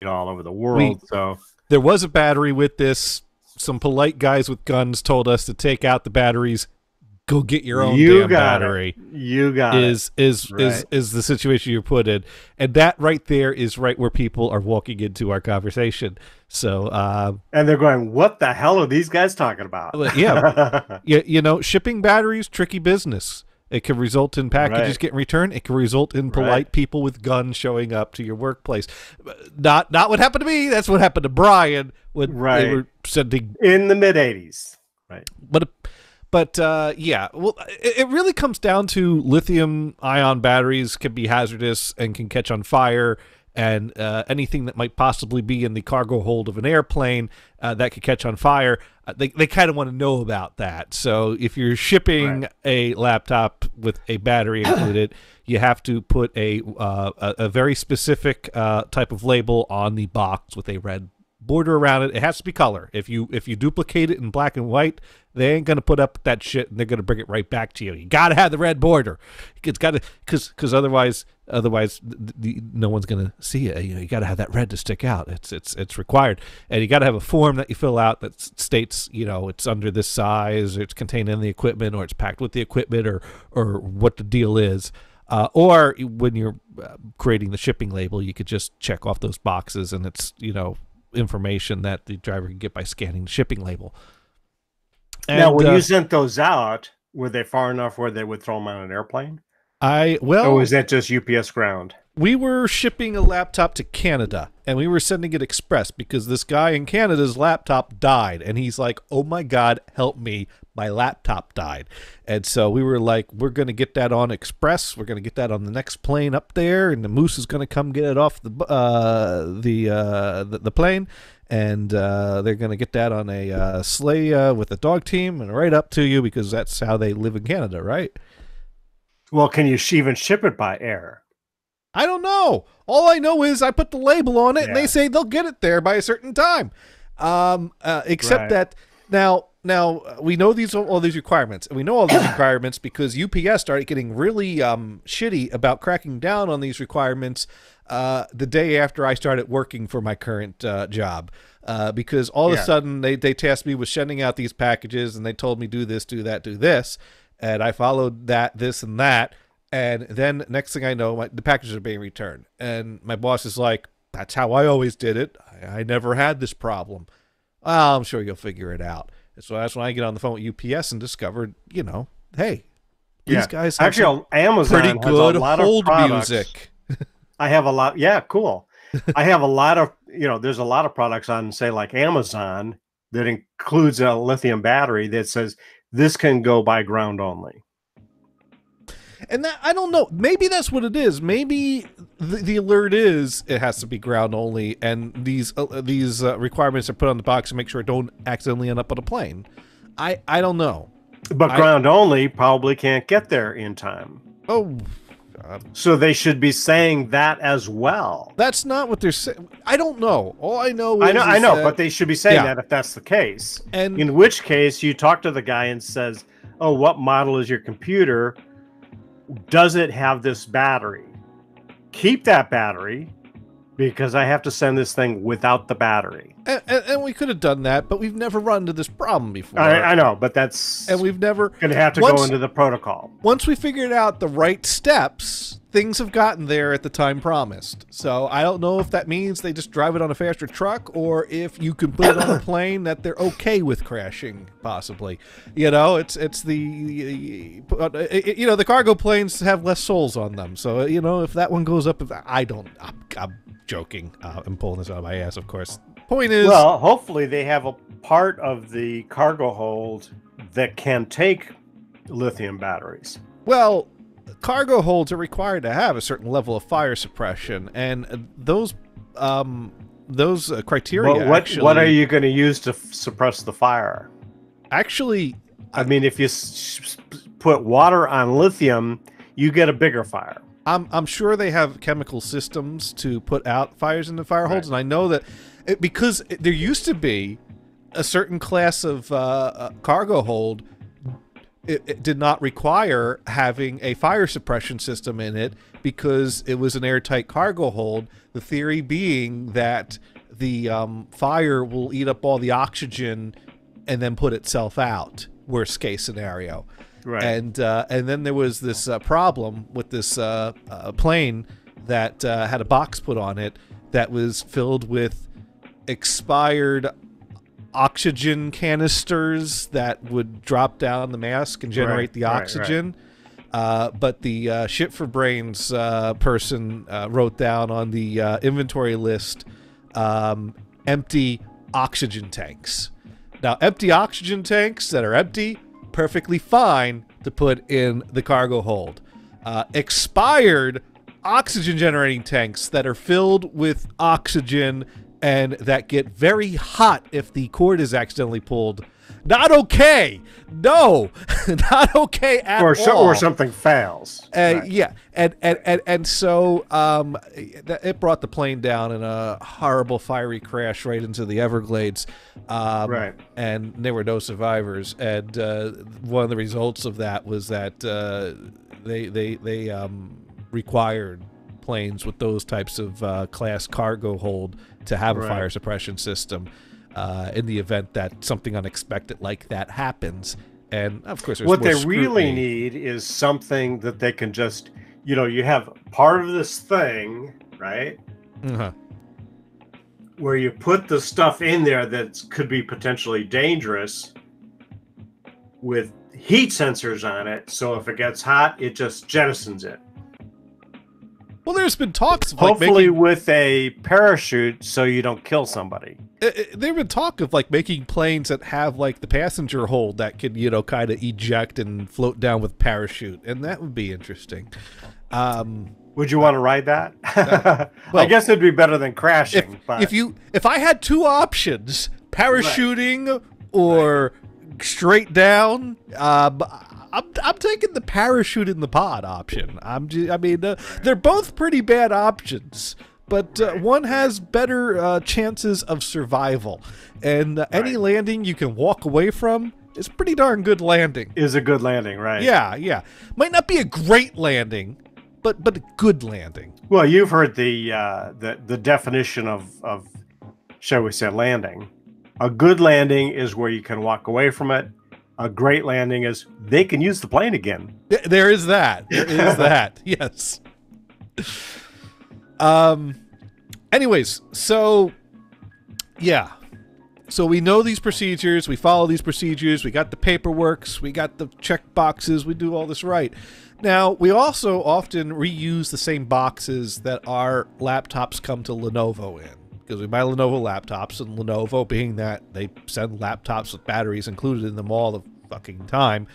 all over the We world. So There was a battery with this. Some polite guys with guns told us to take out the batteries. Go get your own you damn got it. battery. You got it. Right. Is the situation you're put in, and that right there is right where people are walking into our conversation. So, And they're going, "What the hell are these guys talking about?" yeah, you know, shipping batteries, tricky business. It can result in packages Right. getting returned. It can result in polite Right. people with guns showing up to your workplace. Not what happened to me. That's what happened to Brian when they Right. were sending. In the mid '80s, right? But yeah, well, it really comes down to lithium-ion batteries can be hazardous and can catch on fire, and anything that might possibly be in the cargo hold of an airplane that could catch on fire, they kind of want to know about that. So if you're shipping a laptop with a battery included, you have to put a very specific type of label on the box with a red border around it. It has to be color. If you duplicate it in black and white, they ain't gonna put up that shit, and they're gonna bring it right back to you. You gotta have the red border. It's gotta, because otherwise no one's gonna see it. You know, you gotta have that red to stick out. It's required, and you gotta have a form that you fill out that states, you know, it's under this size, or it's contained in the equipment, or it's packed with the equipment, or what the deal is. Or when you're creating the shipping label, you could just check off those boxes, and it's, you know, information that the driver can get by scanning the shipping label. And, Now, when you sent those out, were they far enough where they would throw them on an airplane? Or was that just UPS ground? We were shipping a laptop to Canada, and we were sending it express because this guy in Canada's laptop died, and he's like, "Oh my God, help me. My laptop died." And so we were like, we're going to get that on express. We're going to get that on the next plane up there, and the Moose is going to come get it off the plane, and they're going to get that on a sleigh with a dog team and right up to you, because that's how they live in Canada, right? Well, can you even ship it by air? I don't know. All I know is I put the label on it, and they Yeah. say they'll get it there by a certain time. Except Right. that now we know all these requirements, and we know all these requirements because UPS started getting really shitty about cracking down on these requirements the day after I started working for my current job. Because all of a sudden they tasked me with sending out these packages, and they told me do this, do that, do this, and I followed that, this, and that. And then next thing I know, the packages are being returned. And my boss is like, "That's how I always did it. I never had this problem." "Well, I'm sure you'll figure it out." And so that's when I get on the phone with UPS and discovered, you know, hey, these guys have actually Amazon pretty has good a lot hold of products. music. I have a lot. Yeah, cool. I have a lot of, there's a lot of products on, say, like Amazon that includes a lithium battery that says this can go by ground only. And that, I don't know, maybe that's what it is. Maybe the alert is it has to be ground only, and these requirements are put on the box to make sure it don't accidentally end up on a plane. I don't know. But ground only probably can't get there in time. Oh, God. So they should be saying that as well. That's not what they're saying. I don't know. All I know is I know, that, but they should be saying that if that's the case. And in which case, you talk to the guy and says, "Oh, what model is your computer? Does it have this battery? Keep that battery, because I have to send this thing without the battery." And we could have done that, but we've never run into this problem before. I know, but that's we've never going to have to go into the protocol. Once we figured out the right steps, things have gotten there at the time promised. So I don't know if that means they just drive it on a faster truck, or if you can put it on a plane that they're okay with crashing, possibly. You know, it's the cargo planes have less souls on them. So, if that one goes up, I'm joking. I'm pulling this out of my ass, of course. Point is, well, hopefully they have a part of the cargo hold that can take lithium batteries. Well, cargo holds are required to have a certain level of fire suppression, and those criteria. Well, what are you going to use to suppress the fire? Actually, I mean, if you put water on lithium, you get a bigger fire. I'm sure they have chemical systems to put out fires in the fire holds, and I know that because there used to be a certain class of cargo hold it did not require having a fire suppression system in it because it was an airtight cargo hold. The theory being that the fire will eat up all the oxygen and then put itself out. Worst case scenario. Right. And then there was this problem with this plane that had a box put on it that was filled with expired oxygen canisters that would drop down the mask and generate the oxygen. But the Shit for Brains person wrote down on the inventory list empty oxygen tanks. Now, empty oxygen tanks that are empty, perfectly fine to put in the cargo hold. Expired oxygen generating tanks that are filled with oxygen and that get very hot if the cord is accidentally pulled. Not okay. No, not okay at all. Or something fails. Yeah, and so it brought the plane down in a horrible fiery crash right into the Everglades. And there were no survivors. And one of the results of that was that they required planes with those types of class cargo hold to have a fire suppression system in the event that something unexpected like that happens. And of course, what they really need is something that they can just, you have part of this thing, right? Where you put the stuff in there that could be potentially dangerous with heat sensors on it. So if it gets hot, it just jettisons it. Well, there's been talks of hopefully with a parachute so you don't kill somebody. There've been talk of making planes that have the passenger hold that could, kind of eject and float down with parachute, and that would be interesting. Would you want to ride that? Well, I guess it'd be better than crashing. If I had two options, parachuting or straight down, I'm taking the parachute in the pod option. They're both pretty bad options, but one has better chances of survival. And any landing you can walk away from is pretty darn good landing. Is a good landing, right? Yeah. Might not be a great landing, but a good landing. Well, you've heard the definition of, shall we say, landing. A good landing is where you can walk away from it. A great landing is they can use the plane again. There is that. There is that. Yes. Anyways, so yeah. So we know these procedures. We follow these procedures. We got the paperworks. We got the check boxes. We do all this right. Now, we also often reuse the same boxes that our laptops come to Lenovo in. Because we buy Lenovo laptops, and Lenovo, being that they send laptops with batteries included in them all the fucking time,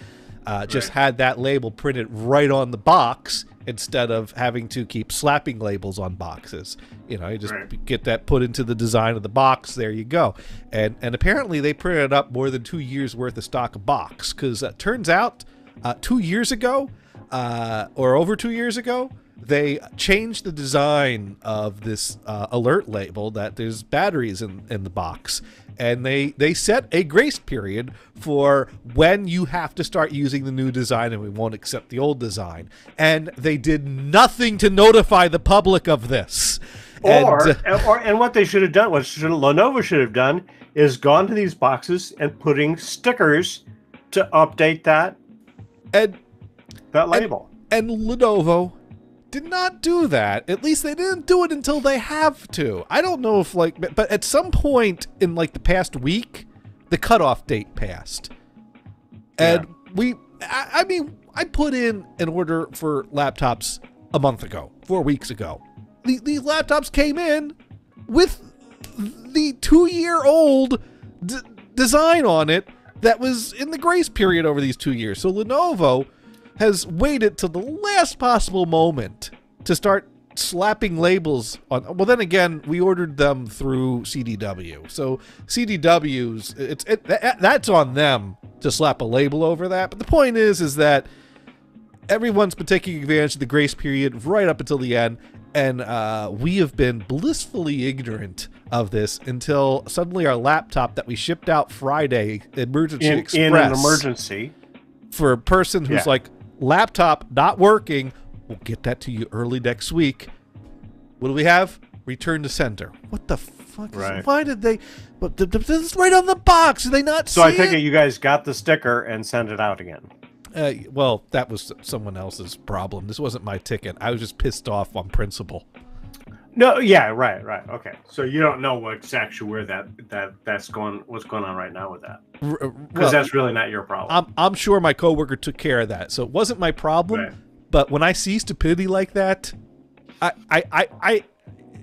just had that label printed right on the box instead of having to keep slapping labels on boxes. You just get that put into the design of the box. There you go. And apparently they printed up more than 2 years worth of stock of box, because it turns out 2 years ago, or over 2 years ago, they changed the design of this alert label that there's batteries in the box. And they set a grace period for when you have to start using the new design and we won't accept the old design. And they did nothing to notify the public of this. And what they should have done, Lenovo should have done, is gone to these boxes and putting stickers to update that label. And Lenovo did not do that. At least they didn't do it until they have to. I don't know if but at some point in the past week, the cutoff date passed. And I put in an order for laptops a month ago, 4 weeks ago. These laptops came in with the 2-year-old design on it that was in the grace period over these 2 years. So Lenovo has waited till the last possible moment to start slapping labels on. Well, then again, we ordered them through CDW, so CDW's that's on them to slap a label over that. But the point is that everyone's been taking advantage of the grace period right up until the end, and we have been blissfully ignorant of this until suddenly our laptop that we shipped out Friday, Emergency Express, in an emergency. for a person who's like, laptop not working, we'll get that to you early next week. What do we have? Return to sender. What the fuck? Right. Why did they? But this is right on the box. Did they not see So I take it? it you guys got the sticker and sent it out again. Well, that was someone else's problem. This wasn't my ticket. I was just pissed off on principle. No, yeah, right. Okay, so you don't know what's actually where what's going on right now with that, because that's really not your problem. I'm sure my coworker took care of that, so it wasn't my problem. Right. But when I see stupidity like that,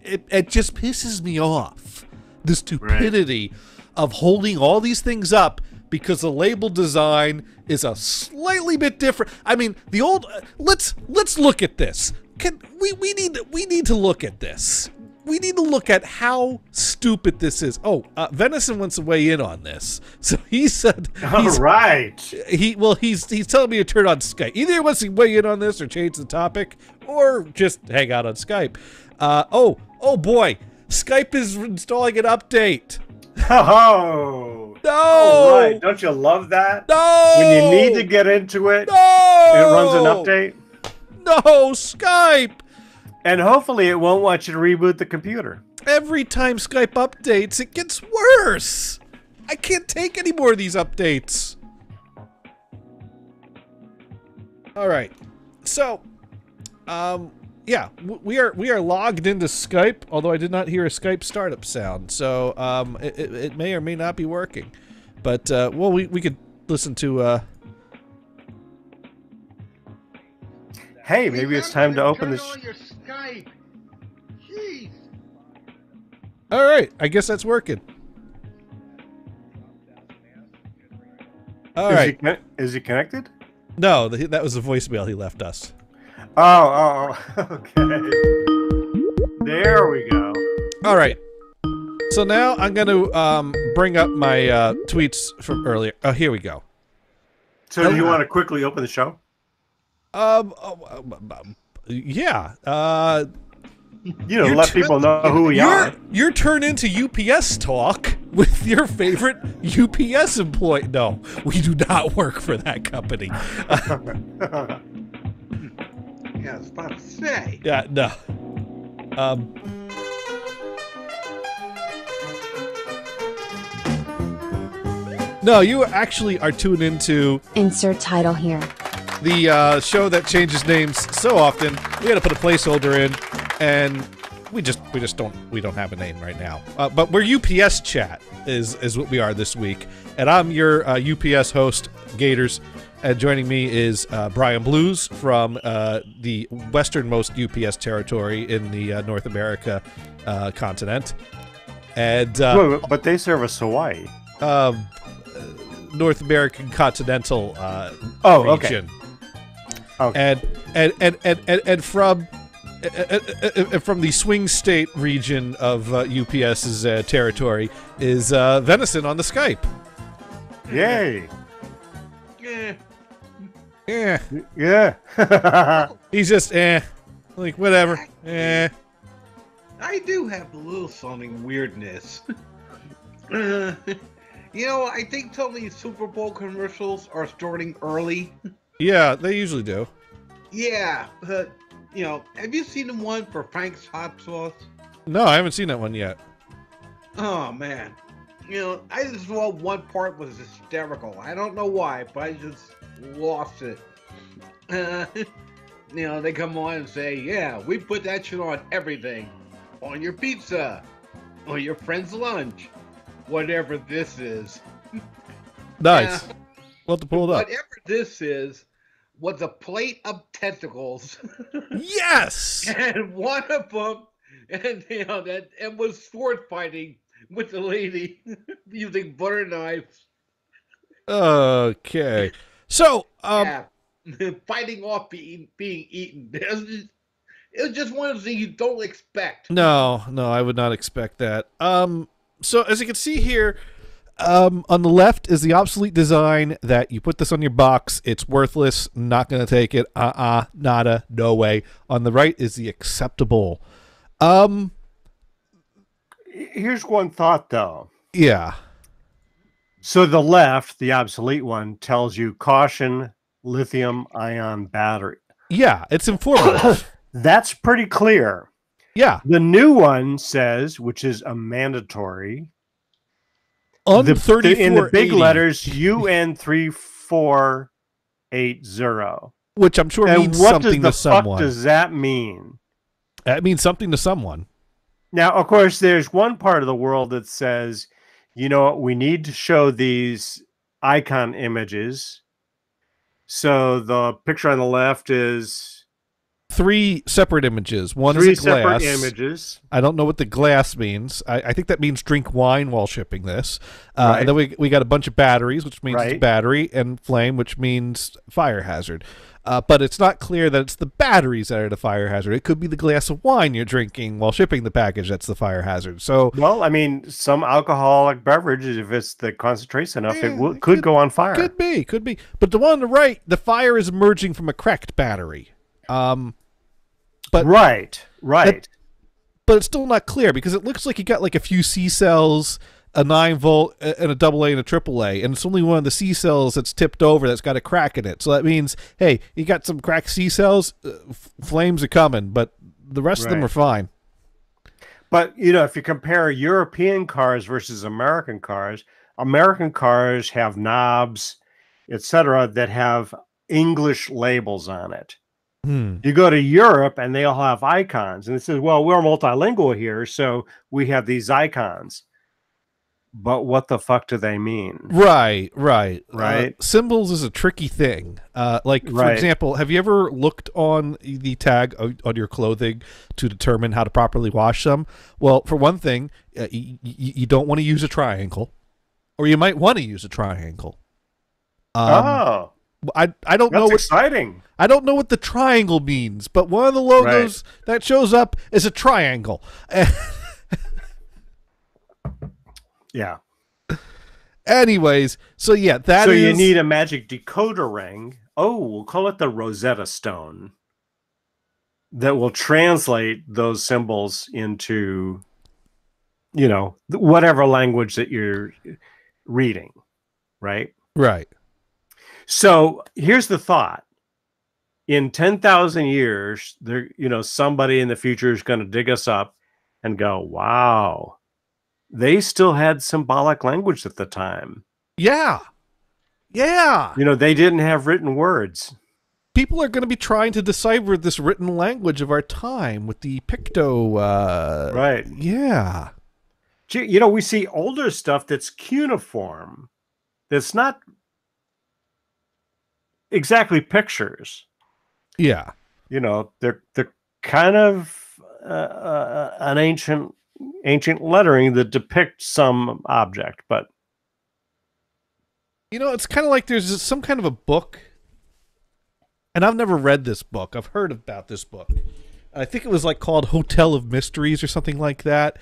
it just pisses me off. The stupidity of holding all these things up because the label design is a slightly bit different. I mean, the old let's look at this. We need to look at this. We need to look at how stupid this is. Oh, Venison wants to weigh in on this. So he said, All right. He's telling me to turn on Skype. Either he wants to weigh in on this or change the topic, or just hang out on Skype. Oh boy, Skype is installing an update. Oh no! All right, don't you love that? No! When you need to get into it, no! It runs an update. No, Skype! And hopefully it won't want you to reboot the computer. Every time Skype updates, it gets worse. I can't take any more of these updates. All right. So, yeah, we are logged into Skype, although I did not hear a Skype startup sound. So, it may or may not be working. But, well, we could listen to, Hey, maybe it's time to open this. Turn on your Skype. Jeez. All right, I guess that's working. All right. Is he connected? No, that was the voicemail he left us. Oh, okay. There we go. All right. So now I'm going to bring up my tweets from earlier. Oh, here we go. So do you want to quickly open the show? Yeah. Let people know who we are. You're turned into UPS talk with your favorite UPS employee. No, we do not work for that company. Yeah, I was about to say. Yeah, no. No, you actually are tuned into Insert title here. the show that changes names so often. We got to put a placeholder in, and we don't have a name right now. But we're UPS Chat is what we are this week, and I'm your UPS host, Gators, and joining me is Brian Blues from the westernmost UPS territory in the North America continent, and But they service Hawaii. North American continental region. Okay. And from the swing state region of UPS's territory is Venison on the Skype. Yay. Yeah. Yeah. He's just like whatever. I do have a little something weirdness. I think some of these Super Bowl commercials are starting early. Yeah, they usually do. Yeah, but, have you seen the one for Frank's Hot Sauce? No, I haven't seen that one yet. Oh, man. I just thought one part was hysterical. I don't know why, but I just lost it. They come on and say, yeah, we put that shit on everything. On your pizza. On your friend's lunch. Whatever this is. Nice. We'll have to pull it up. Whatever this is was a plate of tentacles. Yes! And one of them, and was sword fighting with the lady using butter knives. Okay. So, fighting off being eaten. It was just one of the things you don't expect. No, I would not expect that. So as you can see here, on the left is the obsolete design that you put this on your box. It's worthless. Not going to take it. Nada. No way. On the right is the acceptable. Here's one thought, though. Yeah. So the left, the obsolete one, tells you caution, lithium-ion battery. Yeah, it's informative. That's pretty clear. Yeah. The new one says, which is a mandatory, in the big letters, UN3480. Which I'm sure means something to someone. What does that mean? That means something to someone. Now, of course, there's one part of the world that says, you know what, we need to show these icon images. So the picture on the left is 3 separate images. One three is a glass. separate images. I don't know what the glass means. I think that means drink wine while shipping this. Right. And then we got a bunch of batteries, which means Right. it's battery, and flame, which means fire hazard. But it's not clear that it's the batteries that are the fire hazard. It could be the glass of wine you're drinking while shipping the package that's the fire hazard. So, Well, I mean, some alcoholic beverages, if it's the concentrates enough, Yeah, it could go on fire. could be. But the one on the right, the fire is emerging from a cracked battery. But Right. but it's still not clear because it looks like you got like a few C cells, a 9-volt, and a AA and a AAA, and it's only one of the C cells that's tipped over that's got a crack in it. So that means, hey, you got some cracked C cells, flames are coming, but the rest of them Right. are fine. But, you know, if you compare European cars versus American cars have knobs, etc., that have English labels on it. You go to Europe and they all have icons, and it says, well, we're multilingual here, so we have these icons. But what the fuck do they mean? Right. Symbols is a tricky thing. Like, for Right. example, have you ever looked on the tag on your clothing to determine how to properly wash them? Well, for one thing, you don't want to use a triangle, or you might want to use a triangle. Oh, I don't know that's what exciting. I don't know what the triangle means, but one of the logos that shows up is a triangle. Yeah. Anyways, so yeah, So you need a magic decoder ring. Oh, we'll call it the Rosetta Stone. That will translate those symbols into, you know, whatever language that you're reading, right? right. So here's the thought. In 10,000 years, there, you know, somebody in the future is going to dig us up and go, wow, they still had symbolic language at the time. Yeah. You know, they didn't have written words. People are going to be trying to decipher this written language of our time with the Picto. Right. Yeah. Gee, you know, we see older stuff that's cuneiform. That's not exactly pictures. Yeah. You know, they're kind of an ancient lettering that depicts some object, but You know, it's kind of like there's some kind of a book, and I've never read this book. I've heard about this book. I think it was like called Hotel of Mysteries or something like that,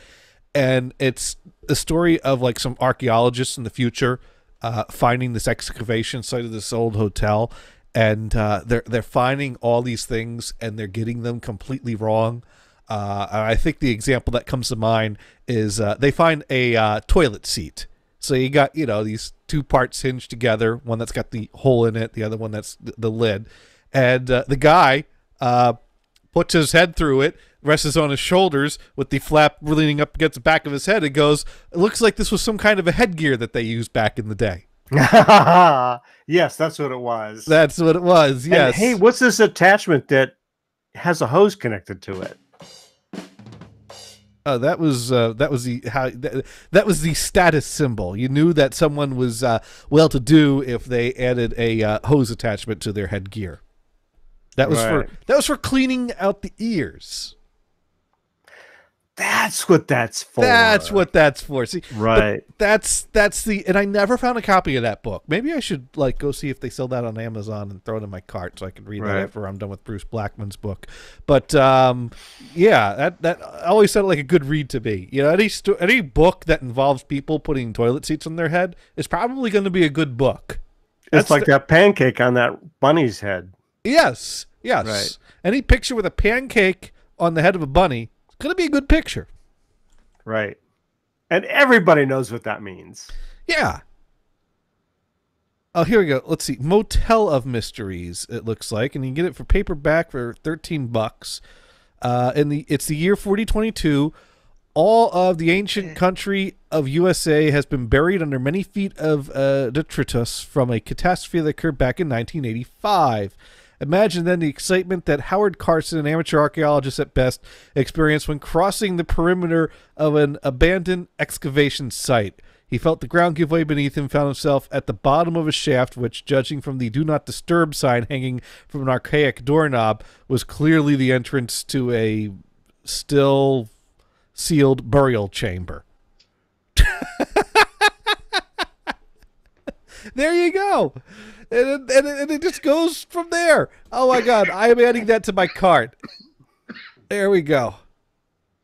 and it's a story of like some archaeologists in the future finding this excavation site of this old hotel, and they're finding all these things and they're getting them completely wrong. I think the example that comes to mind is they find a toilet seat. So you got, you know, these two parts hinged together, one that's got the hole in it, the other one that's the lid. And the guy puts his head through it, rests on his shoulders with the flap leaning up against the back of his head, and goes, it looks like this was some kind of a headgear that they used back in the day. yes, that's what it was. That's what it was, yes. And, hey, what's this attachment that has a hose connected to it? That was the status symbol. You knew that someone was well-to-do if they added a hose attachment to their headgear. That was for cleaning out the ears. That's what that's for. That's what that's for. See, right. That's the, and I never found a copy of that book. Maybe I should like go see if they sell that on Amazon and throw it in my cart so I can read that after I'm done with Bruce Blackman's book. But yeah, that always sounded like a good read to me. You know, any book that involves people putting toilet seats on their head is probably going to be a good book. It's like that pancake on that bunny's head. Yes. Right. Any picture with a pancake on the head of a bunny, it's going to be a good picture. Right. And everybody knows what that means. Yeah. Oh, here we go. Let's see. Motel of Mysteries, it looks like. And you can get it for paperback for $13. It's the year 4022. All of the ancient country of USA has been buried under many feet of detritus from a catastrophe that occurred back in 1985. Imagine then the excitement that Howard Carson, an amateur archaeologist at best, experienced when crossing the perimeter of an abandoned excavation site. He felt the ground give way beneath him, found himself at the bottom of a shaft, which, judging from the Do Not Disturb sign hanging from an archaic doorknob, was clearly the entrance to a still sealed burial chamber. There you go. And it just goes from there. Oh, my God. I am adding that to my cart. There we go.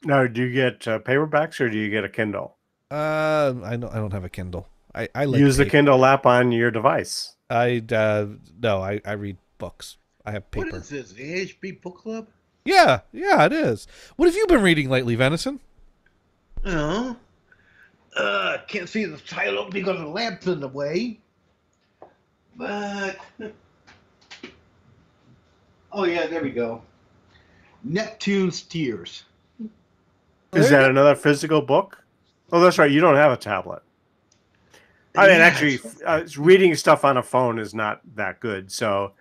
Now, do you get paperbacks or do you get a Kindle? I don't have a Kindle. I like use the Kindle app on your device. No, I read books. I have paper. What is this? AHB Book Club? Yeah, it is. What have you been reading lately, Venison? Oh, can't see the title because the lamp's in the way. But oh yeah, there we go. Neptune's Tears. Is that another physical book? Oh, that's right. You don't have a tablet. I mean, actually, reading stuff on a phone is not that good. So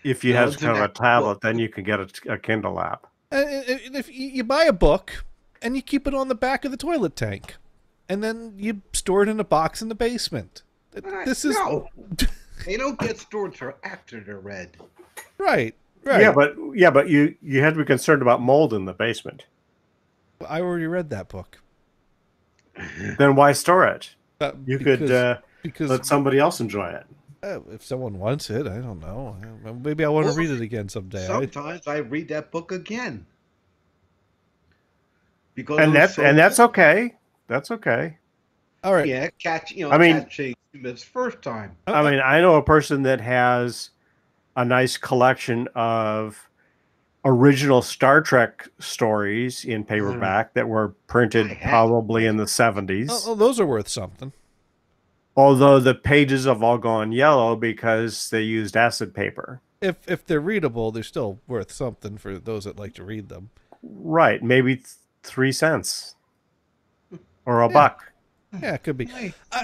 if you have kind of a tablet, then you can get a Kindle app. And if you buy a book and you keep it on the back of the toilet tank, and then you store it in a box in the basement. No. They don't get stored until after they're read. Right. Yeah, but you had to be concerned about mold in the basement. I already read that book. Then why store it? You because could let somebody else enjoy it. If someone wants it, I don't know. Maybe I want to read it again someday. Sometimes I read that book again. Because that's okay. That's okay. All right. Yeah, catching this first time. I mean, I know a person that has a nice collection of original Star Trek stories in paperback that were printed probably in the 70s. Oh, those are worth something. Although the pages have all gone yellow because they used acid paper. If they're readable, they're still worth something for those that like to read them. Right. Maybe 3 cents or a buck. Yeah, it could be.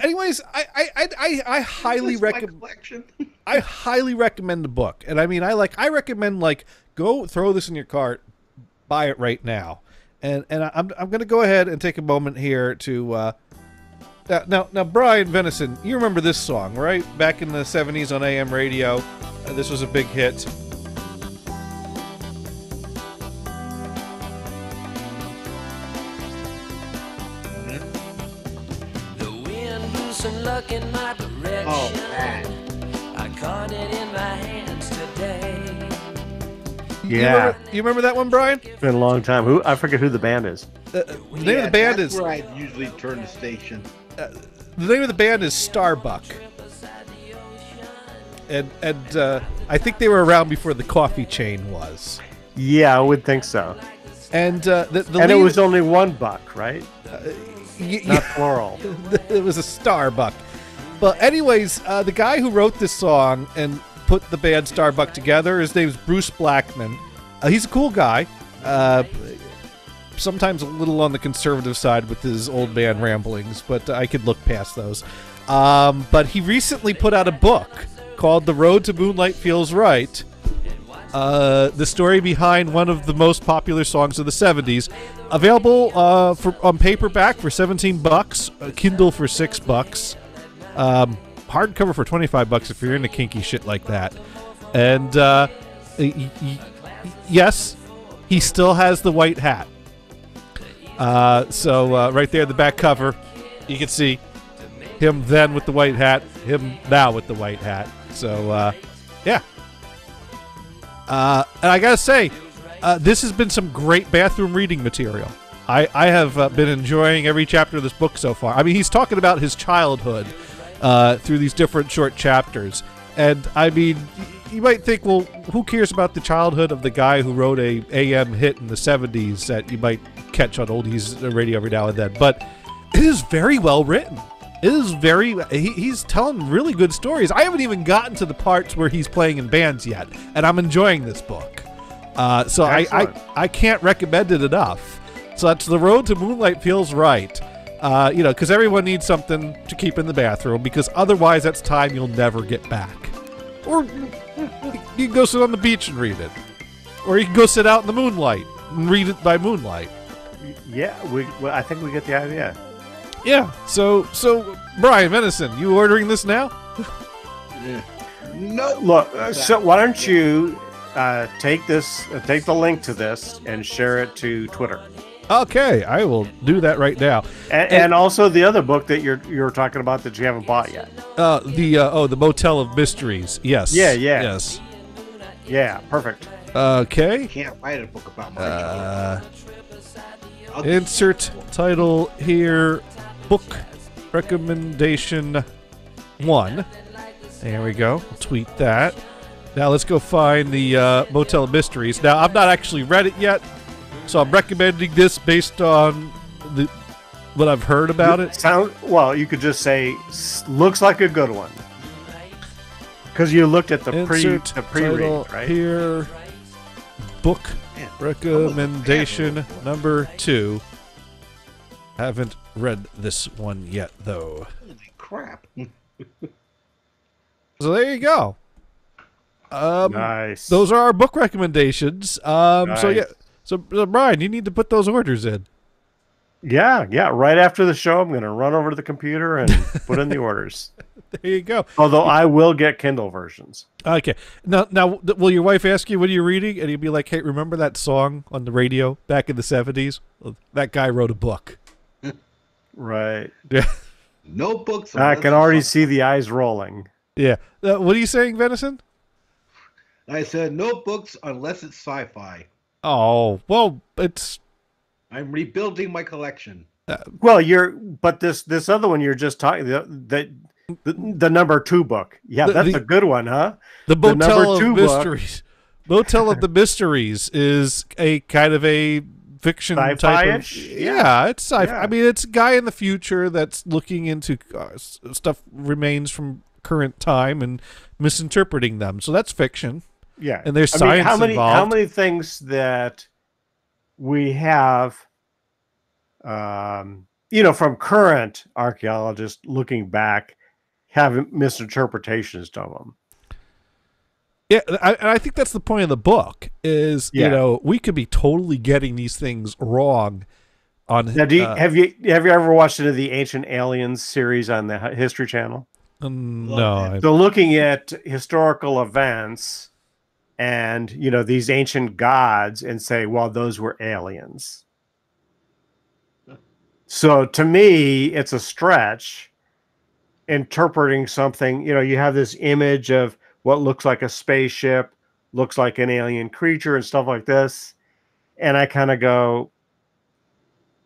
Anyways, I highly recommend. I highly recommend the book, and I mean, I recommend go throw this in your cart, buy it right now, and I'm going to go ahead and take a moment here to now Brian Venison, you remember this song, right? Back in the 70s on AM radio, this was a big hit. Luck in my direction. Oh, man. I caught it in my hands today. Yeah. You remember that one, Brian? It's been a long time. I forget who the band is. The name of the band that's is where I usually turn the station. The name of the band is Starbuck. And I think they were around before the coffee chain was. Yeah, I would think so. And it was only $1, right? Not plural. It was a Starbuck. But anyways, the guy who wrote this song and put the band Starbuck together, his name's Bruce Blackman. He's a cool guy. Sometimes a little on the conservative side with his old man ramblings, but I could look past those. But he recently put out a book called The Road to Moonlight Feels Right. The story behind one of the most popular songs of the 70s. Available on paperback for $17, Kindle for $6, hardcover for $25 if you're into kinky shit like that. And yes, he still has the white hat. So right there, the back cover, you can see him then with the white hat, him now with the white hat. So yeah. And I gotta say, this has been some great bathroom reading material. I have been enjoying every chapter of this book so far. I mean, he's talking about his childhood through these different short chapters. And, I mean, you might think, well, who cares about the childhood of the guy who wrote a AM hit in the 70s that you might catch on oldies radio every now and then? But it is very well written. It is very. He's telling really good stories. I haven't even gotten to the parts where he's playing in bands yet, and I'm enjoying this book. So I can't recommend it enough. So that's The Road to Moonlight Feels Right. Because everyone needs something to keep in the bathroom, because otherwise that's time you'll never get back. Or you can go sit on the beach and read it. Or you can go sit out in the moonlight and read it by moonlight. Yeah, I think we get the idea. Yeah. So Brian Venison, you ordering this now? No. Look, so why don't you take the link to this and share it to Twitter. Okay, I will do that right now. And also the other book that you're talking about that you haven't bought yet. The Motel of Mysteries. Yes. Yeah. Yes. Yeah, perfect. Okay. Can't write a book about my Insert title here. Book recommendation 1. There we go. I'll tweet that. Now let's go find the Motel of Mysteries. Now I've not actually read it yet, so I'm recommending this based on what I've heard about it. You could just say looks like a good one because you looked at the pre-read, right? Here, book recommendation number 2. Haven't read this one yet, though. Holy crap! So there you go. Nice. Those are our book recommendations. Nice. So Brian, you need to put those orders in. Yeah. Right after the show, I'm going to run over to the computer and put in the orders. There you go. Although I will get Kindle versions. Okay. Now, will your wife ask you what are you reading, and you'll be like, "Hey, remember that song on the radio back in the '70s? Well, that guy wrote a book." Right. Yeah. No books. I can already see the eyes rolling. Yeah. What are you saying, Venison? I said no books unless it's sci-fi. Oh, well, it's. I'm rebuilding my collection. Well, but this other one you're just talking the number 2 book. Yeah, that's a good one, huh? The Motel of book. Mysteries. Motel of the Mysteries is a kind of a fiction type of. Yeah, it's sci-fi. Yeah. I mean, it's a guy in the future that's looking into stuff remains from current time and misinterpreting them. So that's fiction. Yeah, and there's science involved. How many things that we have, from current archaeologists looking back, have misinterpretations of them. Yeah, I think that's the point of the book. Is we could be totally getting these things wrong. On now, have you ever watched any of the Ancient Aliens series on the History Channel? No. So looking at historical events and these ancient gods and say, well, those were aliens. So to me, it's a stretch interpreting something. You have this image of what looks like a spaceship, looks like an alien creature and stuff like this. And I kind of go,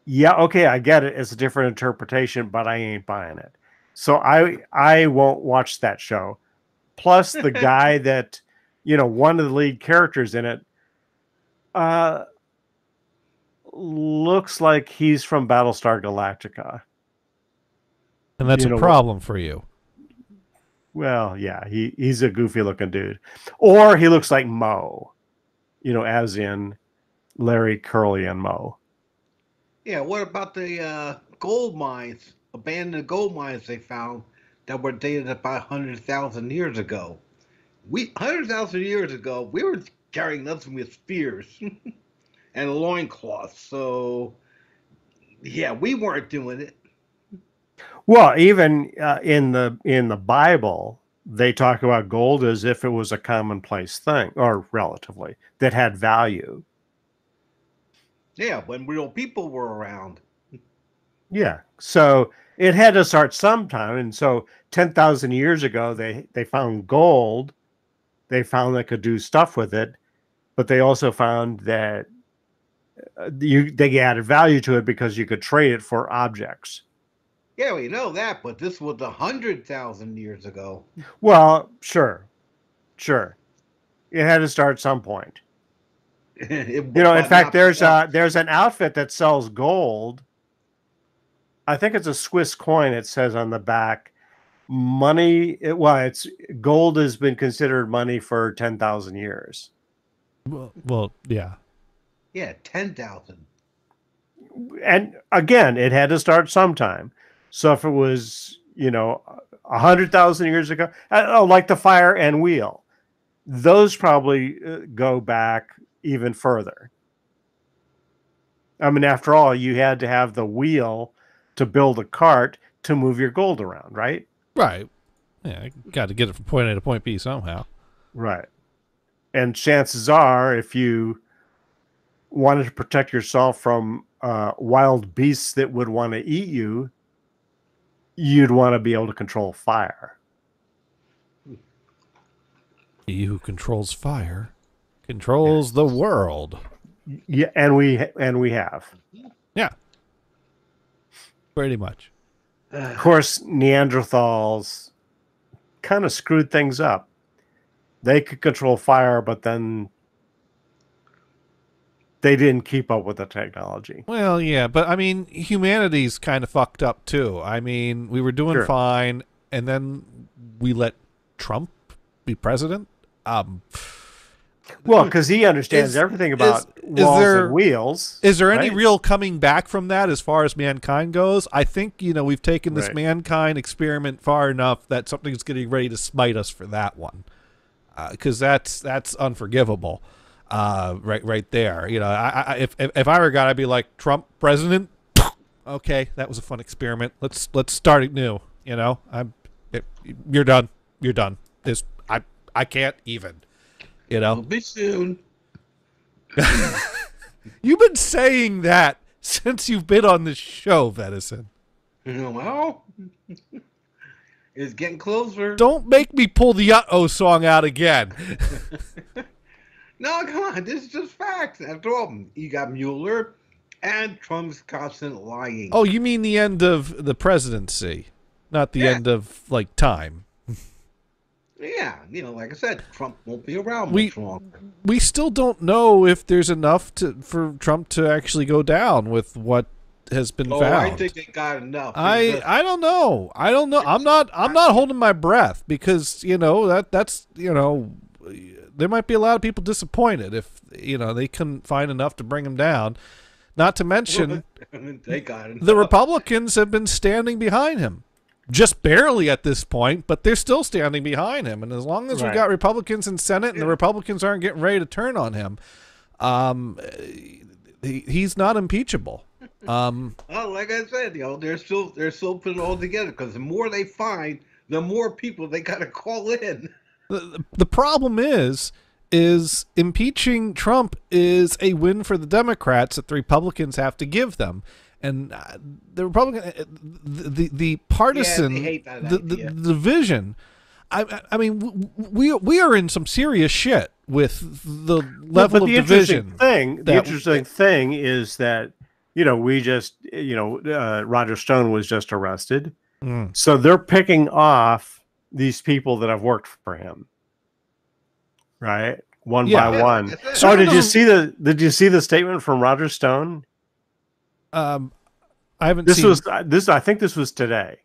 yeah, okay, I get it. It's a different interpretation, but I ain't buying it. So I won't watch that show. Plus the guy that, one of the lead characters in it, looks like he's from Battlestar Galactica. And that's a problem for you. Well, yeah, he's a goofy looking dude. Or he looks like Moe, as in Larry, Curly, and Moe. Yeah, what about the gold mines, abandoned gold mines they found that were dated about 100,000 years ago? 100,000 years ago, we were carrying nothing with spears and loincloths. So, yeah, we weren't doing it. Well, even in the Bible, they talk about gold as if it was a commonplace thing, or relatively, that had value. Yeah, when real people were around. Yeah, so it had to start sometime, and so 10,000 years ago, they found gold. They found they could do stuff with it, but they also found that they added value to it because you could trade it for objects. Yeah, we know that, but this was 100,000 years ago. Well, sure. It had to start some point. In fact, there's an outfit that sells gold I think it's a Swiss coin. It says on the back, money. It's gold has been considered money for 10,000 years. Well, yeah. Yeah, 10,000. And again, it had to start sometime. So if it was, 100,000 years ago, like the fire and wheel, those probably go back even further. I mean, after all, you had to have the wheel to build a cart to move your gold around, right? Right. Yeah, got to get it from point A to point B somehow. Right. And chances are, if you wanted to protect yourself from wild beasts that would want to eat you, you'd want to be able to control fire. He who controls fire controls the world. Yeah, and we have. Yeah. Pretty much. Of course, Neanderthals kind of screwed things up. They could control fire, but then they didn't keep up with the technology. Well, yeah, but I mean, humanity's kind of fucked up too. I mean, we were doing fine, and then we let Trump be president. Well, because he understands everything about walls and wheels. Is there any real coming back from that as far as mankind goes? I think, we've taken this mankind experiment far enough that something's getting ready to smite us for that one. Because that's unforgivable. Right there. If I were God, I'd be like, Trump president. Okay, that was a fun experiment. Let's start it new. You're done. You're done. I can't even. It'll be soon. You've been saying that since you've been on this show, Venison. Well, it's getting closer. Don't make me pull the Uh-Oh song out again. No, come on. This is just facts. After all, you got Mueller and Trump's constant lying. Oh, you mean the end of the presidency, not the end of, time. Yeah, like I said, Trump won't be around much longer. We still don't know if there's enough for Trump to actually go down with what has been found. I think they got enough. I don't know. I'm not holding my breath because that's there might be a lot of people disappointed if they couldn't find enough to bring him down. Not to mention they got enough. The Republicans have been standing behind him. Just barely at this point, but they're still standing behind him. And as long as we got Republicans in Senate and the Republicans aren't getting ready to turn on him, he's not impeachable. Well, like I said, they're still putting it all together because the more they find, the more people they got to call in. The problem is impeaching Trump is a win for the Democrats that the Republicans have to give them. And the Republican, the partisan, the division. I mean, we are in some serious shit with the level of division. The interesting thing is that we just Roger Stone was just arrested, so they're picking off these people that have worked for him, right? One by one. So did you see the statement from Roger Stone? I haven't seen this. I think this was today.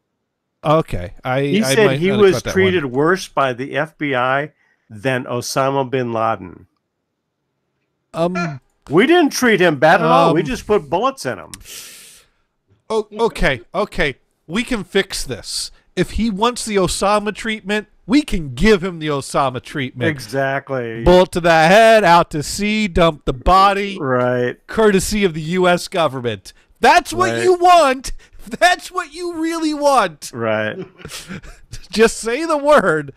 Okay, he said he was treated worse by the FBI than Osama bin Laden. We didn't treat him bad at all. We just put bullets in him. Oh, okay. We can fix this. If he wants the Osama treatment, we can give him the Osama treatment. Exactly. Bullet to the head, out to sea, dump the body. Right. Courtesy of the U.S. government. That's what you want. That's what you really want. Right. Just say the word,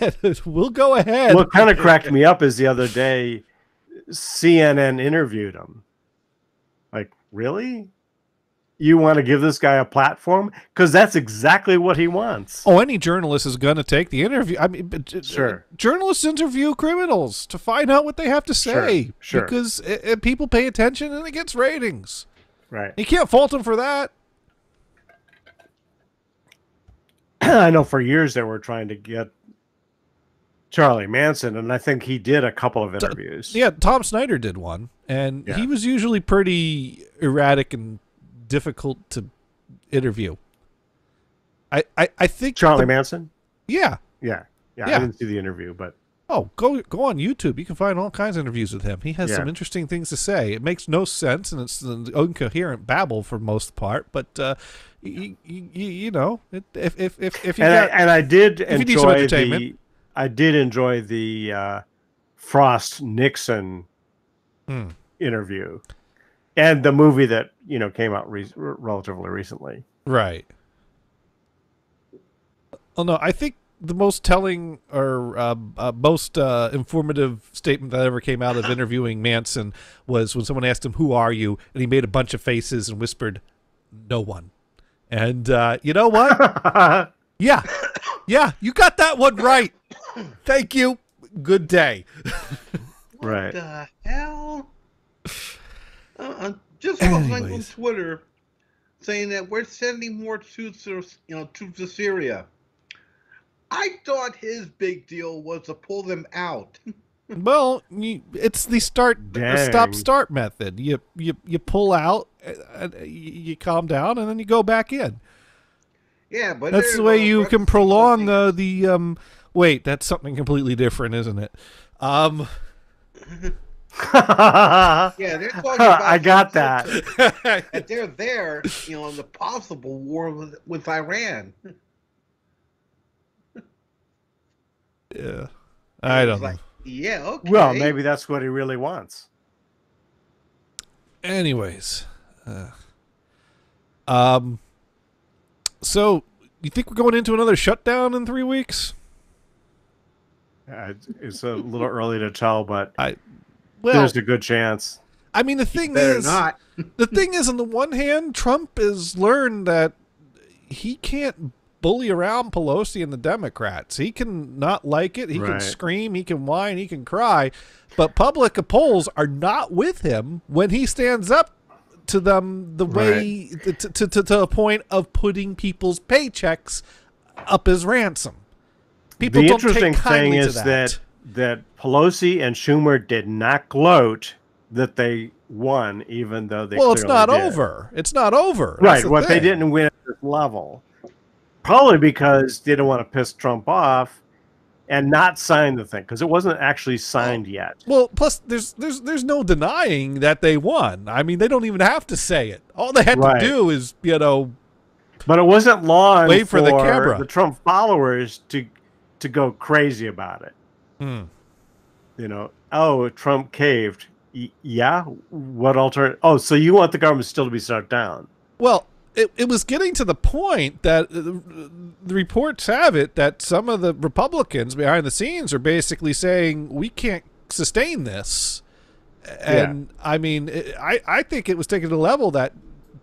and we'll go ahead. What kind of cracked me up is the other day, CNN interviewed him. Like, really? You want to give this guy a platform? Because that's exactly what he wants. Oh, any journalist is going to take the interview. I mean, sure. Journalists interview criminals to find out what they have to say. Sure. Because people pay attention and it gets ratings. Right. You can't fault them for that. I know for years they were trying to get Charlie Manson, and I think he did a couple of interviews. Tom Snyder did one, and he was usually pretty erratic and difficult to interview. I think Charlie Manson. Yeah. Yeah. Yeah. I didn't see the interview, but Oh, go on YouTube. You can find all kinds of interviews with him. He has some interesting things to say. It makes no sense, and it's an incoherent babble for most part. But you know, if you I did enjoy entertainment. the Frost Nixon interview, and the movie that came out relatively recently. Right. Oh no, I think the most telling or most informative statement that ever came out of interviewing Manson was when someone asked him, "Who are you?" and he made a bunch of faces and whispered, "No one." And you know what? Yeah, you got that one right. Thank you. Good day. Right. What the hell? Just saw something on Twitter saying that we're sending more troops to Syria. I thought his big deal was to pull them out. Well, it's the stop-start method. You pull out, you calm down, and then you go back in. Yeah, but that's the way you can prolong the. Wait, that's something completely different, isn't it? Yeah, they're talking about. I got that. That they're there, in the possible war with Iran. Yeah, I don't know. Yeah, okay. Well, maybe that's what he really wants. Anyways, so you think we're going into another shutdown in 3 weeks? It's a little early to tell, but well, there's a good chance. I mean, the thing Better is, not. the thing is, on the one hand, Trump has learned that he can't bully around Pelosi and the Democrats. He can not like it. He can scream. He can whine. He can cry. But public polls are not with him when he stands up to them the way to a point of putting people's paychecks up as ransom. People don't take kindly to that. that Pelosi and Schumer did not gloat that they won, even though they it's not did. over. It's not over. Right. What they didn't win at this level. Probably because they didn't want to piss Trump off and not sign the thing, because it wasn't actually signed yet. Well, plus there's no denying that they won. I mean, they don't even have to say it. All they had to do is, But it wasn't long wait for the camera. The Trump followers to go crazy about it. Trump caved. Yeah? What alternative? Oh, so you want the government still to be shut down? Well, it was getting to the point that the reports have it that some of the Republicans behind the scenes are basically saying we can't sustain this. And I mean, I think it was taken to the level that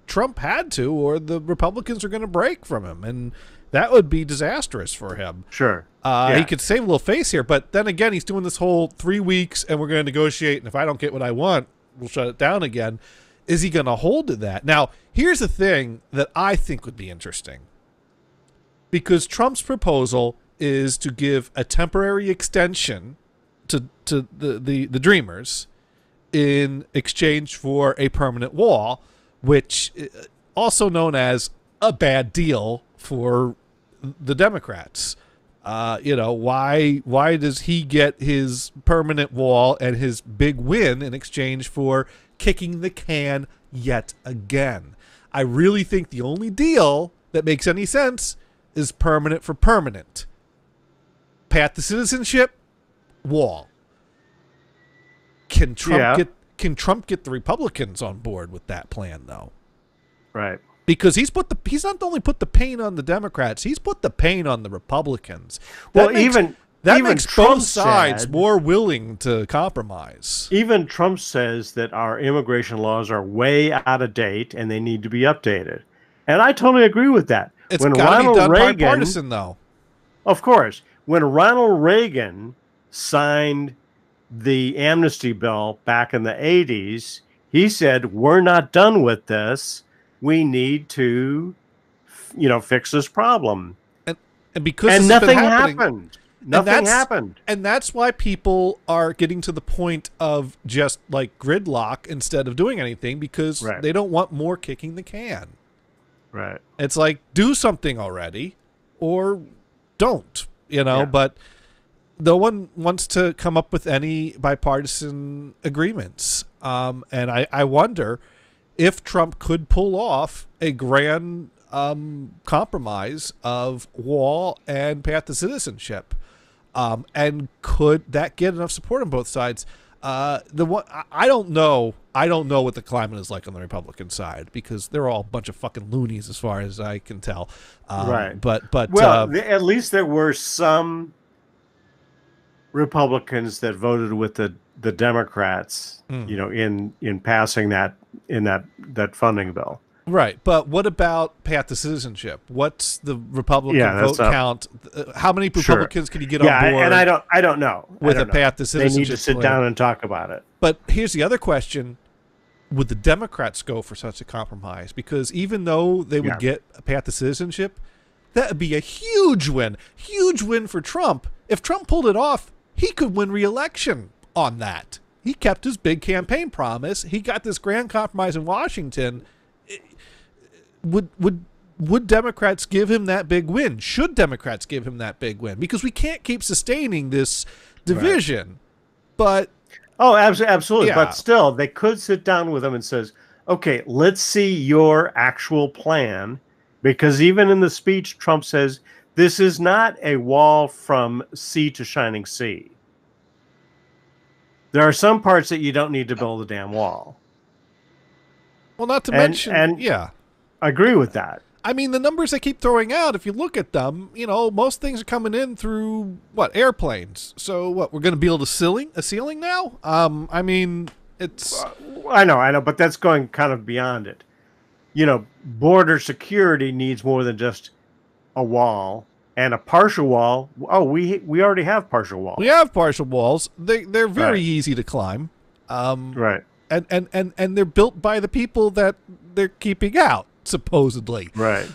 Trump had to, or the Republicans are going to break from him, and that would be disastrous for him. Sure. He could save a little face here, but then again, he's doing this whole 3 weeks, and we're going to negotiate, and if I don't get what I want, we'll shut it down again. Is he going to hold to that? Now, here's the thing that I think would be interesting. Because Trump's proposal is to give a temporary extension to the Dreamers in exchange for a permanent wall, which also known as a bad deal for the Democrats. Why does he get his permanent wall and his big win in exchange for kicking the can yet again? I really think the only deal that makes any sense is permanent for permanent. Path to citizenship, wall. Can Trump get the Republicans on board with that plan though? Right. Because he's not only put the pain on the Democrats, he's put the pain on the Republicans. That makes both sides more willing to compromise. Even Trump says that our immigration laws are way out of date and they need to be updated. And I totally agree with that. It's got to be done bipartisan, though. Of course. When Ronald Reagan signed the amnesty bill back in the 80s, he said, we're not done with this. We need to, fix this problem. And because nothing happened. Nothing happened. And that's why people are getting to the point of just like gridlock instead of doing anything, because they don't want more kicking the can. Right. It's like, do something already or don't, Yeah. but no one wants to come up with any bipartisan agreements. And I wonder if Trump could pull off a grand compromise of wall and path to citizenship. And could that get enough support on both sides? I don't know. I don't know what the climate is like on the Republican side because they're all a bunch of fucking loonies as far as I can tell. Right. But Well, at least there were some Republicans that voted with the Democrats, in passing that funding bill. right. But what about path to citizenship? What's the Republican vote count? How many Republicans can you get on board? And I don't know with I a don't path to know. citizenship. They need to sit plan. down and talk about it. But here's the other question. Would the Democrats go for such a compromise? Because even though they would get a path to citizenship, that would be a huge win. Huge win for Trump. If Trump pulled it off, he could win re-election on that. He kept his big campaign promise. He got this grand compromise in Washington. Would Democrats give him that big win? Should Democrats give him that big win? Because we can't keep sustaining this division. Right. But oh, absolutely. Yeah. But still, they could sit down with him and says, okay, let's see your actual plan. Because even in the speech, Trump says, this is not a wall from sea to shining sea. There are some parts that you don't need to build a damn wall. Well, not to mention, I agree with that. I mean, the numbers they keep throwing out, if you look at them, most things are coming in through, airplanes. So, we're going to build a ceiling now? I mean, it's... I know, but that's going kind of beyond it. Border security needs more than just a wall and a partial wall. Oh, we already have partial walls. We have partial walls. They're very easy to climb. Right. And they're built by the people that they're keeping out, supposedly. Right.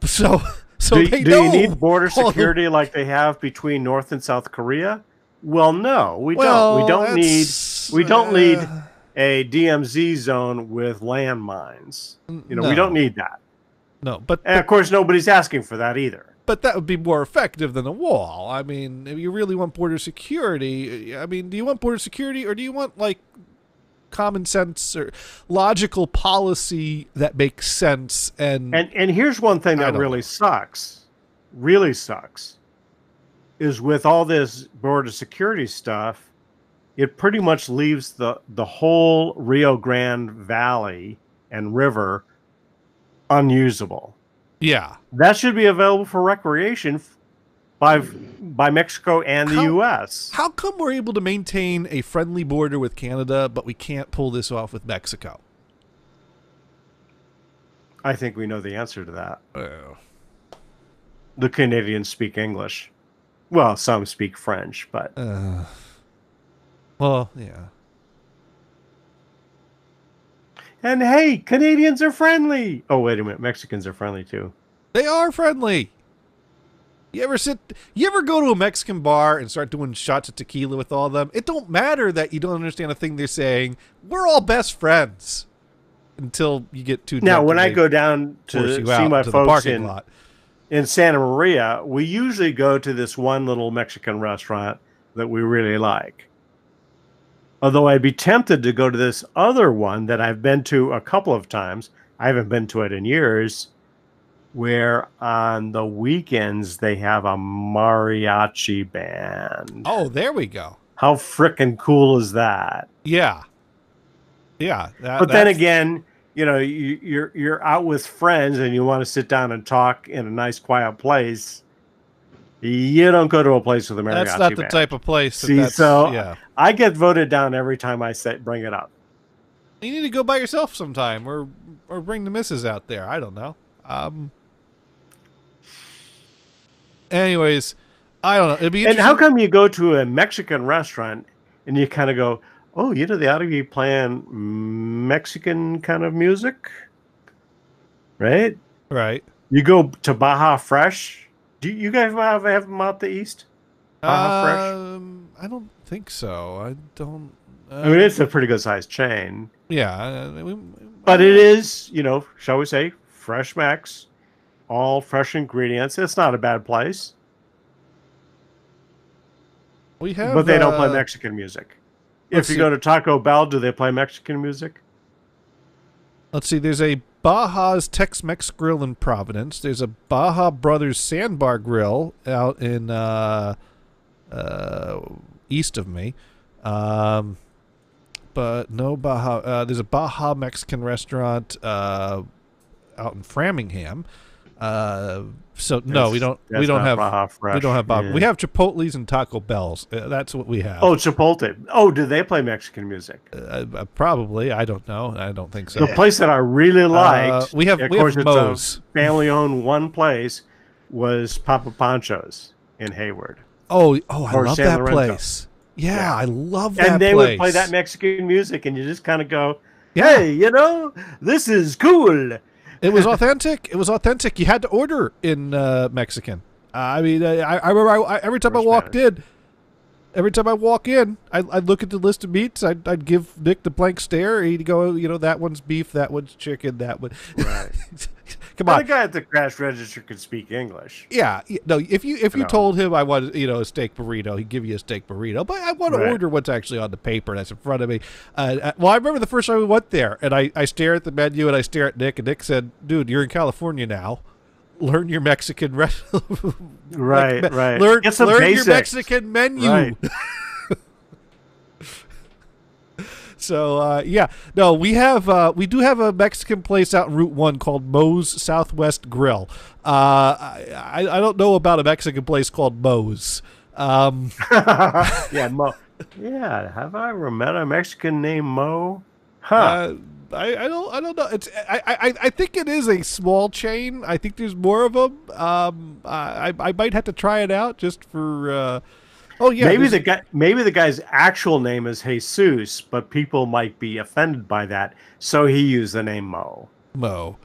So do they you need border security like they have between North and South Korea? Well, no, we don't. We don't need a DMZ zone with landmines. We don't need that. No, and of course nobody's asking for that either. But that would be more effective than a wall. I mean, if you really want border security, do you want border security or do you want common sense or logical policy that makes sense? And here's one thing that really sucks, is with all this border security stuff, it pretty much leaves the whole Rio Grande Valley and river unusable. Yeah. That should be available for recreation by Mexico and the U.S. How come we're able to maintain a friendly border with Canada, but we can't pull this off with Mexico? I think we know the answer to that. Oh. The Canadians speak English. Well, some speak French, but... Well, yeah. And hey, Canadians are friendly. Oh, wait a minute. Mexicans are friendly too. They are friendly. You ever go to a Mexican bar and start doing shots of tequila with all of them? It don't matter that you don't understand a thing they're saying. We're all best friends until you get too drunk. Now, when I go down to see my folks in Santa Maria, we usually go to this one little Mexican restaurant that we really like. Although I'd be tempted to go to this other one that I've been to a couple of times. I haven't been to it in years, where on the weekends they have a mariachi band. Oh, there we go. How frickin' cool is that? Yeah. Yeah. But then again, you're out with friends and you want to sit down and talk in a nice, quiet place. You don't go to a place with a mariachi band. That's not the type of place. See, I get voted down every time I bring it up. You need to go by yourself sometime, or bring the missus out there. I don't know. Anyways, I don't know. It'd be interesting. And how come you go to a Mexican restaurant and you kind of go, oh, they ought to be playing Mexican kind of music, right? Right. You go to Baja Fresh. Do you guys have them out the east? Baja Fresh? I don't think so. I don't. I mean, it's a pretty good sized chain. Yeah. But it is, shall we say, fresh Mex, all fresh ingredients. It's not a bad place, We have, but they don't play Mexican music. let's If you see. go to Taco Bell, do they play Mexican music? Let's see. There's a Baja's Tex-Mex Grill in Providence. There's a Baja Brothers Sandbar Grill out in east of me. But no Baja. There's a Baja Mexican restaurant out in Framingham. So no, we don't. We That's don't not have. Baja Fresh. We don't have Baja. Yeah. We have Chipotle's and Taco Bell's. That's what we have. Oh, Chipotle. Oh, do they play Mexican music? Probably. I don't know. I don't think so. The place that I really liked, we have of we course, have it's a Moe's. family-owned one place, was Papa Pancho's in Hayward. Oh, I or love San that Lorenzo. place. Yeah, Yeah. I love that And they place. would play that Mexican music, and you just kind of go, Yeah. "Hey, this is cool." It was authentic. It was authentic. You had to order in Mexican. I mean, I remember every time I Or walked Spanish. in, I'd look at the list of meats. I'd give Nick the blank stare. He'd go, that one's beef, that one's chicken, that one. Right. Come The on. guy at the cash register could speak English. Yeah, no. If you No. told him I wanted, a steak burrito, he'd give you a steak burrito. But I want to Right. order what's actually on the paper that's in front of me. Well, I remember the first time we went there, and I stare at the menu, and I stare at Nick, and Nick said, "Dude, you're in California now. Learn your Mexican Right, right. Learn Get some your basics. Mexican menu." Right. So we do have a Mexican place out in Route 1 called Moe's Southwest Grill. I don't know about a Mexican place called Moe's. Yeah, Mo. Yeah, have I ever met a Mexican named Mo? Huh. I don't know. I think it is a small chain. I think there's more of them. I might have to try it out just for. maybe the guy's actual name is Jesus, but people might be offended by that, so he used the name Mo. Mo.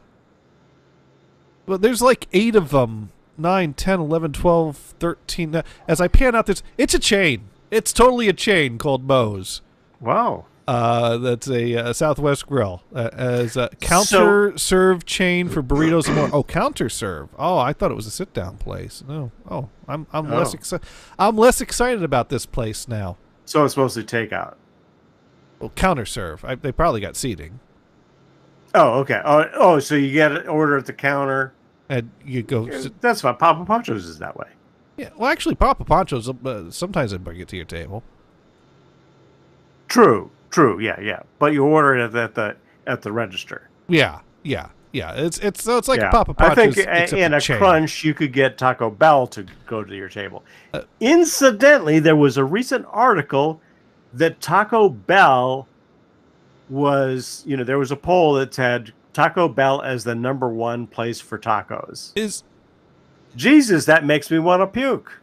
Well, there's like 8 of them. 9, 10, 11, 12, 13. As I pan out this, it's a chain. It's totally a chain called Moe's. Wow. That's a Southwest Grill as a counter serve chain for burritos and more. Oh, counter serve. Oh, I thought it was a sit down place. No. Oh, I'm less excited. I'm less excited about this place now. So it's mostly takeout. Well, counter serve. They probably got seating, Oh, okay. Oh, so you get an order at the counter. and you go. That's fine. Papa Pancho's is that way. Yeah. Well, actually, Papa Pancho's. Sometimes they bring it to your table. True. Yeah. But you order it at the register. Yeah. It's like Yeah. Papa I Pancho's. think except in a chain. crunch, you could get Taco Bell to go to your table. Incidentally, there was a recent article that Taco Bell was, there was a poll that said Taco Bell as the #1 place for tacos. Is Jesus, that makes me want to puke.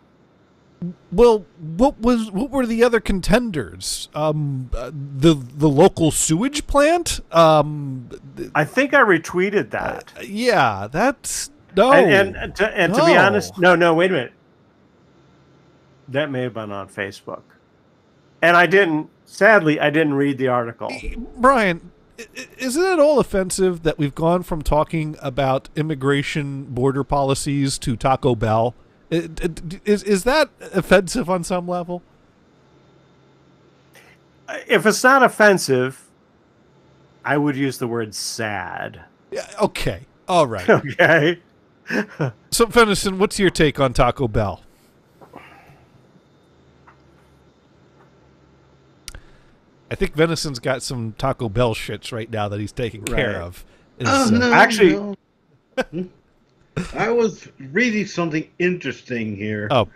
Well, what were the other contenders? The local sewage plant. I think I retweeted that. Yeah, that's no. And to be No. honest, no, wait a minute. That may have been on Facebook, and sadly, I didn't read the article. Brian, isn't it all offensive that we've gone from talking about immigration border policies to Taco Bell? Is that offensive on some level? If it's not offensive, I would use the word sad. Yeah, okay. All right. Okay. So, Venison, what's your take on Taco Bell? I think Venison's got some Taco Bell shits right now that he's taking care Right. of. Actually- no. I was reading something interesting here. Oh,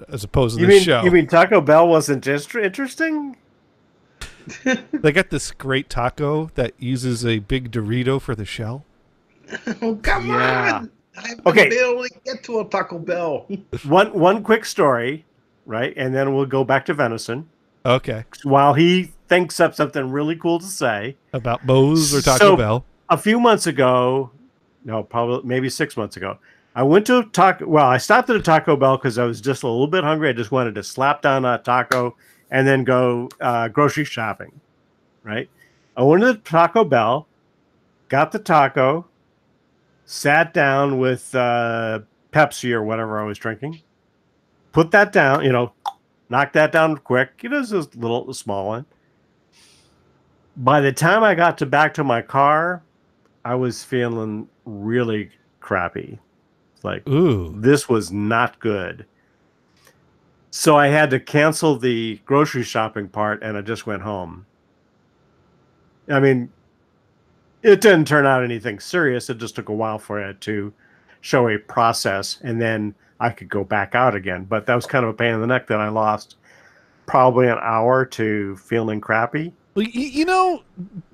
as opposed to You the mean show. you mean Taco Bell wasn't just interesting? They got this great taco that uses a big Dorito for the shell. Oh, come Yeah. on! I've Okay. been able to get to a Taco Bell. One quick story, right? And then we'll go back to Venison. Okay. While he thinks up something really cool to say. About Moe's or Taco So- Bell. A few months ago, no, probably maybe 6 months ago, I went to I stopped at a Taco Bell because I was just a little bit hungry. I just wanted to slap down a taco and then go grocery shopping, right? I went to Taco Bell, got the taco, sat down with Pepsi or whatever I was drinking, put that down, knocked that down quick. It's a little small one. By the time I got back to my car, I was feeling really crappy. Like, Ooh. this was not good. So I had to cancel the grocery shopping part, and I just went home. I mean, it didn't turn out anything serious. It just took a while for it to show a process, and then I could go back out again. But that was kind of a pain in the neck that I lost probably an hour to feeling crappy. Well,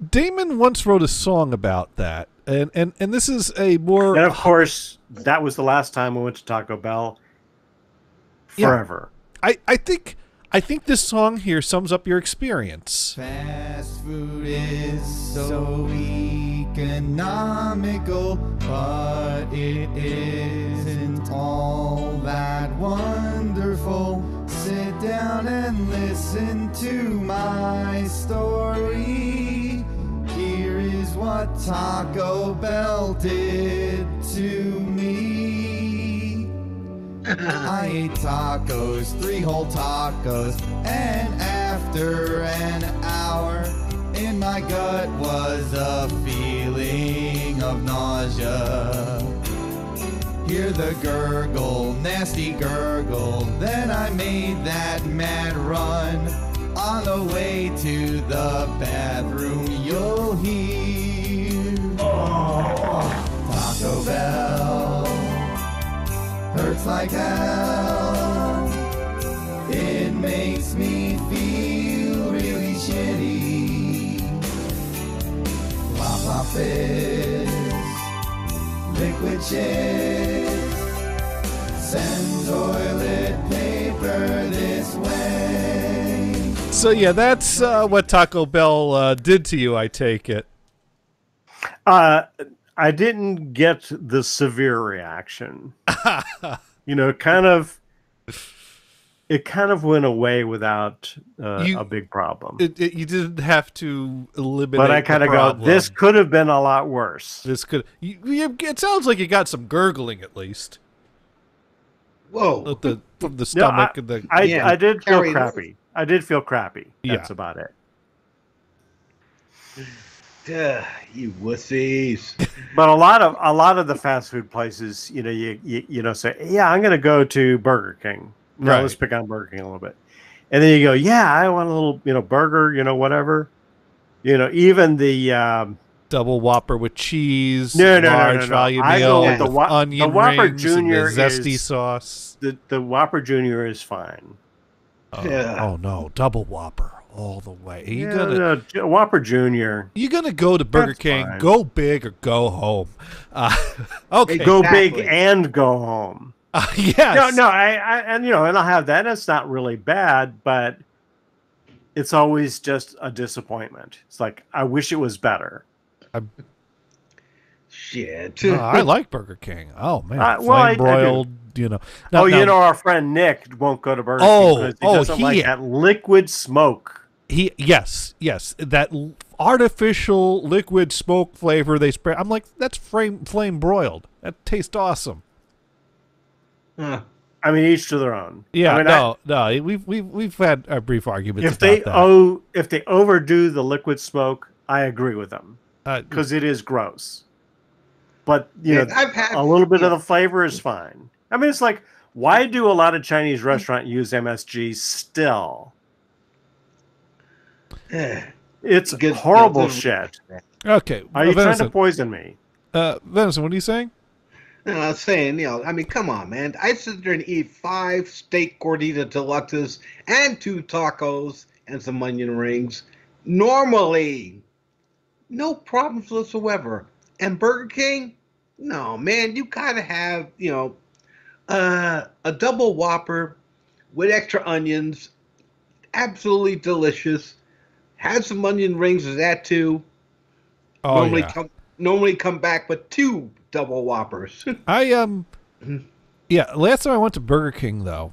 Damon once wrote a song about that, and this is a more... And, of course, that was the last time I went to Taco Bell forever. Yeah. I think this song here sums up your experience. Fast food is so economical, but it isn't all that wonderful. Sit down and listen to my story. Here is what Taco Bell did to me. I ate tacos, 3 whole tacos, and after an hour, in my gut was a feeling of nausea. Hear the gurgle, nasty gurgle, then I made that mad run. On the way to the bathroom, you'll hear Taco Bell hurts like hell. It makes me feel really shitty. Flop flop fizz, liquid shit. Send toilet paper this way. So yeah, that's what Taco Bell did to you, I take it. I didn't get the severe reaction. It kind of went away without a big problem. You didn't have to eliminate. But I kind of go, this could have been a lot worse. This could. It sounds like you got some gurgling at least. Whoa! From the stomach and the. I did feel crappy. I did feel crappy. That's about it. You wussies. But a lot of the fast food places, you say, yeah, I'm going to go to Burger King. Right. Let's pick on Burger King a little bit. And then you go, yeah, I want a little, burger, whatever. Even the double Whopper with cheese, large value I meal, go with the onion Whopper rings, Junior and the zesty sauce. The Whopper Junior is fine. Oh no, double Whopper all the way. Whopper Junior. You're gonna go to Burger King, fine. Go big or go home. Okay, go big and go home. Yes. No, and I'll have that. It's not really bad, but it's always just a disappointment. It's like, I wish it was better. Shit. I like Burger King. Oh man, I broiled. Now, our friend Nick won't go to Burger King because he doesn't like that liquid smoke. Yes, that artificial liquid smoke flavor they spray. I'm like, that's flame broiled. That tastes awesome. I mean, each to their own. Yeah, no. We've had our brief arguments if about that. If they overdo the liquid smoke, I agree with them because it is gross. But I've had a little bit of the flavor is fine. I mean, it's like, why do a lot of Chinese restaurants use MSG still? It's horrible shit. Okay, are you trying to poison me? Venison, what are you saying? No, I was saying, come on, man. I sit there and eat 5 steak gordita deluxes and 2 tacos and some onion rings. Normally, no problems whatsoever. And Burger King, no, man, you gotta have, a double Whopper with extra onions. Absolutely delicious. Have some onion rings with that too. Normally come back with 2 double Whoppers. Last time I went to Burger King though,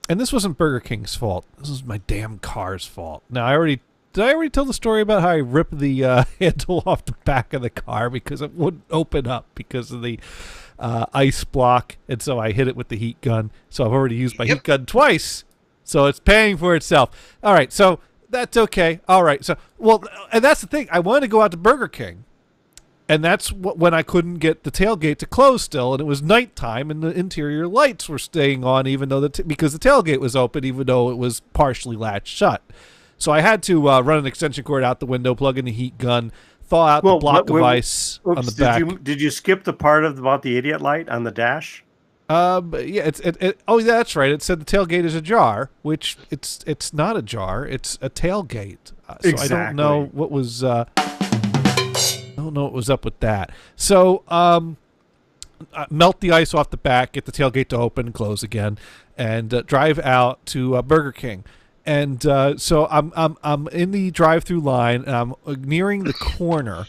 and this wasn't Burger King's fault. This was my damn car's fault. Now I already Did I already tell the story about how I ripped the handle off the back of the car because it wouldn't open up because of the ice block, and so I hit it with the heat gun. So I've already used my heat gun twice, so it's paying for itself. All right, so that's okay. All right, so and that's the thing. I wanted to go out to Burger King, and that's when I couldn't get the tailgate to close still, and it was nighttime, and the interior lights were staying on even though because the tailgate was open, even though it was partially latched shut. So I had to run an extension cord out the window, plug in the heat gun, thaw out the block of ice on the back. Did you skip the part about the idiot light on the dash? Yeah, oh, yeah, that's right. It said the tailgate is ajar, which it's not a jar. It's a tailgate. So exactly. I don't know what was. I don't know what was up with that. So melt the ice off the back, get the tailgate to open and close again, and drive out to Burger King. And so I'm in the drive-through line, and I'm nearing the corner.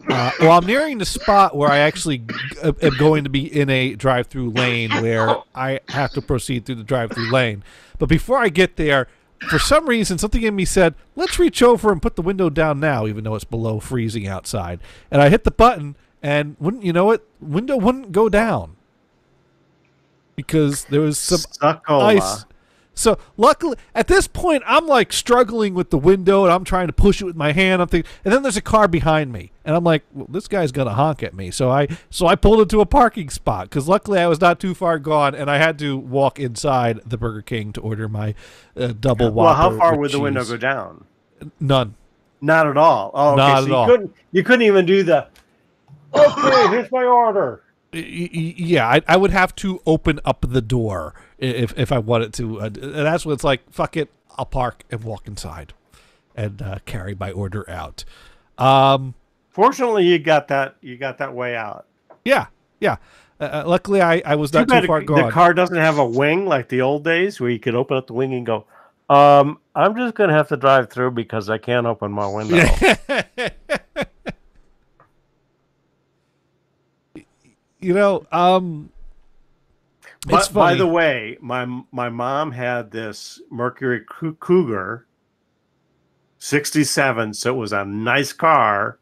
I'm nearing the spot where I actually am going to be in a drive-through lane where I have to proceed through the drive-through lane. But before I get there, for some reason, something in me said, let's reach over and put the window down now, even though it's below freezing outside. And I hit the button, and wouldn't you know it, window wouldn't go down because there was some ice. So luckily, at this point, I'm like struggling with the window, and I'm trying to push it with my hand. I'm thinking, and then there's a car behind me, and I'm like, well, this guy's gonna honk at me. So I pulled into a parking spot because luckily I was not too far gone, and I had to walk inside the Burger King to order my double Whopper. Well, how far would the window go down? None. Not at all. Oh, okay. Not so at all. You couldn't even do the. Okay, here's my order. Yeah, I would have to open up the door if I wanted to. And that's when it's like, fuck it, I'll park and walk inside and carry my order out. Fortunately, you got that way out. Yeah. Luckily, I was not too far gone. The car doesn't have a wing like the old days where you could open up the wing and go, I'm just going to have to drive through because I can't open my window. You know, it's funny. By the way, my mom had this Mercury Cougar 67, so it was a nice car.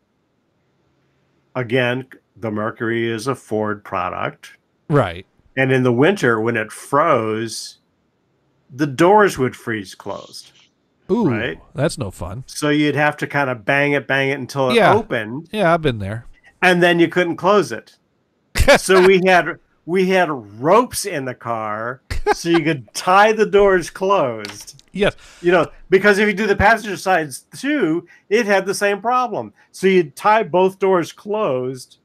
Again, the Mercury is a Ford product. Right. And in the winter, when it froze, the doors would freeze closed. Ooh, right? That's no fun. So you'd have to kind of bang it until it opened. Yeah, I've been there. And then you couldn't close it. So we had ropes in the car so you could tie the doors closed. Yes. You know, because if you do the passenger sides too, it had the same problem. So you'd tie both doors closed.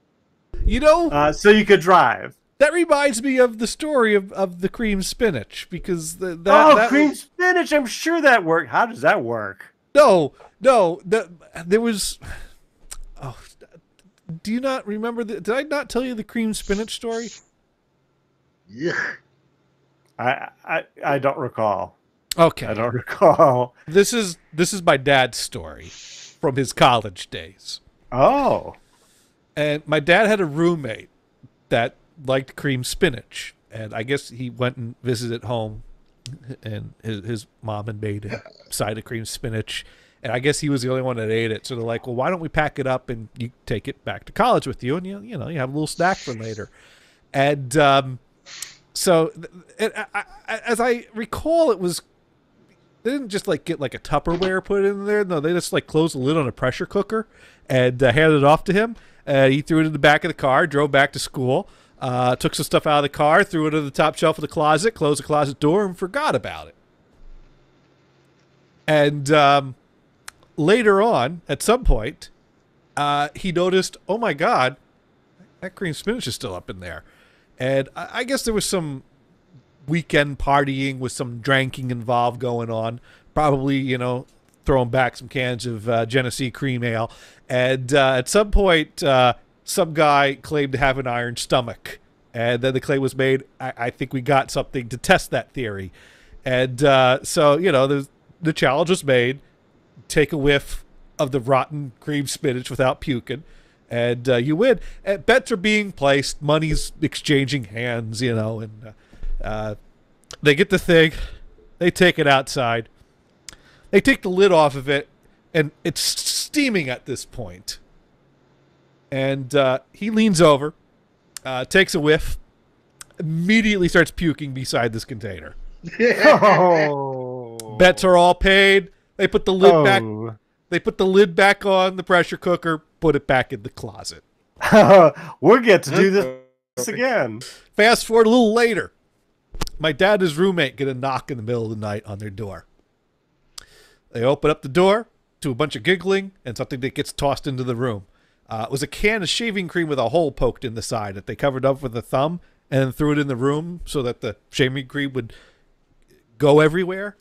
You know, so you could drive. That reminds me of the story of the cream spinach because cream spinach. I'm sure that worked. How does that work? No. There was. Oh. Do you not remember? Did I not tell you the cream spinach story? Yeah. I don't recall. Okay. I don't recall. This is my dad's story from his college days. Oh. And my dad had a roommate that liked cream spinach. And I guess he went and visited home, and his mom had made a side of cream spinach. And I guess he was the only one that ate it. So they're like, well, why don't we pack it up and you take it back to college with you? And, you have a little snack for later. And so as I recall, they didn't just like get like a Tupperware put in there. No, they just like closed the lid on a pressure cooker and handed it off to him. He threw it in the back of the car, drove back to school, took some stuff out of the car, threw it in the top shelf of the closet, closed the closet door, and forgot about it. And later on, at some point, he noticed, oh my God, that cream spinach is still up in there. And I guess there was some weekend partying with some drinking involved going on. Probably, throwing back some cans of Genesee cream ale. And at some point, some guy claimed to have an iron stomach. And then the claim was made, I think we got something to test that theory. And so, the challenge was made. Take a whiff of the rotten cream spinach without puking, and you win. And bets are being placed, money's exchanging hands, and they get the thing, they take it outside, they take the lid off of it, and it's steaming at this point. And he leans over, takes a whiff, immediately starts puking beside this container. Oh. Bets are all paid. They put the lid back. Oh. They put the lid back on the pressure cooker, put it back in the closet. We'll get to do this again. Fast forward a little later. My dad and his roommate get a knock in the middle of the night on their door. They open up the door to a bunch of giggling and something that gets tossed into the room. It was a can of shaving cream with a hole poked in the side that they covered up with a thumb and then threw it in the room so that the shaving cream would go everywhere.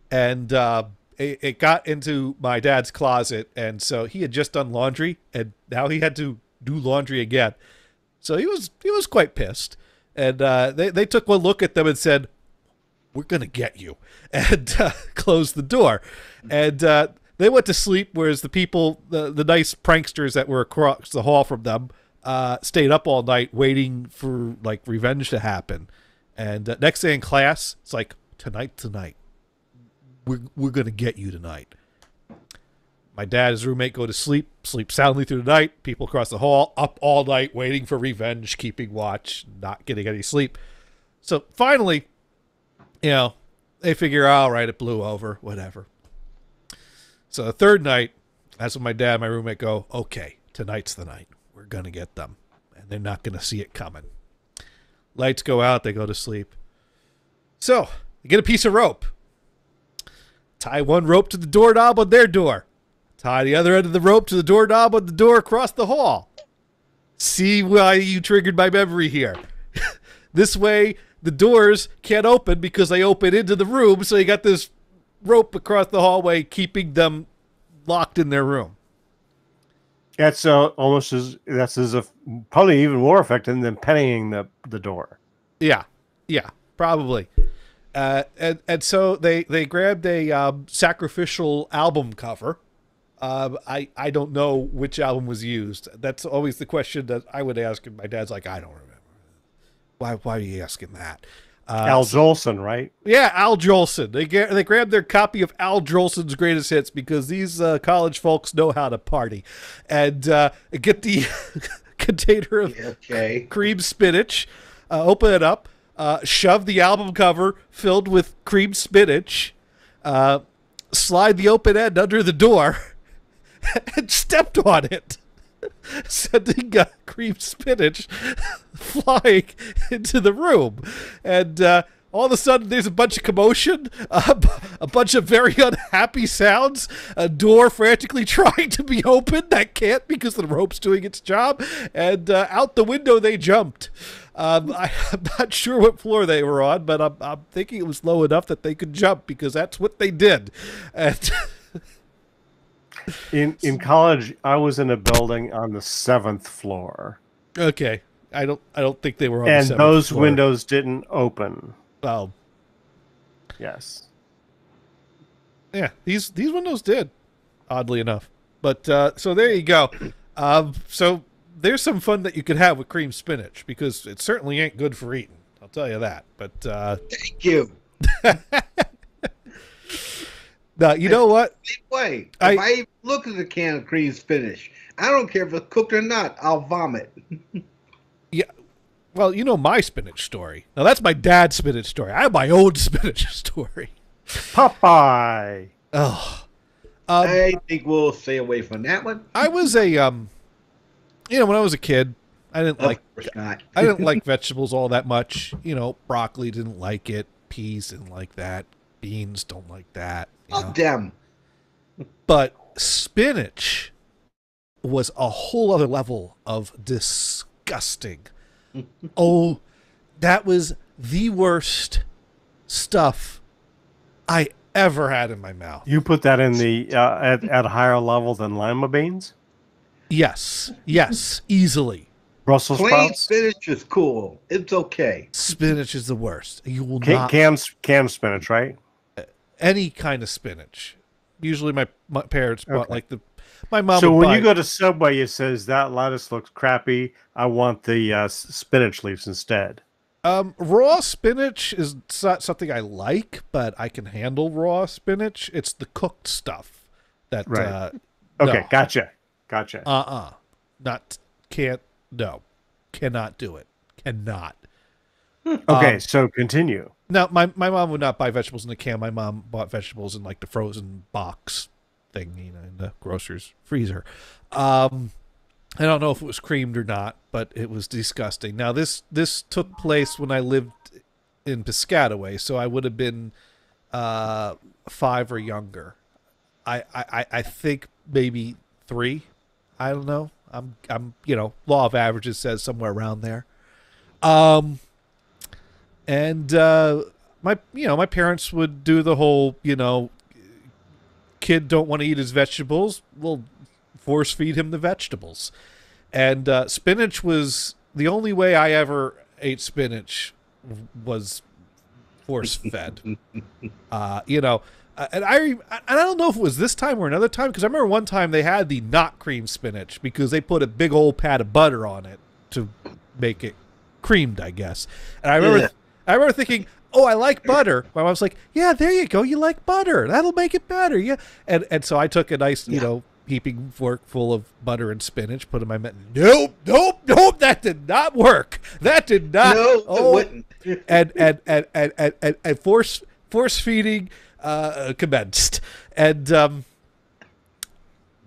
And it got into my dad's closet, and so he had just done laundry, and now he had to do laundry again. So he was quite pissed. And they took one look at them and said, "We're going to get you," and closed the door. And they went to sleep, whereas the people, the nice pranksters that were across the hall from them, stayed up all night waiting for like revenge to happen. And next day in class, it's like, tonight. We're going to get you tonight. My dad and his roommate go to sleep soundly through the night. People across the hall up all night waiting for revenge, keeping watch, not getting any sleep. So finally, they figure, all right, it blew over, whatever. So the third night, that's when my dad and my roommate go, okay, tonight's the night. We're going to get them, and they're not going to see it coming. Lights go out, they go to sleep. So they get a piece of rope. Tie one rope to the doorknob on their door. Tie the other end of the rope to the doorknob on the door across the hall. See why you triggered my memory here. This way, the doors can't open because they open into the room, so you got this rope across the hallway keeping them locked in their room. That's almost probably even more effective than pennying the door. Yeah, probably. And so they grabbed a sacrificial album cover. I don't know which album was used. That's always the question that I would ask, and my dad's like, I don't remember. Why are you asking that? Al Jolson, right? Yeah, Al Jolson. They grabbed their copy of Al Jolson's greatest hits because these college folks know how to party, and get the container of cream spinach, open it up, shove the album cover filled with cream spinach, slide the open end under the door, and stepped on it, sending cream spinach flying into the room. And all of a sudden, there's a bunch of commotion, a bunch of very unhappy sounds, a door frantically trying to be opened that can't because the rope's doing its job, and out the window they jumped. I'm not sure what floor they were on, but I'm thinking it was low enough that they could jump because that's what they did. And in college, I was in a building on the 7th floor. Okay, I don't think they were on and the 7th those floor. windows didn't open. Oh, Yes. yeah, these windows did, oddly enough. But so there you go. So there's some fun that you could have with cream spinach because it certainly ain't good for eating. I'll tell you that. But Thank you. now you know what? Same way. If I even look at the can of cream spinach, I don't care if it's cooked or not. I'll vomit. Yeah. Well, you know my spinach story. Now that's my dad's spinach story. I have my own spinach story. Popeye. Oh. I think we'll stay away from that one. I was a when I was a kid, I didn't Of course not. I didn't like vegetables all that much. Broccoli didn't like it, peas didn't like that, beans don't like that. Love them. But spinach was a whole other level of disgusting. Oh, that was the worst stuff I ever had in my mouth. You put that in the at a higher level than lima beans? Yes, easily. Brussels Plain sprouts? spinach is cool. It's okay. Spinach is the worst. You will not Cam spinach, right? any kind of spinach. Usually my parents bought like my mom. So would when buy, you go to Subway, it says that lettuce looks crappy. I want the spinach leaves instead. raw spinach is not something I like, but I can handle raw spinach. It's the cooked stuff That Right. no. Okay, gotcha. Not can't no. Cannot do it. Cannot. Okay, so continue. Now my mom would not buy vegetables in a can. My mom bought vegetables in like the frozen box thing, in the grocer's freezer. I don't know if it was creamed or not, but it was disgusting. Now this took place when I lived in Piscataway, so I would have been 5 or younger. I think maybe 3. I don't know. I'm law of averages says somewhere around there. And my parents would do the whole, kid don't want to eat his vegetables, we'll force feed him the vegetables. And spinach was the only way I ever ate spinach was force fed. And I don't know if it was this time or another time, because I remember one time they had the not cream spinach because they put a big old pat of butter on it to make it creamed, I guess. And I remember thinking, oh, I like butter. My mom's like, yeah, there you go. You like butter. That'll make it better. Yeah. And so I took a nice, heaping fork full of butter and spinach, put in my mouth. Nope. That did not work. That did not. No, it wouldn't. and force feeding commenced. And the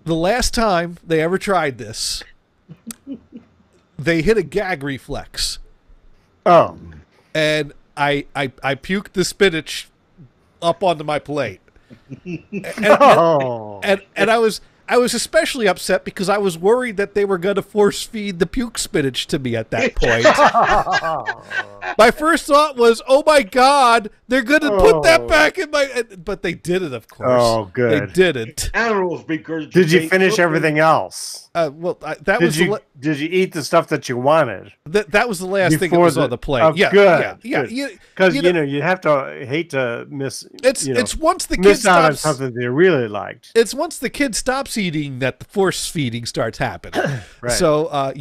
last time they ever tried this, they hit a gag reflex. Oh. And I puked the spinach up onto my plate. And I was especially upset because I was worried that they were going to force feed the puke spinach to me at that point. My first thought was, oh my God, they're going to put that back in my... But they didn't, of course. Oh, good. They didn't. Animals regurgitate. Did you finish everything else? That Did you eat the stuff that you wanted? That was the last thing that was on the plate. Oh, yeah, good. Yeah. Because you have to hate to miss. It's once the kid miss out on stops. something they really liked. It's once the kid stops eating that the force feeding starts happening. Right. So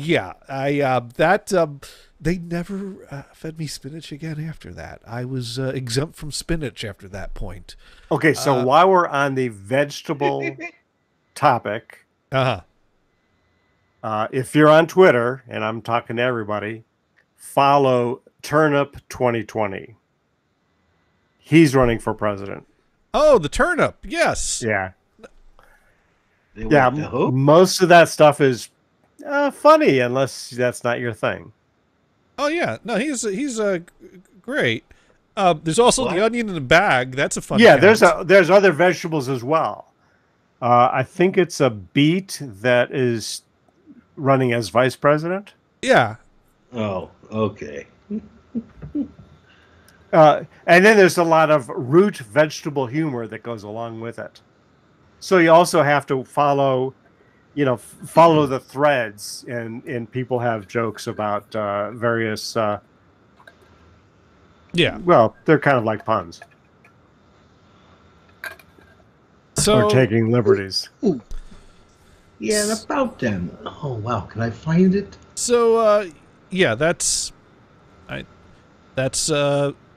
they never fed me spinach again after that. I was exempt from spinach after that point. Okay, so while we're on the vegetable topic, if you're on Twitter, and I'm talking to everybody, follow Turnip 2020. He's running for president. Oh, the turnip. Yes. Yeah. Yeah. Most of that stuff is funny, unless that's not your thing. Oh yeah. No, he's great. There's also the onion in the bag. That's a fun. Yeah, count. there's other vegetables as well. I think it's a beet that is running as vice president. Yeah. Oh, okay. And then there's a lot of root vegetable humor that goes along with it. So you also have to follow the threads, and people have jokes about various. Well, they're kind of like puns. So or taking liberties. Ooh. Yeah, and about them. Oh wow, can I find it? So that's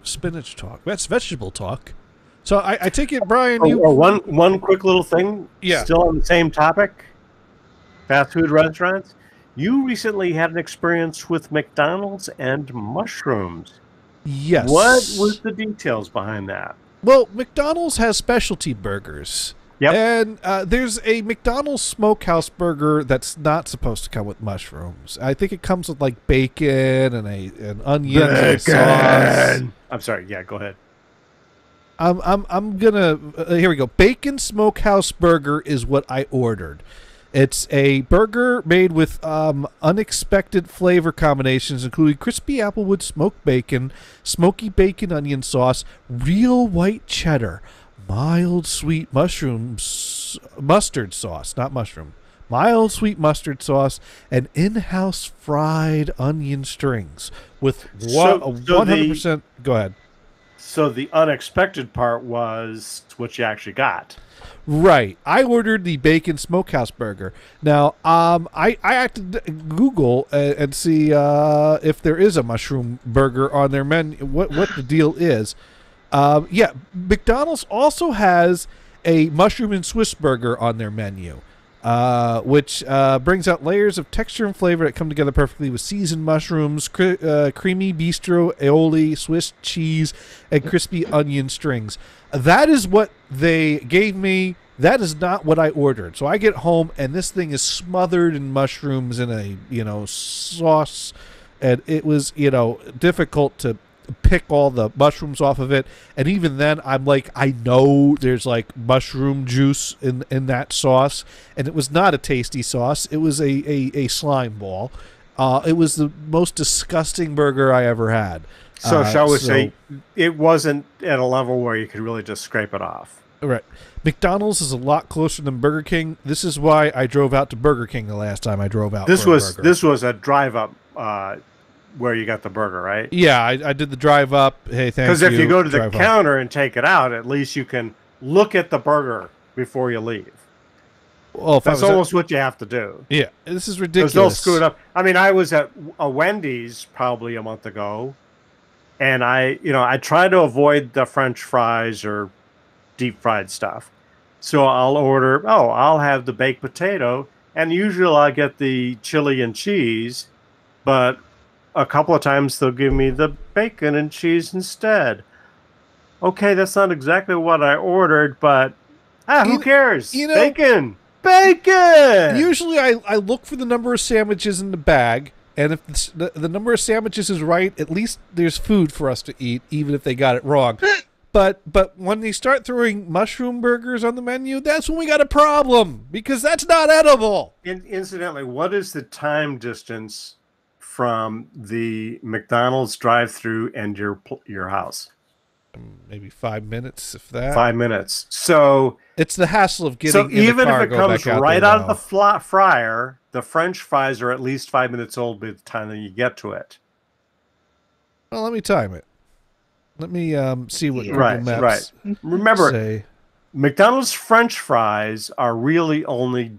spinach talk. That's vegetable talk. So I take it, Brian. One quick little thing. Yeah. Still on the same topic. Fast food restaurants. You recently had an experience with McDonald's and mushrooms. Yes. What was the details behind that? Well, McDonald's has specialty burgers. Yep. And there's a McDonald's smokehouse burger that's not supposed to come with mushrooms. I think it comes with like bacon and an onion and sauce. I'm sorry. Yeah, go ahead. I'm gonna here we go. Bacon smokehouse burger is what I ordered. It's a burger made with unexpected flavor combinations, including crispy applewood smoked bacon, smoky bacon onion sauce, real white cheddar, mild sweet mustard sauce, not mushroom, mild sweet mustard sauce, and in-house fried onion strings with 100%. Go ahead. So the unexpected part was what you actually got. Right. I ordered the bacon smokehouse burger. Now, I had to Google and see if there is a mushroom burger on their menu, what the deal is. McDonald's also has a mushroom and Swiss burger on their menu, which brings out layers of texture and flavor that come together perfectly with seasoned mushrooms, creamy bistro aioli, Swiss cheese, and crispy onion strings. That is what they gave me. That is not what I ordered. So I get home and this thing is smothered in mushrooms in a, sauce, and it was, difficult to pick all the mushrooms off of it. And even then I'm like, I know there's like mushroom juice in that sauce, and it was not a tasty sauce. It was a slime ball. It was the most disgusting burger I ever had. So shall we say it wasn't at a level where you could really just scrape it off. Right. McDonald's is a lot closer than Burger King. This is why I drove out to Burger King the last time I drove out. This was a drive up where you got the burger, right? Yeah, I did the drive up. Hey, thank you. Because if you go to the counter and take it out, at least you can look at the burger before you leave. Well, that's almost what you have to do. Yeah, this is ridiculous. They'll screw it up. I mean, I was at a Wendy's probably a month ago, and I try to avoid the French fries or deep fried stuff. So I'll have the baked potato, and usually I get the chili and cheese, but a couple of times they'll give me the bacon and cheese instead. Okay, that's not exactly what I ordered, but who cares? Bacon! Usually I look for the number of sandwiches in the bag, and if the number of sandwiches is right, at least there's food for us to eat, even if they got it wrong. But when they start throwing mushroom burgers on the menu, that's when we got a problem, because that's not edible. Incidentally, what is the time distance from the McDonald's drive-through and your house? Maybe 5 minutes, if that. 5 minutes. So it's the hassle of getting. So even if it comes right out of the fryer, the French fries are at least 5 minutes old by the time that you get to it. Well, let me time it. Let me see what Google Maps Remember, say. McDonald's French fries are really only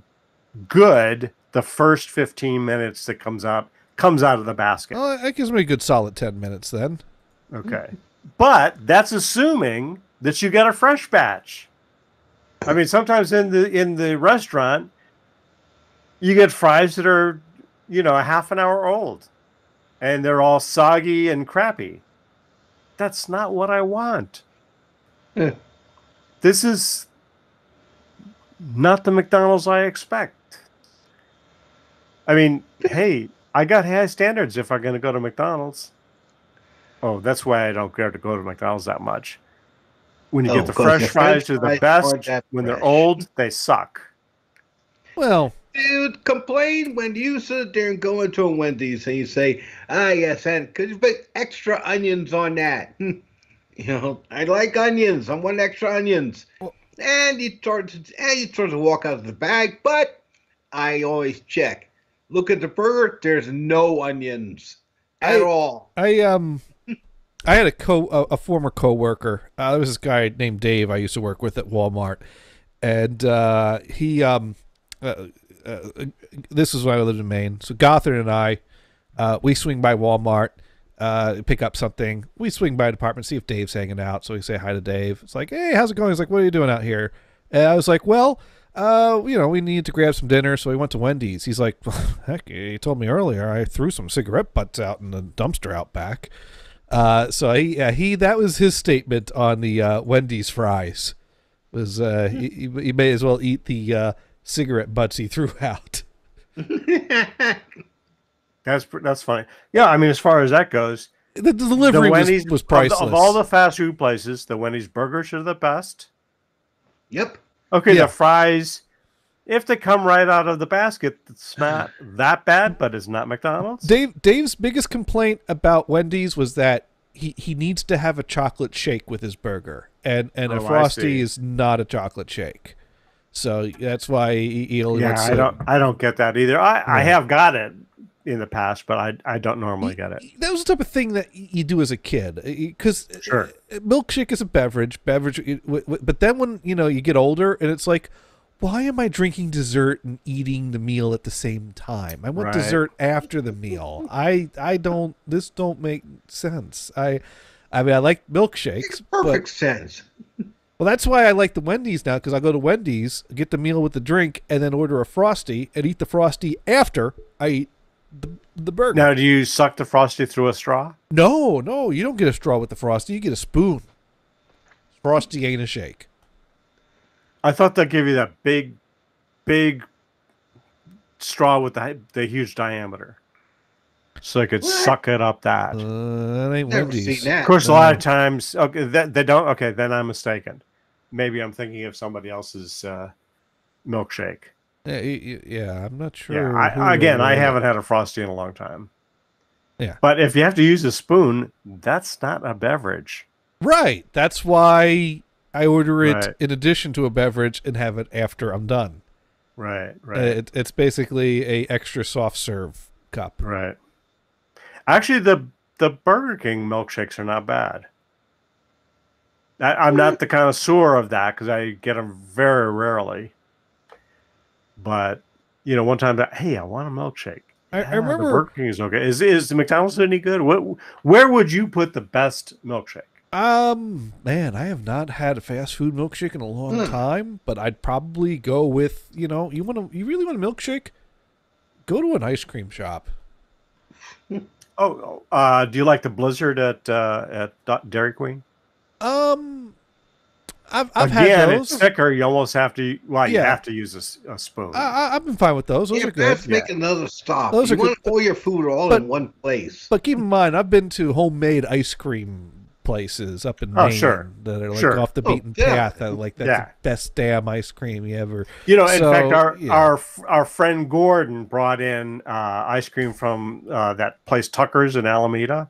good the first 15 minutes that comes out of the basket. Well, that gives me a good solid 10 minutes then. Okay. But that's assuming that you get a fresh batch. I mean, sometimes in the restaurant, you get fries that are, a half an hour old, and they're all soggy and crappy. That's not what I want. This is not the McDonald's I expect. I mean, hey, I got high standards if I'm going to go to McDonald's. Oh, that's why I don't care to go to McDonald's that much. When you get the fresh fries, they're the best. When they're old, they suck. Well, dude, complain when you sit there and go into a Wendy's and you say, yes, and could you put extra onions on that? I like onions. I want extra onions. And you start to walk out of the bag, but I always check. Look at the burger. There's no onions at all. I had a former coworker. There was this guy named Dave I used to work with at Walmart, and he this was when I lived in Maine. So Gothard and I, we swing by Walmart, pick up something. We swing by a department, see if Dave's hanging out. So we say hi to Dave. It's like, hey, how's it going? He's like, what are you doing out here? And I was like, well, we need to grab some dinner. So we went to Wendy's. He's like, heck, you told me earlier. I threw some cigarette butts out in the dumpster out back. So that was his statement on the Wendy's fries. Was he may as well eat the cigarette butts he threw out. That's funny. Yeah, I mean, as far as that goes, the delivery was priceless. Of all the fast food places, the Wendy's burgers are the best. Yep. Okay, yeah. The fries, if they come right out of the basket, it's not that bad, but it's not McDonald's. Dave's biggest complaint about Wendy's was that he needs to have a chocolate shake with his burger, and a Frosty is not a chocolate shake. So that's why he only wants to... I don't get that either. I have got it in the past, but I don't normally get it. That was the type of thing that you do as a kid, because sure, milkshake is a beverage, but then when you get older and it's like, why am I drinking dessert and eating the meal at the same time? I want dessert after the meal. This don't make sense. I mean, I like milkshakes. Makes perfect sense. Well, that's why I like the Wendy's now, because I go to Wendy's, get the meal with the drink, and then order a Frosty and eat the Frosty after I eat the burger. Now, do you suck the Frosty through a straw? No, you don't get a straw with the Frosty. You get a spoon. Frosty ain't a shake. I thought they'd give you that big straw with the huge diameter, so I could suck it up that. That ain't Never Wendy's. seen that. Of course, a lot of times, okay, they don't. Okay, then I'm mistaken. Maybe I'm thinking of somebody else's milkshake. Yeah, I'm not sure. Yeah, I haven't had a Frosty in a long time. Yeah. But if you have to use a spoon, that's not a beverage. Right. That's why I order it Right. in addition to a beverage and have it after I'm done. Right, right, It's basically a extra soft serve cup. right. Actually, the Burger King milkshakes are not bad. I'm not the connoisseur of that because I get them very rarely. But one time, hey, I want a milkshake. I The remember. Burger King is okay. Is the McDonald's any good? Where would you put the best milkshake? Man, I have not had a fast food milkshake in a long time, but I'd probably go with, you really want a milkshake? Go to an ice cream shop. Oh, do you like the Blizzard at Dairy Queen? I've Again, had those. it's thicker. You almost have to. Well, you Yeah. have to use a spoon. I've been fine with those. Those Yeah, are good. let's make another stop. Those You are want good, all your food all but- in one place. But keep in mind, I've been to homemade ice cream places up in Oh, Maine sure. that are like Sure. off the Oh, beaten yeah. path. That are like that's Yeah. the best damn ice cream you ever. In So, fact, yeah. our friend Gordon brought in ice cream from that place Tucker's in Alameda,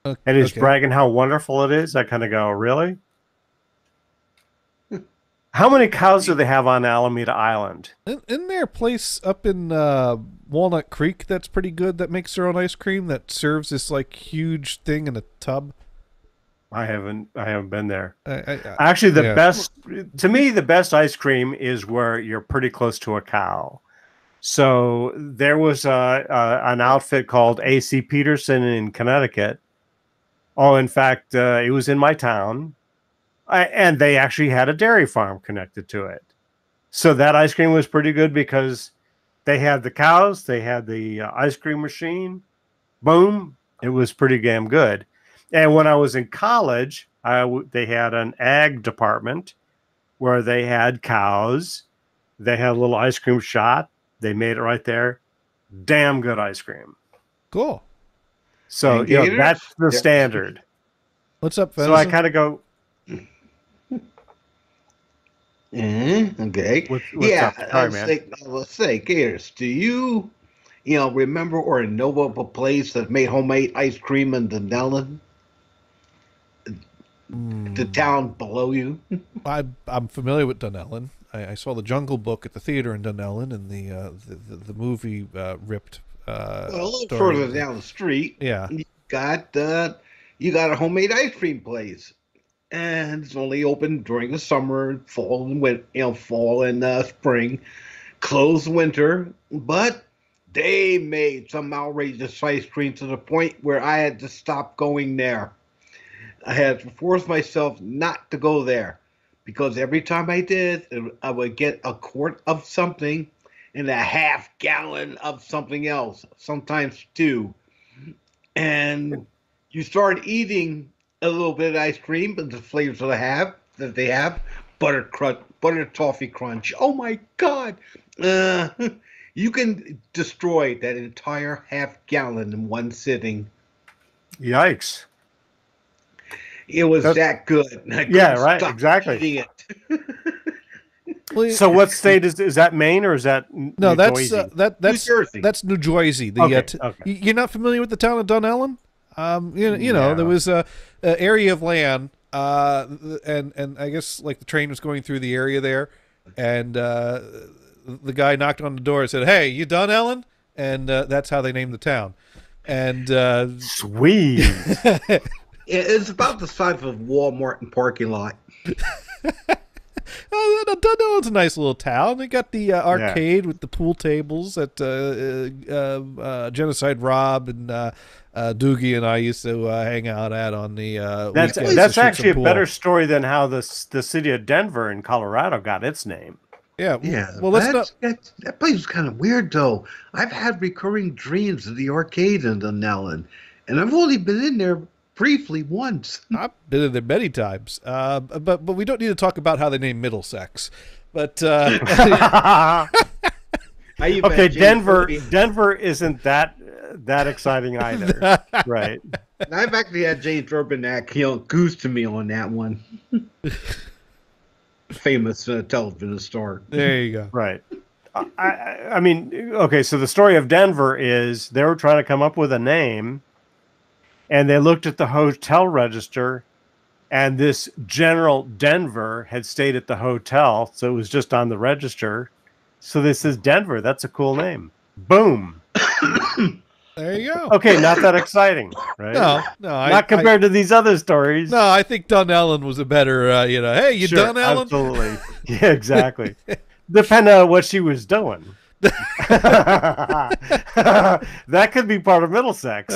and he's Okay. bragging how wonderful it is. I kind of go, really? How many cows do they have on Alameda Island? Isn't there a place up in Walnut Creek that's pretty good that makes their own ice cream that serves this like huge thing in a tub? I haven't been there. I Actually, the Yeah. best to me, the best ice cream is where you're pretty close to a cow. So there was an outfit called AC Peterson in Connecticut. Oh, in fact, it was in my town, and they actually had a dairy farm connected to it. So that ice cream was pretty good because they had the cows, they had the ice cream machine. Boom, it was pretty damn good. And when I was in college, they had an ag department where they had cows. They had a little ice cream shop. They made it right there. Damn good ice cream. cool. So And gators? that's the Yeah. standard. What's up, So I Venison? kind of go, Okay. What's yeah, up? Sorry, man. Let's say, Gators, do you remember or know of a place that made homemade ice cream in Dunellen, the town below you? I'm familiar with Dunellen. I saw the Jungle Book at the theater in Dunellen, and the movie ripped. Well, a little story. further down the street, Yeah. you got a homemade ice cream place, and it's only open during the summer, fall and spring, closed winter. But they made some outrageous ice cream to the point where I had to stop going there. I had to force myself not to go there because every time I did, I would get a quart of something and a half gallon of something else, sometimes two. And you start eating a little bit of ice cream, but the flavors that they have, butter toffee crunch. Oh my God! You can destroy that entire half gallon in one sitting. yikes. It was that good. I Yeah, couldn't right, stop exactly. eating it. Well, So what state is that? Maine or is that no, New that's Jersey? that's New Jersey. that's New Jersey. The Okay, okay. you're not familiar with the town of Dunellen? You know, there No. was a area of land, and I guess like the train was going through the area there, and the guy knocked on the door and said, "Hey, you done, Ellen?" And that's how they named the town. And Sweet. It's about the size of a Walmart and parking lot. Dunellin's a nice little town. They got the arcade with the pool tables that Genocide Rob and Doogie and I used to hang out at on the weekends to That's shoot actually a some better pool. story than how the city of Denver in Colorado got its name. Yeah. Yeah, Well, let's not. that place is kind of weird though. I've had recurring dreams of the arcade in Dunellen, and I've only been in there briefly once. I've been in there many times, but we don't need to talk about how they named Middlesex. But Okay, Denver isn't that exciting either. Right. And I've actually had James Urban goose to me on that one. Famous television star. there you go. Right. I mean, okay, so the story of Denver is they were trying to come up with a name, and they looked at the hotel register, and this General Denver had stayed at the hotel, so it was just on the register. So this is Denver. That's a cool name. Boom. There you go. Okay, not that exciting, right? No, Not compared to these other stories. No, I think Dunellen was a better, hey, you Sure, Dunellen? absolutely. Yeah, exactly. Depending on what she was doing. That could be part of Middlesex.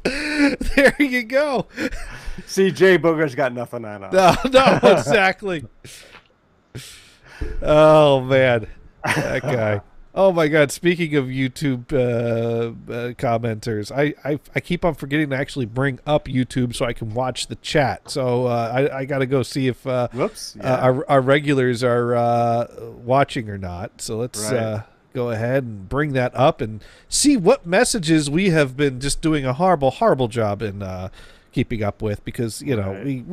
There you go. See, Jay Booger's got nothing on us. No, exactly. Oh, man. That guy. Oh, my God. Speaking of YouTube commenters, I keep on forgetting to actually bring up YouTube so I can watch the chat. So I got to go see if Whoops. Yeah. our regulars are watching or not. So let's Right. go ahead and bring that up and see what messages we have been just doing a horrible job in keeping up with, because Right.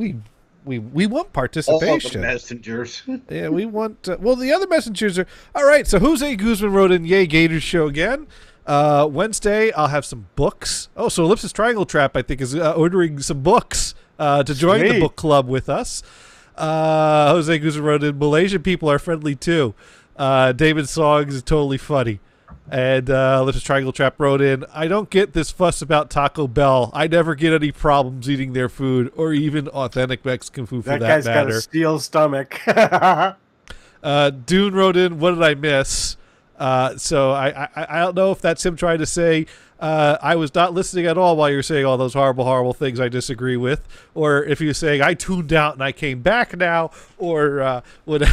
we want All participation. the messengers. Yeah, we want. Well, the other messengers are all right. So Jose Guzman wrote in, "Yay, Gators show again." Wednesday, I'll have some books. Oh, so Ellipsis Triangle Trap, I think, is ordering some books to join the Sweet. book club with us. Jose Guzman wrote in, "Malaysian people are friendly too. David Songs is totally funny." And Ellipsis Triangle Trap wrote in, "I don't get this fuss about Taco Bell. I never get any problems eating their food, or even authentic Mexican food for That that guy's matter." got a steel stomach. Dune wrote in, "What did I miss?" So I don't know if that's him trying to say I was not listening at all while you're saying all those horrible things I disagree with, or if he was saying I tuned out and I came back now, or what.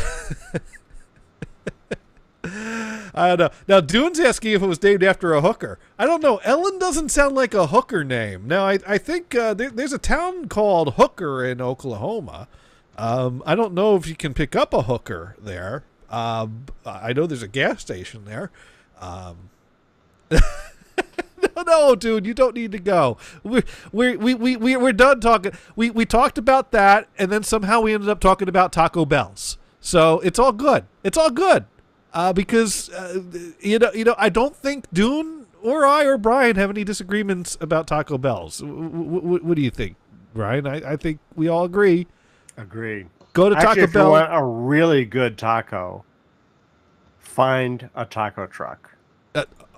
I don't know. Now, Dune's asking if it was named after a hooker. I don't know. Ellen doesn't sound like a hooker name. Now, I think there's a town called Hooker in Oklahoma. I don't know if you can pick up a hooker there. I know there's a gas station there. No, dude, you don't need to go. We're done talking. We talked about that, and then somehow we ended up talking about Taco Bells. So it's all good. It's all good. Because I don't think Dune or I or Brian have any disagreements about Taco Bells. What do you think, Brian? I think we all agree. Agree. Go to Actually, Taco if you Bell. want a really good taco, find a taco truck.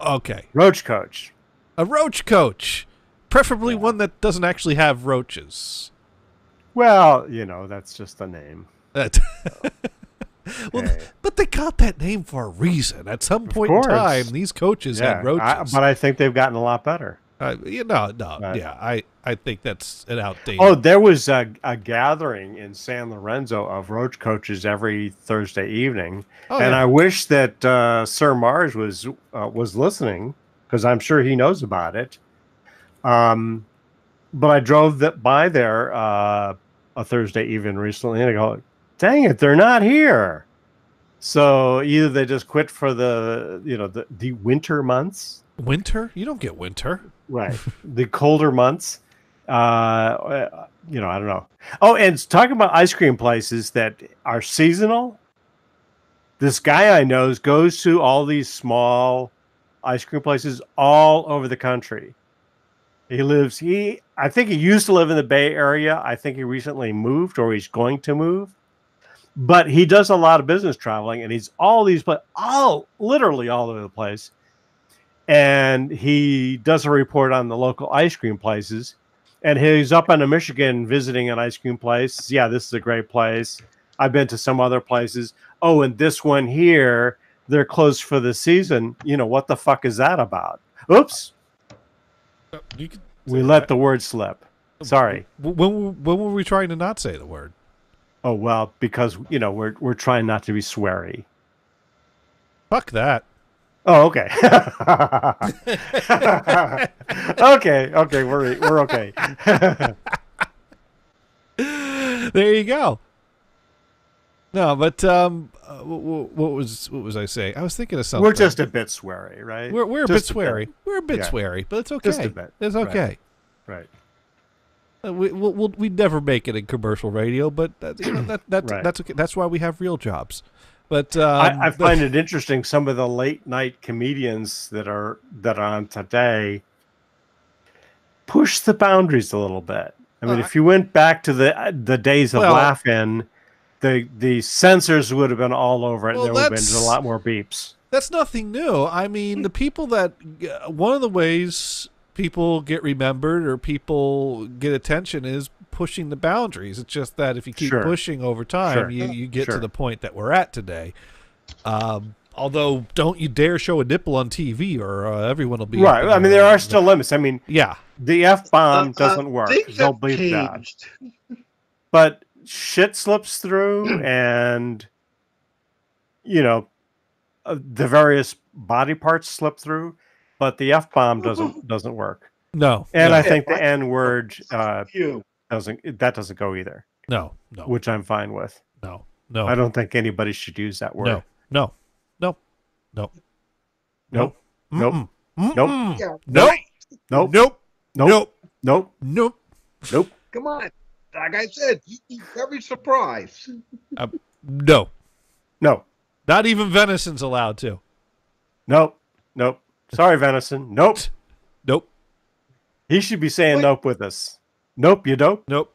Okay, Roach Coach. a roach coach, preferably one that doesn't actually have roaches. Well, that's just the name. That- Well, Hey. but they got that name for a reason. At some point in course. time, these coaches Yeah, had roaches. but I think they've gotten a lot better. Right. Yeah, I think that's an outdated. Oh, there was a gathering in San Lorenzo of roach coaches every Thursday evening, Oh, and yeah. I wish that Sir Mars was listening, because I'm sure he knows about it. But I drove by there a Thursday evening recently, and I go, "Dang it, they're not here." So either they just quit for the winter months. Winter? You don't get winter. Right. The colder months. I don't know. Oh, and talking about ice cream places that are seasonal. This guy I know goes to all these small ice cream places all over the country. I think he used to live in the Bay Area. I think he recently moved, or he's going to move. But he does a lot of business traveling, and he's literally all over the place. And he does a report on the local ice cream places. and he's up in Michigan visiting an ice cream place. Yeah, this is a great place. I've been to some other places. Oh, and this one here, they're closed for the season. You know, what the fuck is that about? Oops. You could We say let that. the word slip. Sorry. When were we trying to not say the word? Oh, well, because, you know, we're trying not to be sweary. Fuck that. Oh, okay. okay, we're okay. There you go. No, but what was I saying? I was thinking of something. We're just a bit sweary, right? We're a bit Just sweary. We're a bit Yeah. sweary, but it's okay. Just a bit. It's okay. Right. We'd never make it in commercial radio, but that's Right. that's okay. That's why we have real jobs. But I find it interesting. Some of the late night comedians that are on today push the boundaries a little bit. I mean, if you went back to the days of Well- Laugh-In, the censors would have been all over it. Well, And there would have been that's- a lot more beeps. that's nothing new. I mean, the people that one of the ways people get remembered or people get attention is pushing the boundaries. It's just that if you keep Sure. pushing over time, Sure. you get to Sure. the point that we're at today. Although, don't you dare show a nipple on TV, or everyone will be Right. I mean, there are still limits. I mean, yeah. the F-bomb doesn't work. Things They'll have bleep that. changed. But shit slips through, and you know, the various body parts slip through, but the F-bomb doesn't work. No, And no, I think the N-word You. doesn't go either, no, which I'm fine with. no. I don't think anybody should use that word. No. Nope. Nope. Mm-mm. Nope. Mm-mm. Yeah. Nope. Nope. Nope. Nope. Nope. Nope. Nope. Nope. Come on. Like I said, you'd be very surprised. No. No. Not even venison's allowed to. Nope. Nope. Sorry, Venison. Nope. Nope. He should be saying What? nope with us. Nope, you dope. Nope.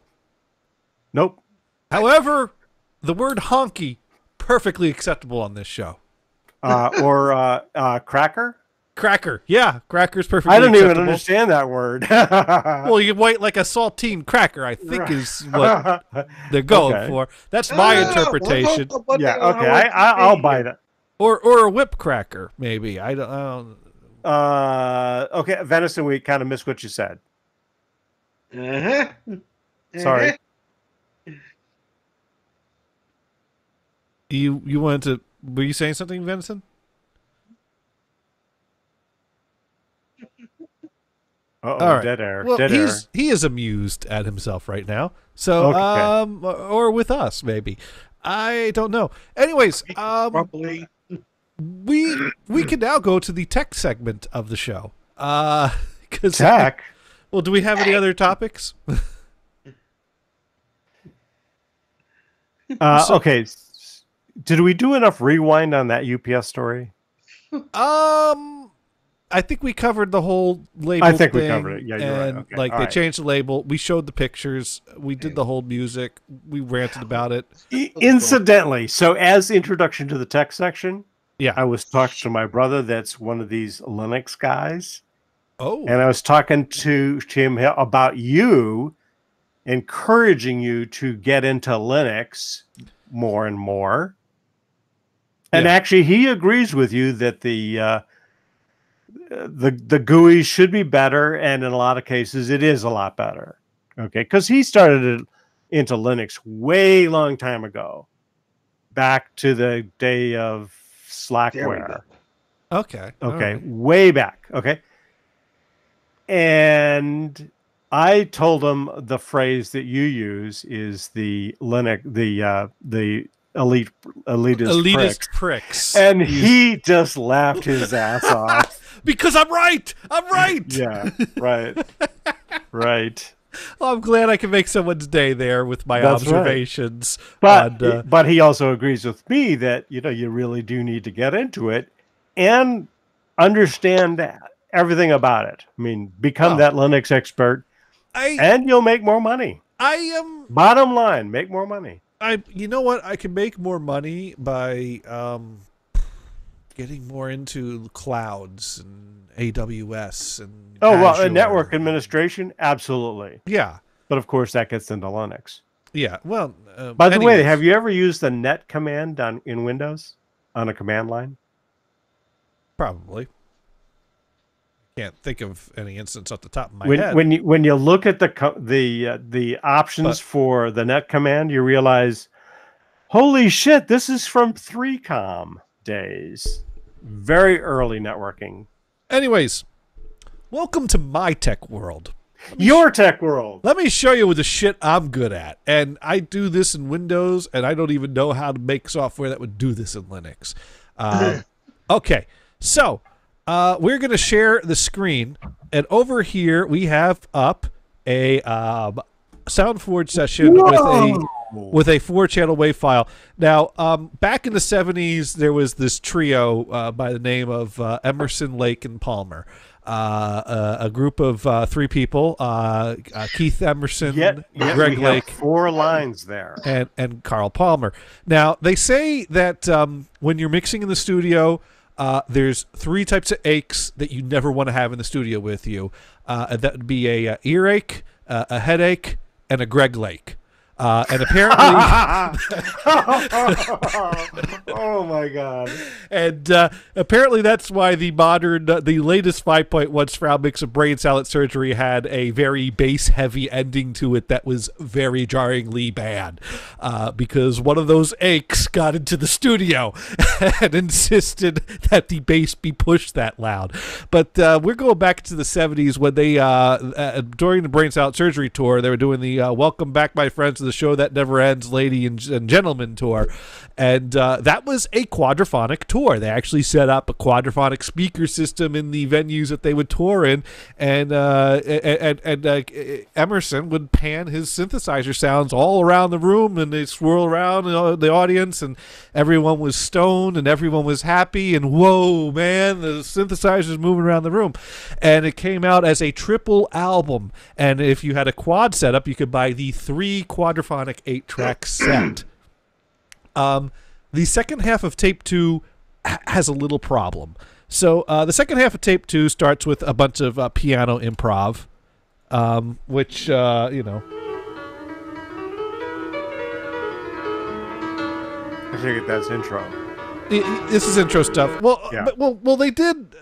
Nope. However, the word honky, perfectly acceptable on this show. Or cracker. Cracker. Yeah, cracker's perfectly I don't even acceptable. understand that word. Well, you wait like a saltine cracker, I think is what they're going Okay. for. That's my No, no, no. interpretation. Yeah. Okay. I'll buy that. Or a whip cracker, maybe. I don't Okay, Venison, we kind of missed what you said. Uh-huh. Sorry. You wanted to, were you saying something, Venison? Uh-oh, All right. dead air. Well, dead air. he is amused at himself right now. So, Okay. or with us, maybe. I don't know. Anyways, Probably. we can now go to the tech segment of the show. 'Cause- Tech. Well, do we have any other topics? Okay. Did we do enough rewind on that UPS story? I think we covered the whole label. I think we thing, covered it. Yeah, you're right. and Okay, like all they right. changed the label. We showed the pictures. We did the whole music. We ranted about it. Incidentally, so as introduction to the tech section, Yeah. I was talking to my brother that's one of these Linux guys, Oh. and I was talking to him about you, encouraging you to get into Linux more and more. And Yeah. actually, he agrees with you that the GUI should be better, and in a lot of cases, it is a lot better. Okay, because he started it into Linux way long time ago, back to the day of Slackware. Okay. all Okay, right. way back. Okay, and I told him the phrase that you use is the Linux, the elitist pricks. pricks. And he just laughed his ass off. Because I'm right. I'm right. Yeah, right. Right. Well, I'm glad I can make someone's day there with my That's right. observations. But on, but he also agrees with me that you really do need to get into it and understand everything about it. I mean, become Oh. that Linux expert and you'll make more money. I am. Bottom line, make more money. You know what? I can make more money by getting more into clouds and AWS and Oh, well, Azure. network administration, absolutely. Yeah, But of course, that gets into Linux. yeah. Well, By the way, anyways. have you ever used the net command in Windows on a command line? Probably. Can't think of any instance off the top of my head. When you look at the options for the net command, you realize, holy shit, this is from 3Com days. Very early networking. Anyways, welcome to my tech world. Your tech world. Let me show you the shit I'm good at. And I do this in Windows, and I don't even know how to make software that would do this in Linux. Okay, so we're going to share the screen. And over here, we have up a SoundForge session with a 4-channel WAV file. Now, back in the 70s, there was this trio by the name of Emerson, Lake, and Palmer. A group of 3 people, Keith Emerson, Greg we have Lake, 4 lines there. and Carl Palmer. Now, they say that when you're mixing in the studio, there's 3 types of aches that you never want to have in the studio with you. That would be a earache, a headache, and a Greg Lake. And apparently, oh my god! And apparently, that's why the latest 5.1 Sprout mix of Brain Salad Surgery had a very bass-heavy ending to it that was very jarringly bad, because one of those aches got into the studio and insisted that the bass be pushed that loud. But we're going back to the 70s when they, during the Brain Salad Surgery tour, they were doing the "Welcome Back, My Friends, to the Show That Never Ends, Lady and Gentlemen" tour, and that was a quadraphonic tour. They actually set up a quadraphonic speaker system in the venues that they would tour in, and Emerson would pan his synthesizer sounds all around the room, and they swirl around the audience, and everyone was stoned, and everyone was happy, and whoa, man, the synthesizer's moving around the room. And it came out as a triple album, and if you had a quad setup, you could buy the 3 quadraphonic 8-track set. The second half of tape 2 has a little problem. So the second half of tape 2 starts with a bunch of piano improv, which, you know. I think that's intro. This is intro stuff. Well, Yeah. well, they did.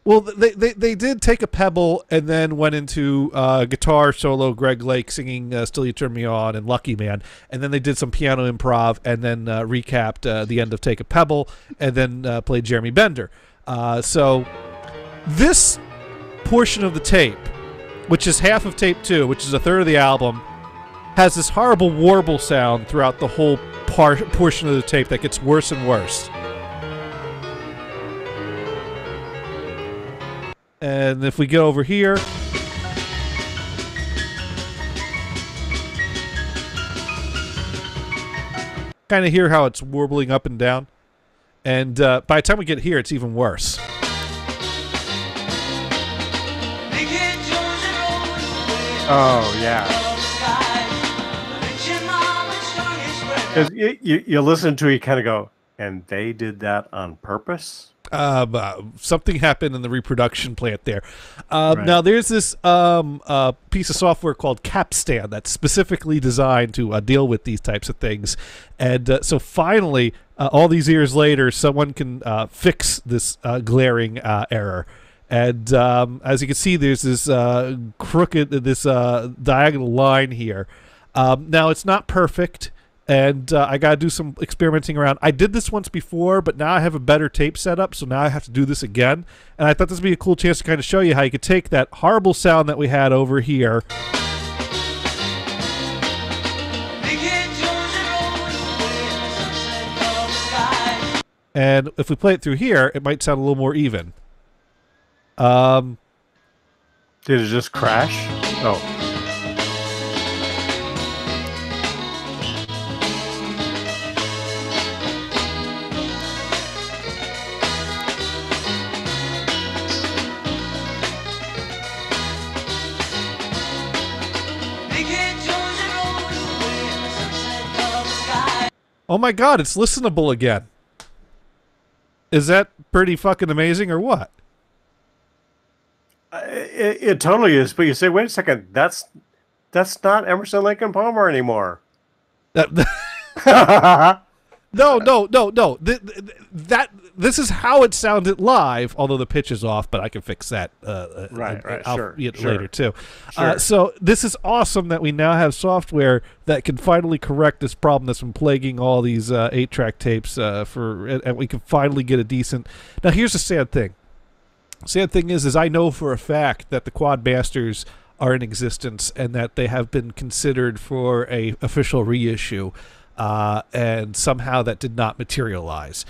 Well, they did take a pebble and then went into guitar solo, Greg Lake singing "Still You Turn Me On" and "Lucky Man," and then they did some piano improv and then recapped the end of "Take a Pebble" and then played Jeremy Bender. So this portion of the tape, which is half of tape 2, which is a third of the album, has this horrible warble sound throughout the whole portion of the tape that gets worse and worse. And if we go over here, kind of hear how it's warbling up and down. And by the time we get here, it's even worse. Oh yeah. 'Cause you listen to it, you kind of go, and they did that on purpose. Something happened in the reproduction plant there. Now there's this piece of software called Capstan that's specifically designed to deal with these types of things, and so finally, all these years later, someone can fix this glaring error. And as you can see, there's this diagonal line here. Now it's not perfect. And I got to do some experimenting around. I did this once before, but now I have a better tape setup, so now I have to do this again. And I thought this would be a cool chance to kind of show you how you could take that horrible sound that we had over here. And if we play it through here, it might sound a little more even. Did it just crash? Oh. Oh my god, it's listenable again. Is that pretty fucking amazing or what? It totally is. But you say, wait a second, that's not Emerson, Lake and Palmer anymore. No. This is how it sounded live, although the pitch is off, but I can fix that later too. Sure. So this is awesome that we now have software that can finally correct this problem that's been plaguing all these 8-track tapes and we can finally get a decent. Now here's the sad thing. Sad thing is I know for a fact that the Quadmasters are in existence and that they have been considered for a official reissue. And somehow that did not materialize.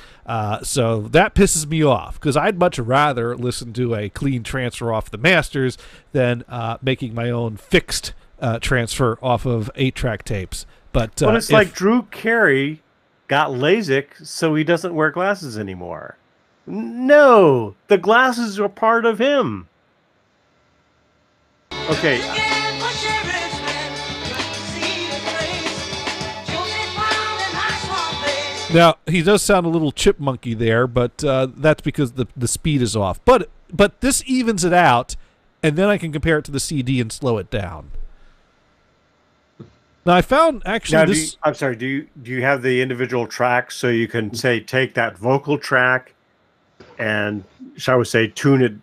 So that pisses me off because I'd much rather listen to a clean transfer off the Masters than making my own fixed transfer off of 8-track tapes. But it's like Drew Carey got LASIK, so he doesn't wear glasses anymore. No, the glasses are part of him. Okay. Now, he does sound a little chipmunky there, but that's because the speed is off. But this evens it out, and then I can compare it to the CD and slow it down. Now, I found actually this... I'm sorry, do you have the individual tracks so you can, say, take that vocal track and, shall we say, tune it,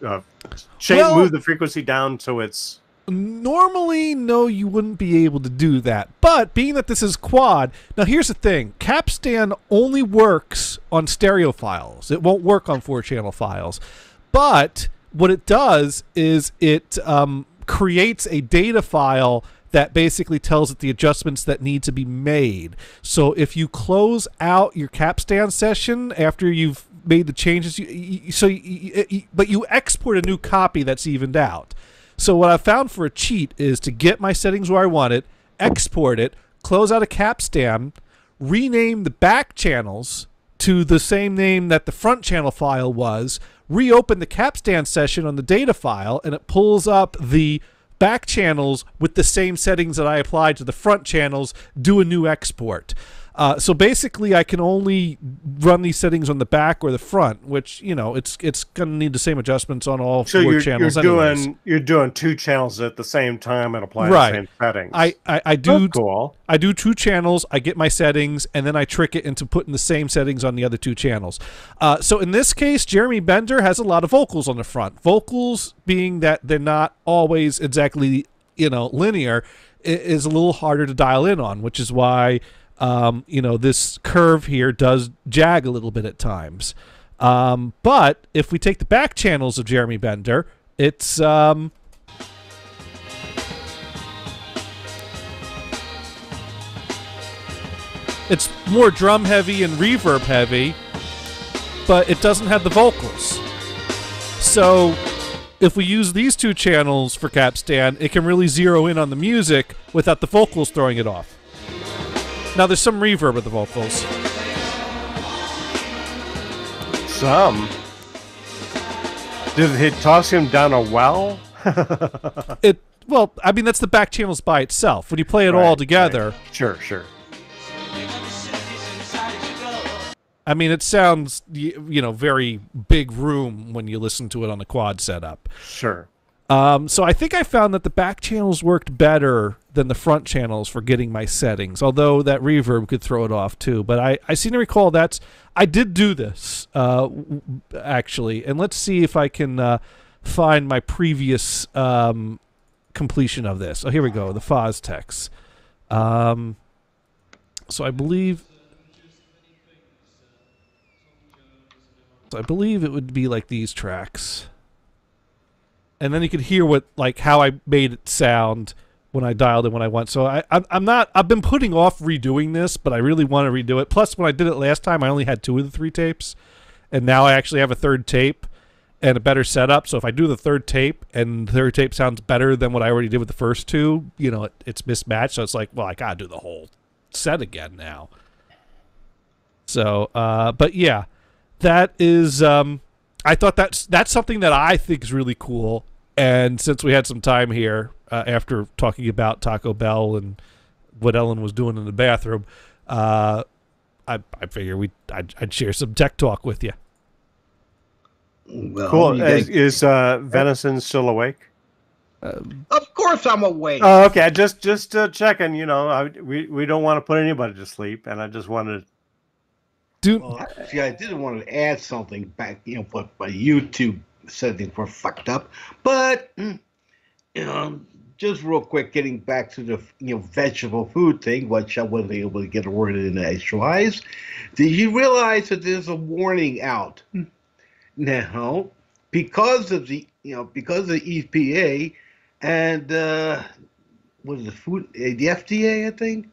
move the frequency down so it's... Normally, no, you wouldn't be able to do that. But being that this is quad, now here's the thing. Capstan only works on stereo files. It won't work on 4-channel files. But what it does is it creates a data file that basically tells it the adjustments that need to be made. So if you close out your Capstan session after you've made the changes, but you export a new copy that's evened out. So what I found for a cheat is to get my settings where I want it, export it, close out a Capstan, rename the back channels to the same name that the front channel file was, reopen the Capstan session on the data file, and it pulls up the back channels with the same settings that I applied to the front channels, do a new export. So basically, I can only run these settings on the back or the front, which, you know, it's going to need the same adjustments on all 4 channels. You're doing 2 channels at the same time and applying the same settings. I do. That's cool. I do 2 channels. I get my settings, and then I trick it into putting the same settings on the other 2 channels. So in this case, Jeremy Bender has a lot of vocals on the front. Vocals, being that they're not always exactly, linear, is a little harder to dial in on, which is why. This curve here does jag a little bit at times. But if we take the back channels of Jeremy Bender, it's more drum heavy and reverb heavy, but it doesn't have the vocals. So if we use these 2 channels for Capstan, it can really zero in on the music without the vocals throwing it off. Now, there's some reverb with the vocals. Some? Did it toss him down a well? Well, I mean, that's the back channels by itself. When you play it all together... Right. Sure. I mean, it sounds, very big room when you listen to it on the quad setup. Sure. So I think I found that the back channels worked better than the front channels for getting my settings, although that reverb could throw it off too. But I seem to recall I did do this, actually. And let's see if I can find my previous completion of this. Oh, here we go, the Foztex. So I believe it would be like these tracks. And then you could hear how I made it sound when I dialed it when I went. So I've been putting off redoing this, but I really want to redo it. Plus, when I did it last time, I only had 2 of the 3 tapes. And now I actually have a 3rd tape and a better setup. So if I do the 3rd tape and the 3rd tape sounds better than what I already did with the first 2, it's mismatched. So it's like, well, I got to do the whole set again now. So, but yeah, that is... I thought that's something that I think is really cool. And since we had some time here after talking about Taco Bell and what Ellen was doing in the bathroom, I I figure I'd share some tech talk with you. Well, Cool. you guys- Is Venison still awake? of course I'm awake. Oh, okay. Just checking. You know, we don't want to put anybody to sleep, and I just wanted. Dude, See, I didn't want to add something back, but my YouTube settings were fucked up. But just real quick, getting back to the vegetable food thing, which I wasn't able to get a word in edgewise. Did you realize that there's a warning out now because of the EPA and what is it, the FDA, I think,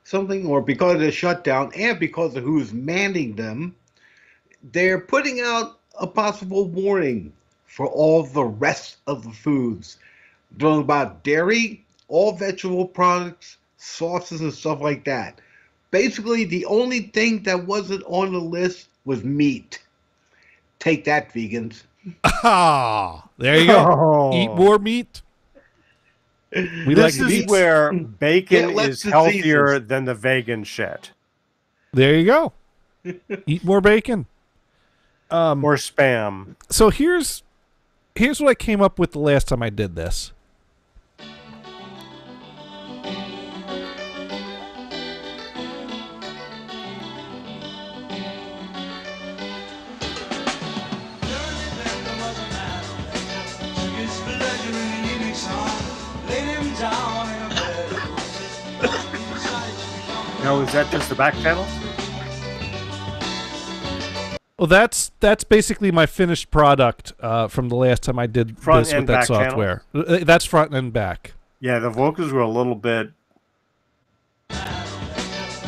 something, or because of the shutdown and because of who's manning them, they're putting out a possible warning for all the rest of the foods. Talking about dairy, all vegetable products, sauces, and stuff like that. Basically, the only thing that wasn't on the list was meat. Take that, vegans. ah, there you go. Oh. Eat more meat. We This like is meat. where bacon Get less is healthier diseases. than the vegan shit. There you go. Eat more bacon. Or spam. So here's what I came up with the last time I did this. No, is that just the back panel? Well, that's basically my finished product from the last time I did Front this and with that back software. That's front and back. Yeah, the vocals were a little bit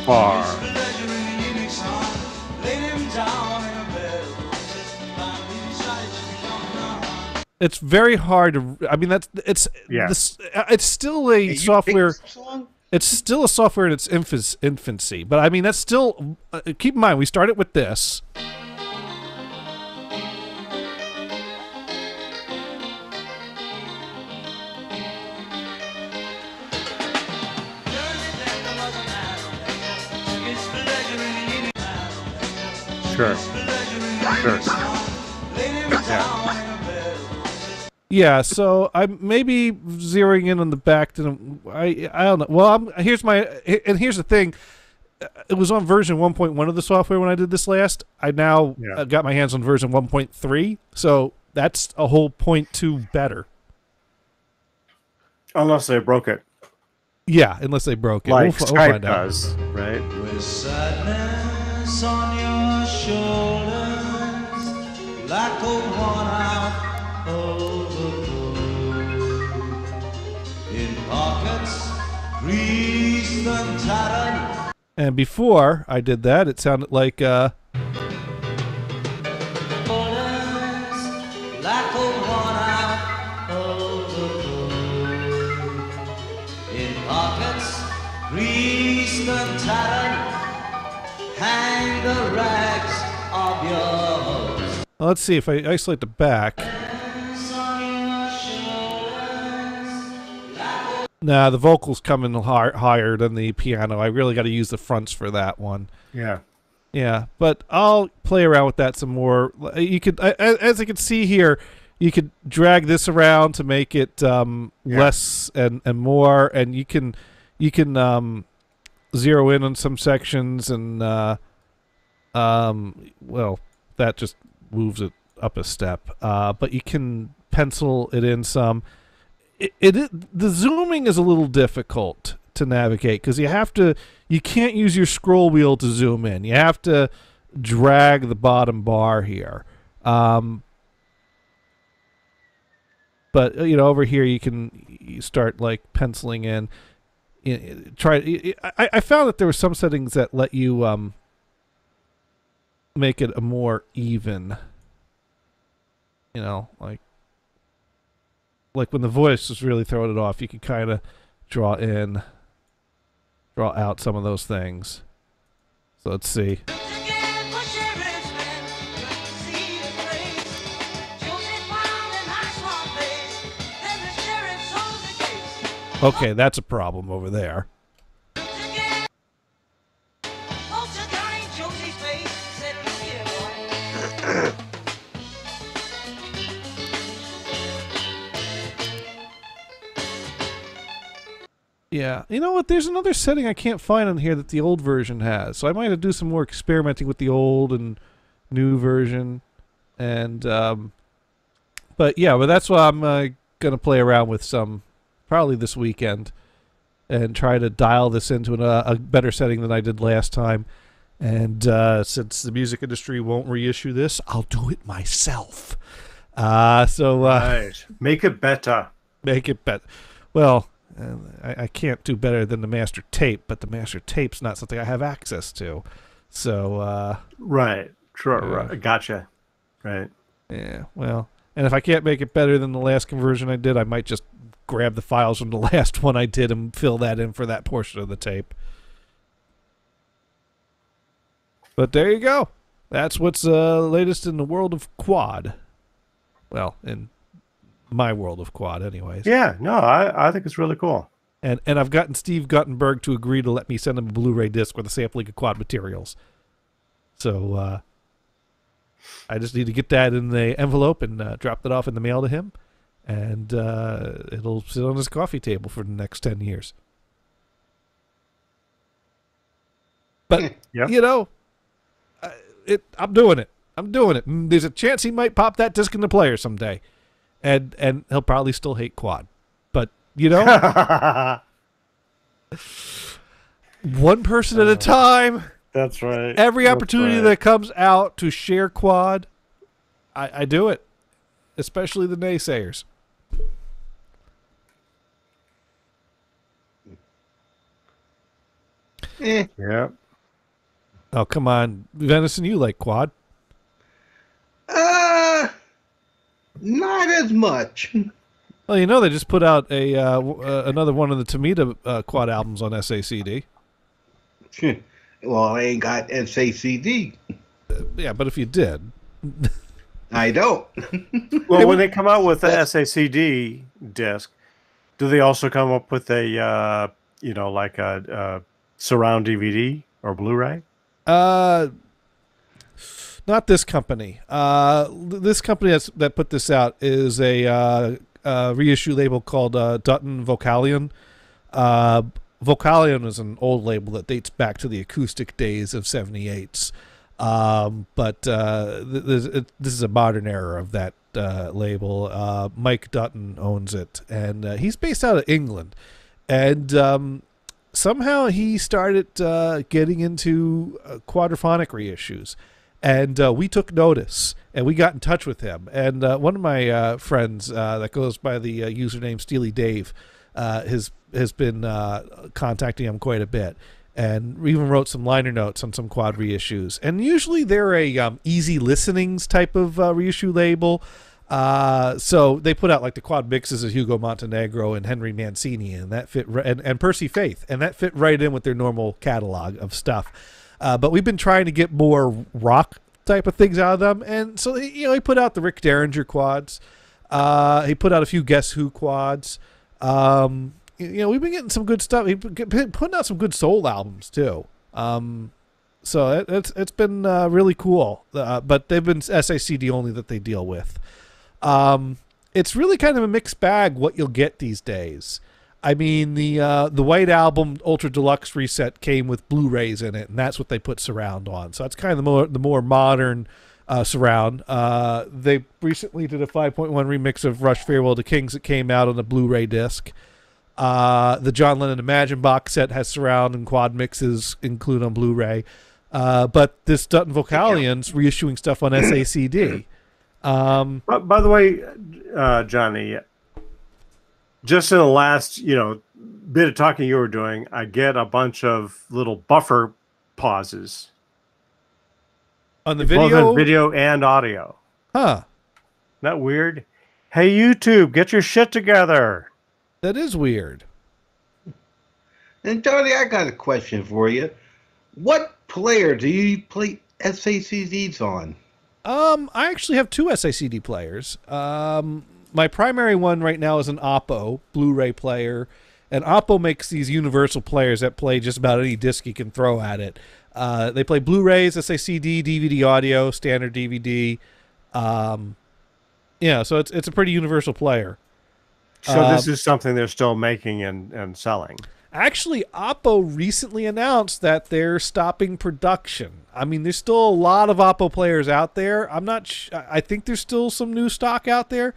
far. It's very hard to. I mean, it's still a software. It's still a software in its infancy, but I mean that's still. Keep in mind, we started with this. Sure. Sure. Yeah. Yeah, so I'm maybe zeroing in on the back. I don't know. Well, here's the thing. It was on version 1.1 of the software when I did this last. I now got my hands on version 1.3, so that's a whole 0.2 better. Unless they broke it. Yeah, unless they broke it. Like we'll Skype find out. does, right? With sadness on your shoulders, like a worn-out overcoat, in pockets creased and tattered. And before I did that, it sounded like Like a worn-out overcoat, in pockets creased and tattered, hang the rags of yours. let's see if I isolate the back. Nah, the vocals come in higher than the piano. I really got to use the fronts for that one. Yeah. Yeah, but I'll play around with that some more. You could, as you can see here, you could drag this around to make it less and more, and you can zero in on some sections, and well, that just moves it up a step. But you can pencil it in some. The zooming is a little difficult to navigate because you can't use your scroll wheel to zoom in. You have to drag the bottom bar here. But over here you start like penciling in. I found that there were some settings that let you make it a more even. Like when the voice is really throwing it off, you can kind of draw out some of those things. So let's see. Okay, that's a problem over there. Yeah. You know what? There's another setting I can't find on here that the old version has. So I might have to do some more experimenting with the old and new version. And, but yeah, but that's what I'm going to play around with some probably this weekend and try to dial this into a better setting than I did last time. And since the music industry won't reissue this, I'll do it myself. Right. Make it better. Make it better. Well, I can't do better than the master tape, but the master tape's not something I have access to. So, Right. Sure. Right. Gotcha. Right. yeah, well, and if I can't make it better than the last conversion I did, I might just grab the files from the last one I did and fill that in for that portion of the tape. But there you go. That's what's latest in the world of quad. Well, in my world of quad, anyways. Yeah. No, I think it's really cool. And I've gotten Steve Guttenberg to agree to let me send him a Blu-ray disc with a sampling of quad materials. So I just need to get that in the envelope and drop that off in the mail to him. And it'll sit on his coffee table for the next 10 years. But, Yep. you know, I'm doing it. I'm doing it. There's a chance he might pop that disc in the player someday. And he'll probably still hate quad. But, you know, one person at a time. That's right. Every That's opportunity right. that comes out to share quad, I do it. Especially the naysayers. Yeah. Oh, come on. Venison, you like quad. Not as much. Well, you know they just put out a another one of the Tomita quad albums on SACD. Well, I ain't got SACD. Yeah, but if you did. I don't. Well, when they come out with the SACD disc, do they also come up with a like a surround DVD or Blu-ray? Not this company. This company that put this out is a reissue label called Dutton Vocalion. Vocalion is an old label that dates back to the acoustic days of 78s. But this is a modern era of that label. Mike Dutton owns it, and he's based out of England. And somehow he started getting into quadraphonic reissues. And we took notice, and we got in touch with him. And one of my friends that goes by the username Steely Dave has been contacting him quite a bit, and even wrote some liner notes on some quad reissues. And usually they're a easy listenings type of reissue label. So they put out like the quad mixes of Hugo Montenegro and Henry Mancini, and that fit and Percy Faith, and that fit right in with their normal catalog of stuff. But we've been trying to get more rock type of things out of them, and so he put out the Rick Derringer quads. He put out a few Guess Who quads. We've been getting some good stuff. He's been putting out some good soul albums too. So it's been really cool. But they've been SACD only that they deal with. It's really kind of a mixed bag what you'll get these days. I mean, the White Album Ultra Deluxe reset came with Blu-rays in it, and that's what they put surround on. So that's kind of the more modern surround. They recently did a 5.1 remix of Rush Farewell to Kings that came out on a Blu-ray disc. The John Lennon Imagine box set has surround and quad mixes included on Blu-ray. But this Dutton Vocalion's reissuing stuff on SACD. By the way, Johnny, just in the last, bit of talking you were doing, I get a bunch of little buffer pauses On the both video? in video and audio. Huh. Isn't that weird? Hey, YouTube, get your shit together. That is weird. And Johnny, I got a question for you. What player do you play SACDs on? I actually have two SACD players. My primary one right now is an Oppo Blu-ray player, and Oppo makes these universal players that play just about any disc you can throw at it. They play Blu-rays, SACD, DVD audio, standard DVD. So it's a pretty universal player. So this is something they're still making and selling. Actually, Oppo recently announced that they're stopping production. I mean, there's still a lot of Oppo players out there. I'm not. I think there's still some new stock out there.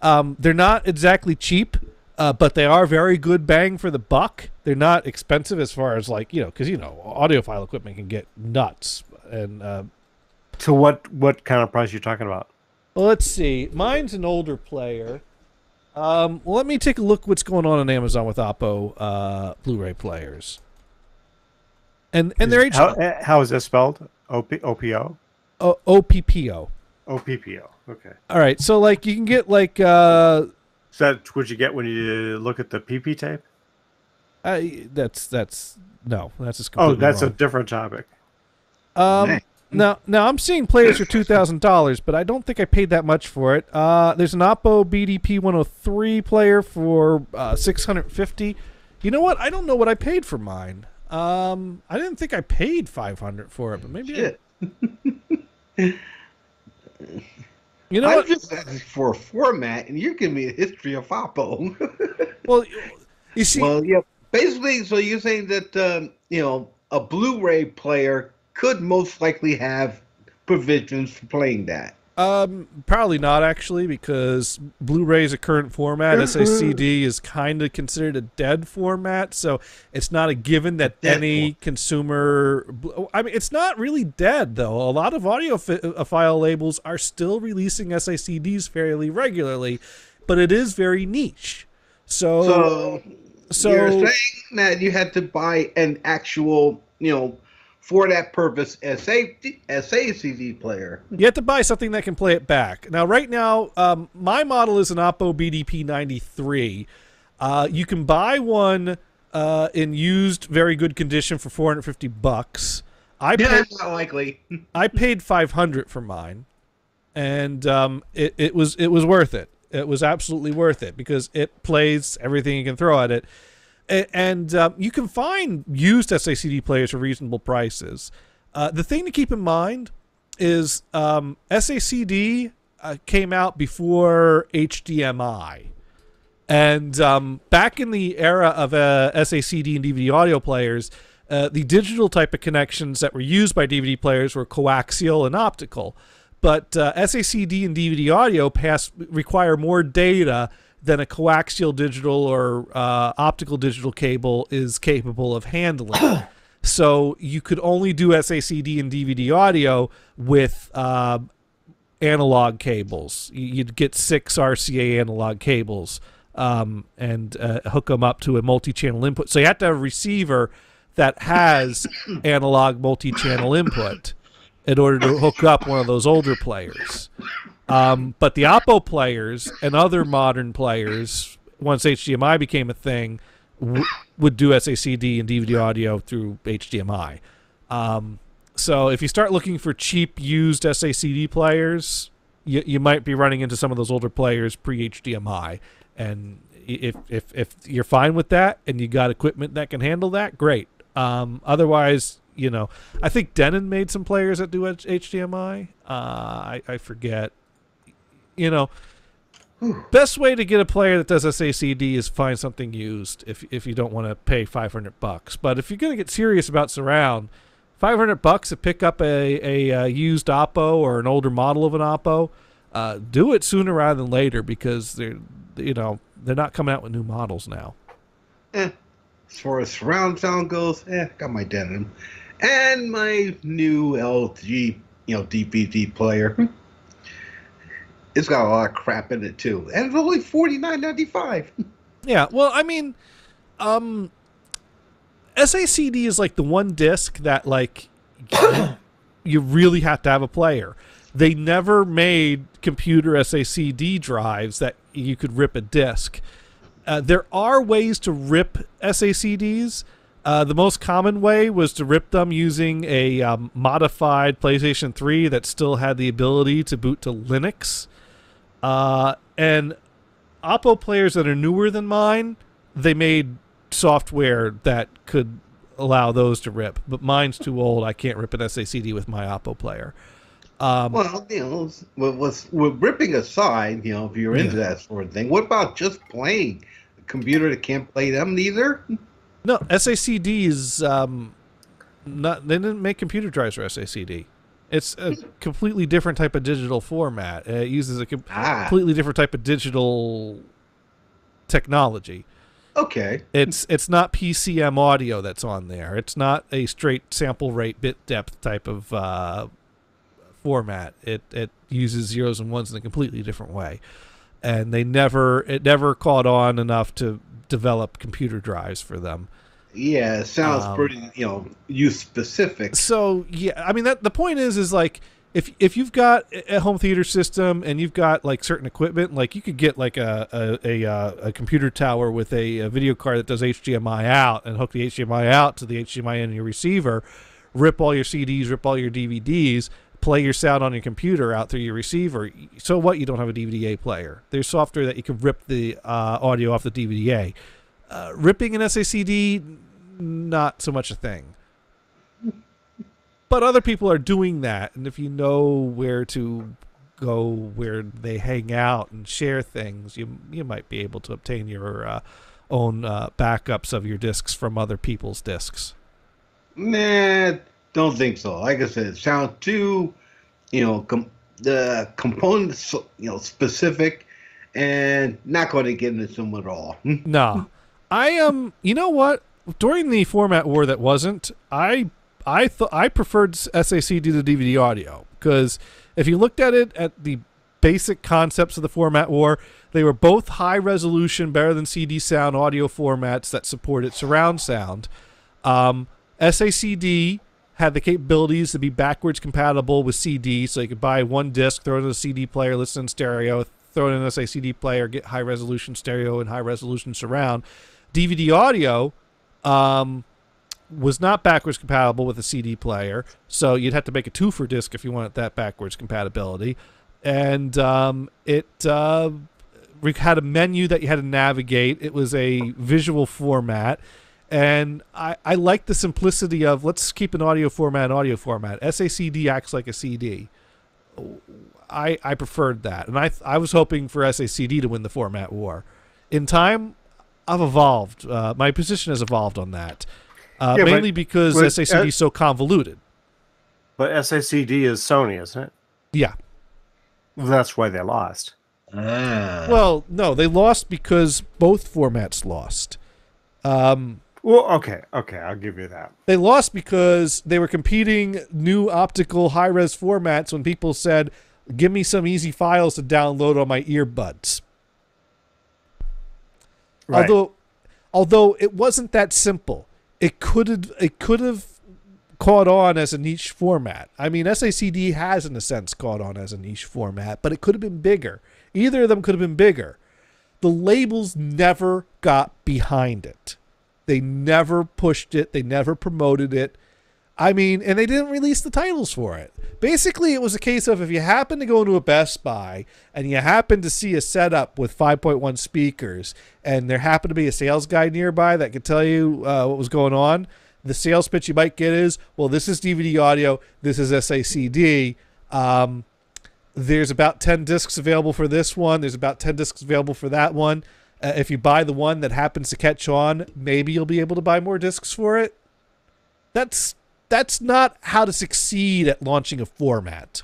They're not exactly cheap, but they are very good bang for the buck. They're not expensive as far as like because audiophile equipment can get nuts. And So what kind of price are you talking about? well, let's see. Mine's an older player. Well, let me take a look what's going on Amazon with Oppo Blu-ray players. And they're How is that spelled? OPPO? OPPO. OPPO. Okay. All right, so like you can get like Is that what you get when you look at the PP tape? that's just Oh, completely that's a wrong. different topic. Now I'm seeing players for $2,000, but I don't think I paid that much for it. There's an Oppo BDP 103 player for $650. You know what? I don't know what I paid for mine. I didn't think I paid $500 for it, but maybe. Shit. You know I'm what? just asking for a format, and you're giving me a history of Oppo. Well, you see, Well, yeah. Basically, so you're saying that a Blu-ray player could most likely have provisions for playing that. probably not actually, because Blu-ray is a current format. SACD is kind of considered a dead format, so it's not a given that any consumer. I mean, it's not really dead though. A lot of audiophile labels are still releasing SACDs fairly regularly, but it is very niche. So You're saying that you had to buy an actual, for that purpose, SACD player. you have to buy something that can play it back. Now, right now, my model is an Oppo BDP 93. You can buy one in used, very good condition for $450. Not likely. I paid $500 for mine, and it was worth it. It was absolutely worth it because it plays everything you can throw at it. And you can find used SACD players for reasonable prices. The thing to keep in mind is SACD came out before HDMI. And back in the era of SACD and DVD audio players, the digital type of connections that were used by DVD players were coaxial and optical. But SACD and DVD audio require more data than a coaxial digital or optical digital cable is capable of handling. So you could only do SACD and DVD audio with analog cables. You'd get 6 RCA analog cables and hook them up to a multi-channel input. So you have to have a receiver that has analog multi-channel input in order to hook up one of those older players. But the Oppo players and other modern players, once HDMI became a thing, would do SACD and DVD audio through HDMI. So if you start looking for cheap used SACD players, you might be running into some of those older players pre-HDMI. And if you're fine with that and you got equipment that can handle that, great. Otherwise, I think Denon made some players that do HDMI. I forget. Best way to get a player that does SACD is find something used if you don't want to pay $500. But if you're going to get serious about surround, $500 to pick up a used Oppo or an older model of an Oppo, do it sooner rather than later because they're not coming out with new models now. As far as surround sound goes, got my Denon and my new LG, DVD player. It's got a lot of crap in it too, and it's only $49.95. Yeah, well, I mean, SACD is like the one disc that like you really have to have a player. They never made computer SACD drives that you could rip a disc. There are ways to rip SACDs. The most common way was to rip them using a modified PlayStation 3 that still had the ability to boot to Linux. And Oppo players that are newer than mine, they made software that could allow those to rip. But mine's too old. I can't rip an SACD with my Oppo player. Well, with ripping aside, if you're into that sort of thing, what about just playing a computer that can't play them neither? No, SACD is not. They didn't make computer drives for SACD. It's a completely different type of digital format. It uses a completely different type of digital technology. Okay. It's not PCM audio that's on there. It's not a straight sample rate bit depth type of format. It uses zeros and ones in a completely different way, and it never caught on enough to develop computer drives for them. Yeah, it sounds pretty, use specific. So yeah, I mean the point is like if you've got a home theater system and you've got like certain equipment, like you could get like a computer tower with a video card that does HDMI out and hook the HDMI out to the HDMI in your receiver, rip all your CDs, rip all your DVDs, play your sound on your computer out through your receiver. So what? You don't have a DVD player. There's software that you can rip the audio off the DVD. Ripping an SACD, not so much a thing. But other people are doing that, and if you know where to go, where they hang out and share things, you might be able to obtain your own backups of your discs from other people's discs. Nah, don't think so. Like I said, it sounds too, the components, specific, and not going to get into them at all. No, I am. You know what? During the format war that wasn't, I preferred SACD to DVD audio, because if you looked at it at the basic concepts of the format war, they were both high resolution, better than CD sound audio formats that supported surround sound. SACD had the capabilities to be backwards compatible with CD, so you could buy one disc, throw it in a CD player, listen in stereo, throw it in an SACD player, get high resolution stereo and high resolution surround. DVD audio was not backwards compatible with a CD player, so you'd have to make a 2-for disc if you wanted that backwards compatibility. And it had a menu that you had to navigate. It was a visual format. And I like the simplicity of, let's keep an audio format. SACD acts like a CD. I preferred that. And I was hoping for SACD to win the format war. In time, I've evolved. My position has evolved on that. Mainly because SACD is so convoluted. But SACD is Sony, isn't it? Yeah. That's why they lost. Well, no, they lost because both formats lost. Well, okay, I'll give you that. They lost because they were competing new optical high-res formats when people said, give me some easy files to download on my earbuds. Right. Although it wasn't that simple. It could have caught on as a niche format. I mean, SACD has, in a sense, caught on as a niche format, but it could have been bigger. Either of them could have been bigger. The labels never got behind it. They never pushed it. They never promoted it. I mean, and they didn't release the titles for it. Basically, it was a case of if you happen to go into a Best Buy and you happen to see a setup with 5.1 speakers and there happened to be a sales guy nearby that could tell you what was going on, the sales pitch you might get is, well, this is DVD audio, this is SACD. There's about 10 discs available for this one. There's about 10 discs available for that one. If you buy the one that happens to catch on, maybe you'll be able to buy more discs for it. That's not how to succeed at launching a format.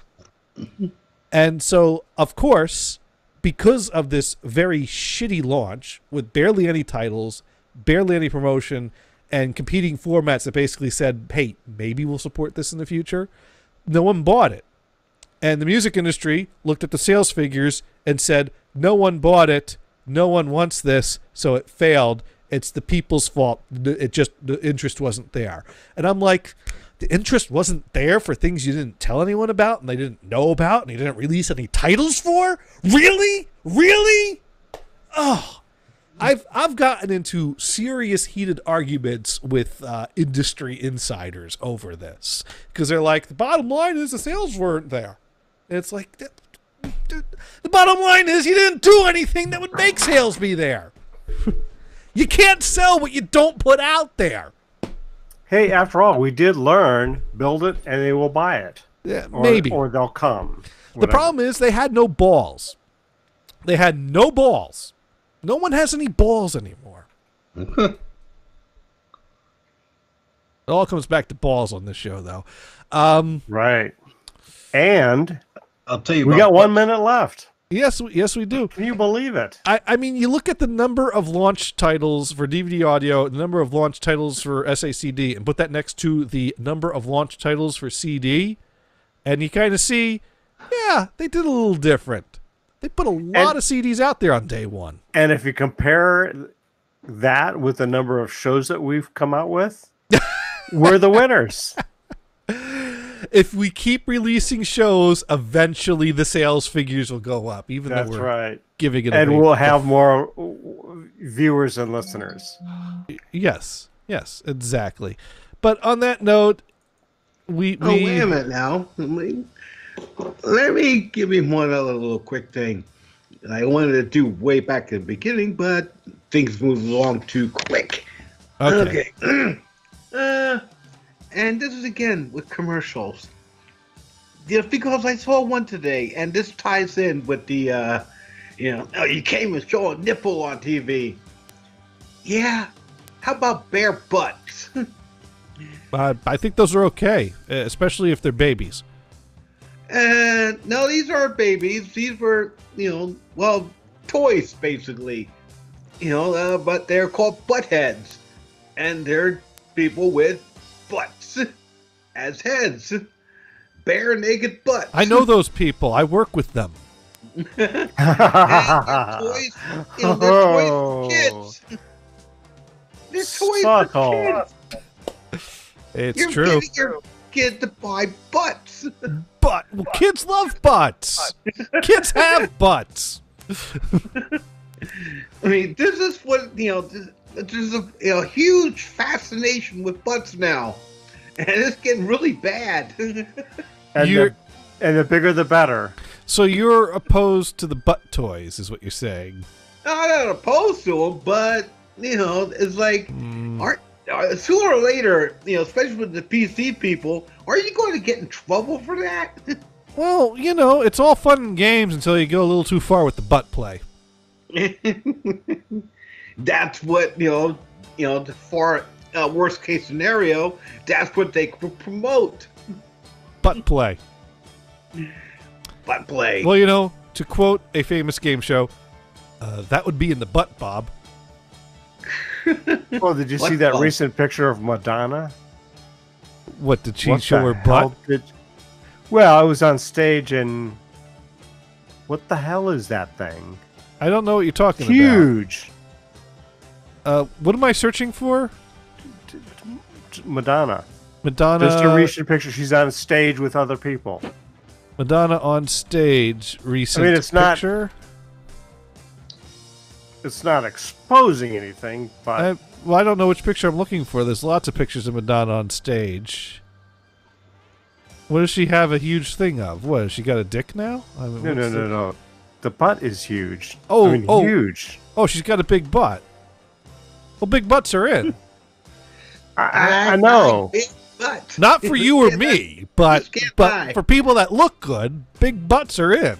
And so, of course, because of this very shitty launch with barely any titles, barely any promotion, and competing formats that basically said, hey, maybe we'll support this in the future, no one bought it. And the music industry looked at the sales figures and said, no one bought it, no one wants this, so it failed. It's the people's fault. The interest wasn't there. And I'm like, the interest wasn't there for things you didn't tell anyone about and they didn't know about and you didn't release any titles for? Really? Oh, I've gotten into serious heated arguments with industry insiders over this because they're like, the bottom line is the sales weren't there. And it's like, the bottom line is you didn't do anything that would make sales be there. You can't sell what you don't put out there. Hey, after all, we did learn, build it, and they will buy it. Yeah, maybe. Or they'll come. The problem is they had no balls. They had no balls. No one has any balls anymore. It all comes back to balls on this show, though. Right. And I'll tell you. we about got 1 minute left. Yes, we do. Can you believe it? I mean, you look at the number of launch titles for DVD audio, the number of launch titles for SACD, and put that next to the number of launch titles for CD, and you kind of see, yeah, they did a little different. They put a lot of CDs out there on day one. And if you compare that with the number of shows that we've come out with, we're the winners. If we keep releasing shows, eventually the sales figures will go up, even That's though we're right. giving it And away. we'll have more viewers and listeners. Yes, exactly. But on that note, we Oh, wait a minute now. Let me give you one other little quick thing. I wanted to do way back in the beginning, but things moved along too quick. Okay. And this is again with commercials. Yeah, because I saw one today, and this ties in with the, you came and saw a nipple on TV. Yeah, how about bare butts? I think those are okay, especially if they're babies. No, these aren't babies. These were, toys basically. But they're called butt heads, and they're people with butts as heads, bare naked butts. I know those people. I work with them. And they're toys, they're toys for kids. They're toys Subtle. for kids. It's You're true. getting your kid to buy butts. But kids love butts. Kids have butts. I mean, this is what there's a huge fascination with butts now, and it's getting really bad. And the bigger the better. So you're opposed to the butt toys, is what you're saying? I'm not opposed to them, but it's like, sooner or later, especially with the PC people, are you going to get in trouble for that? Well, it's all fun and games until you go a little too far with the butt play. That's what the far worst case scenario. That's what they promote. Butt play. Butt play. Well, to quote a famous game show, that would be in the butt, Bob. Well, did you see What that the- recent picture of Madonna? What, did she What show the her hell butt? Well, I was on stage and what the hell is that thing? I don't know what you're talking Huge. about. What am I searching for? Madonna. Madonna. Just a recent picture. She's on stage with other people. Madonna on stage. Recent it's not- picture. It's not exposing anything, but I don't know which picture I'm looking for. There's lots of pictures of Madonna on stage. What does she have a huge thing of? What, has she got a dick now? I mean, no. The butt is huge. Oh, I mean, oh. huge. Oh, she's got a big butt. Well, big butts are in. I know. Big butt. Not for you or me, but just can't lie. for people that look good, big butts are in.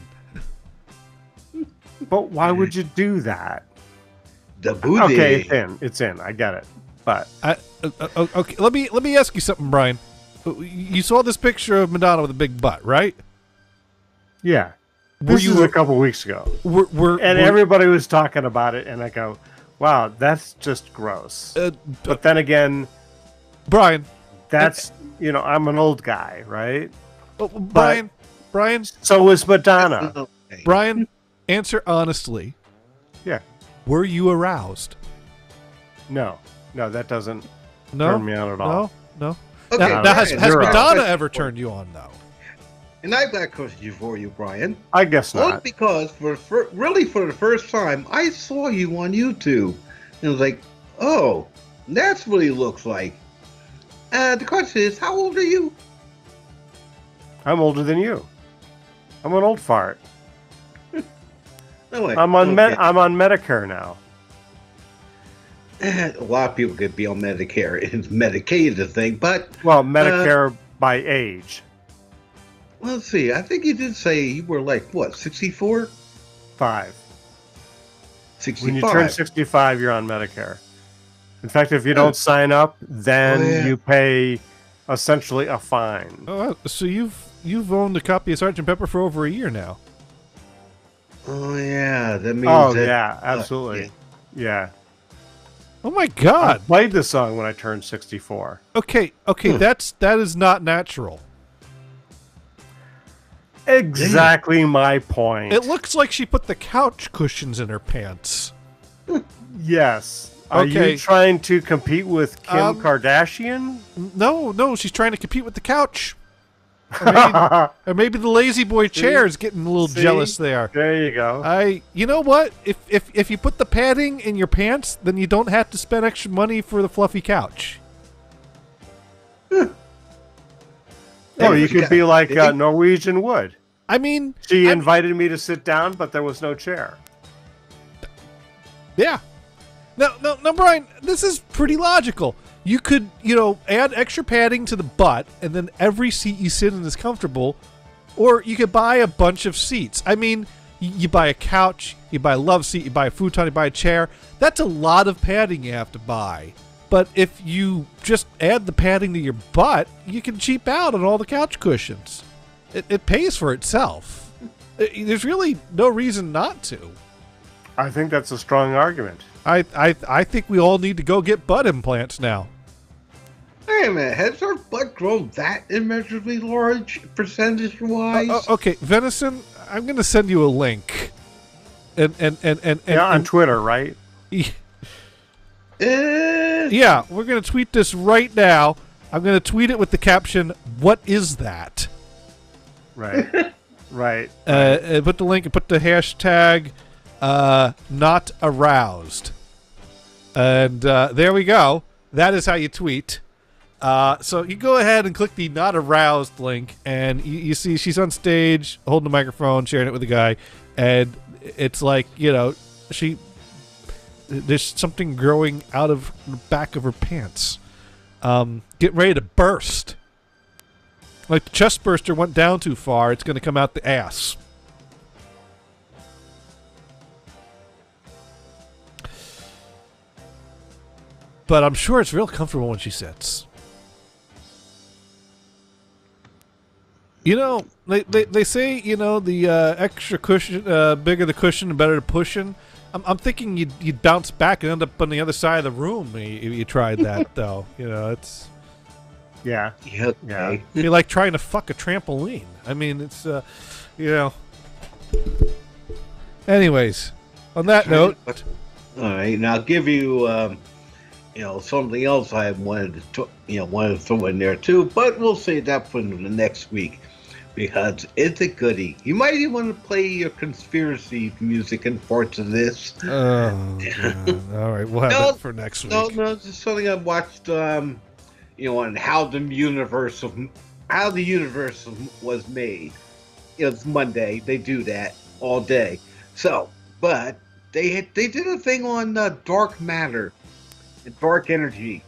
But why would you do that? The booty. Okay, it's in. I get it. But Okay, let me ask you something, Brian. You saw this picture of Madonna with a big butt, right? yeah. Were This you is a couple weeks ago. Were Everybody was talking about it, and I go, wow, that's just gross. But then again, Brian? that's, I'm an old guy, right? Brian, So was Madonna. Okay. Brian, answer honestly. Yeah. Were you aroused? No, that doesn't No, turn me on at all. no. Okay, Now, has Brian, you're Madonna right. ever turned you on, though? And I've got a question for you, Brian. I guess Only not. because for the first time, I saw you on YouTube. And I was like, oh, that's what he looks like. The question is, how old are you? I'm older than you. I'm an old fart. No, wait, I'm on okay. I'm on Medicare now. A lot of people could be on Medicare. It's Medicaid, the thing. But, Well, Medicare by age. well, let's see. I think you did say you were like, what, 64? 5. 65. When you turn 65, you're on Medicare. In fact, if you don't sign up, then Oh, yeah. you pay essentially a fine. Oh, so you've owned a copy of Sergeant Pepper for over a year now. Oh yeah, that means. Oh that, yeah, absolutely. Yeah. Oh my I God. played this song when I turned 64. Okay, that is not natural. Exactly my point. It looks like she put the couch cushions in her pants. Yes. Are Okay. you trying to compete with Kim Kardashian? No, she's trying to compete with the couch. Or maybe the lazy boy chair is getting a little See? jealous there. There you go. You know what? If you put the padding in your pants, then you don't have to spend extra money for the fluffy couch. Oh, you could be like Norwegian Wood. I mean, She invited me to sit down, but there was no chair. yeah. No, Brian, this is pretty logical. You could, add extra padding to the butt, and then every seat you sit in is comfortable. Or you could buy a bunch of seats. I mean, you buy a couch, you buy a love seat, you buy a futon, you buy a chair. That's a lot of padding you have to buy. But if you just add the padding to your butt, you can cheap out on all the couch cushions. It pays for itself. There's really no reason not to. I think that's a strong argument. I think we all need to go get butt implants now. Wait a minute, has our butt grown that immeasurably large percentage-wise? Okay, Venison, I'm going to send you a link. And On Twitter, right? Yeah, we're going to tweet this right now. I'm going to tweet it with the caption, "What is that?" Right. Right. Put the link and put the hashtag not aroused. And there we go. That is how you tweet. So you go ahead and click the not aroused link, and you see she's on stage holding the microphone, sharing it with the guy, and it's like, there's something growing out of the back of her pants. Getting ready to burst. Like the chest burster went down too far, it's going to come out the ass. But I'm sure it's real comfortable when she sits. They say, the extra cushion, bigger the cushion, the better the pushing. I'm thinking you'd bounce back and end up on the other side of the room if you tried that, though. It's... Yeah. Okay. Yeah. You're like trying to fuck a trampoline. I mean, it's, Anyways, on that note... All right, now I'll give you, something else I wanted to throw in there too, but we'll save that for the next week because it's a goodie. You might even want to play your conspiracy music and parts of this. Oh, God. All right, we'll have that for next week. No, it's just something I watched, on how the universe was made. It's Monday. They do that all day. So, but they did a thing on dark matter and dark energy,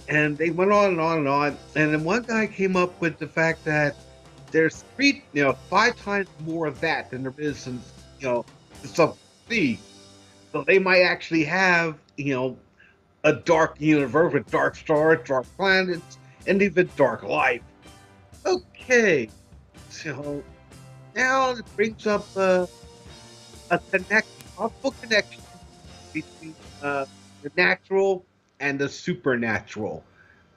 and they went on and on and on. And then one guy came up with the fact that there's 5 times more of that than there is in some sea. So they might actually have a dark universe with dark stars, dark planets, and even dark life. Okay, so now it brings up a possible connection between the natural and the supernatural,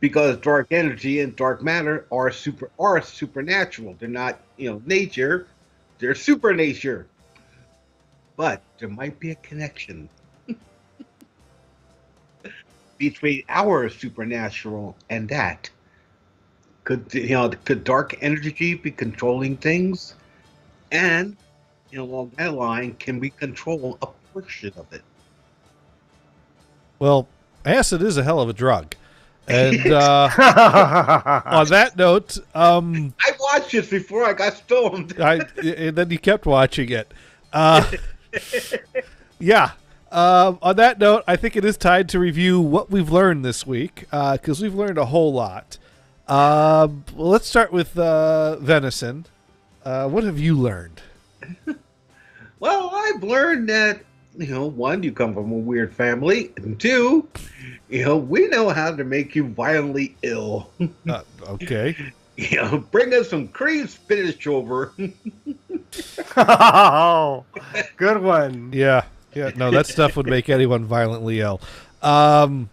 because dark energy and dark matter are supernatural. They're not nature; they're supernature. But there might be a connection between our supernatural and that. Could dark energy be controlling things? And along that line, can we control a portion of it? Well, acid is a hell of a drug. And on that note, I watched this before I got stoned. and then you kept watching it. Yeah. On that note, I think it is time to review what we've learned this week, because we've learned a whole lot. Let's start with Venison. What have you learned? Well, I've learned that, one, you come from a weird family, and 2, We know how to make you violently ill. Okay. Bring us some cream spinach over. Oh, good one. Yeah. Yeah. No, that stuff would make anyone violently ill. Brian,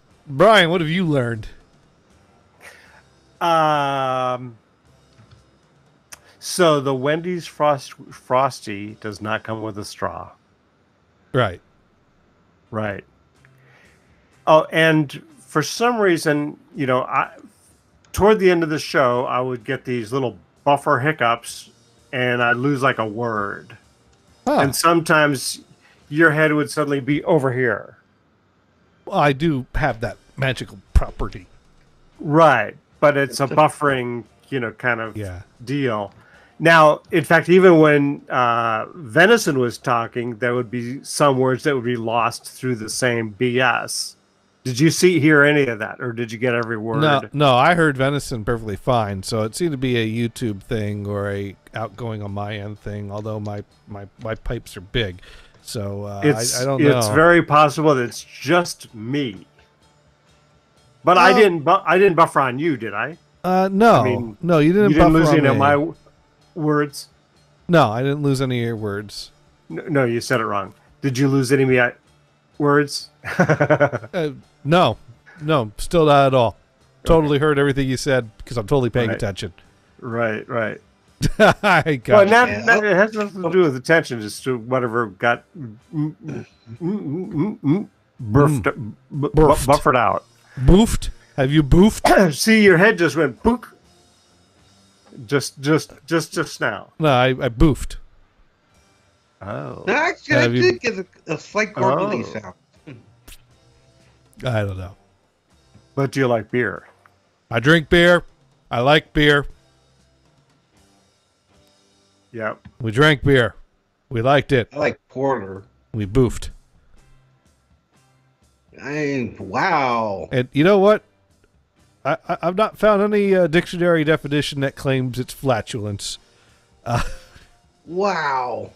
what have you learned? So the Wendy's Frosty does not come with a straw. Right. Right. Oh, and for some reason, toward the end of the show, I would get these little buffer hiccups, and I'd lose like a word. Huh. And sometimes your head would suddenly be over here. Well, I do have that magical property. Right. But it's a buffering, kind of Yeah. deal. Now, in fact, even when Venison was talking, there would be some words that would be lost through the same BS. Did you hear any of that, or did you get every word? No, I heard Venison perfectly fine. So it seemed to be a YouTube thing or a outgoing on my end thing. Although my pipes are big, so I don't know. It's very possible that it's just me. But I didn't buffer on you, did I? No, no, you didn't. You didn't lose buffer any on of me. my words. No, I didn't lose any of your words. No, you said it wrong. Did you lose any of my words? No, still not at all. Totally heard everything you said because I'm totally paying Right. attention. Right. I got Well, it. it has nothing to do with attention, just to whatever got buffered out. Boofed? Have you boofed? See, your head just went book. Just now. No, I boofed. Oh. Actually, I Have you- did get a slight gurgling Oh. sound. I don't know. But do you like beer? I drink beer. I like beer. Yep. We drank beer. We liked it. I like porter. We boofed. Wow. And you know what? I've not found any dictionary definition that claims it's flatulence. Wow.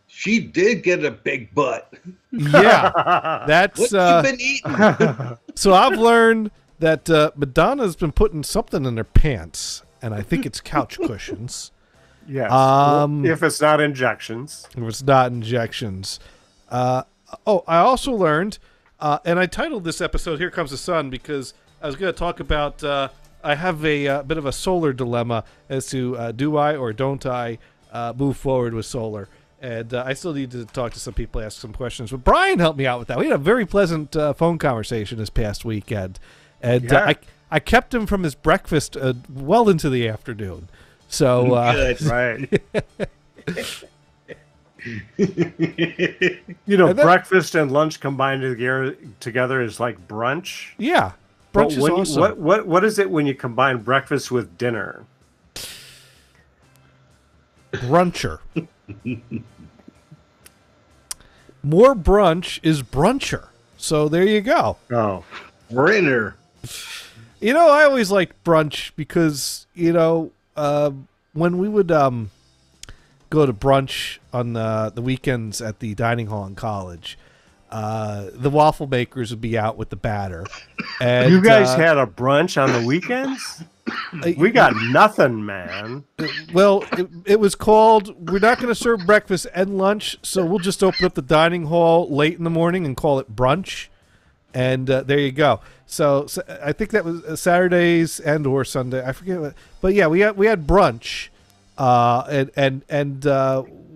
She did get a big butt. Yeah, that's What you been eating? so I've learned that Madonna's been putting something in her pants, and I think it's couch cushions. Yes. If if it's not injections. it's not injections. I also learned, and I titled this episode "Here Comes the Sun" because I was going to talk about. I have a bit of a solar dilemma as to do I or don't I move forward with solar. And I still need to talk to some people, ask some questions. But Brian helped me out with that. We had a very pleasant phone conversation this past weekend. And Yeah. I kept him from his breakfast well into the afternoon. So, Good. Right. And then- breakfast and lunch combined together is like brunch. yeah, But brunch is when awesome. what is it when you combine breakfast with dinner? Bruncher. More brunch is bruncher. So there you go. Oh. Brenner. I always liked brunch because, when we would go to brunch on the weekends at the dining hall in college, the waffle makers would be out with the batter. And, You guys had a brunch on the weekends? We got nothing, man. Well, it was called, we're not going to serve breakfast and lunch, so we'll just open up the dining hall late in the morning and call it brunch. And there you go. So I think that was Saturdays and or Sunday. I forget what. But yeah, we had brunch. And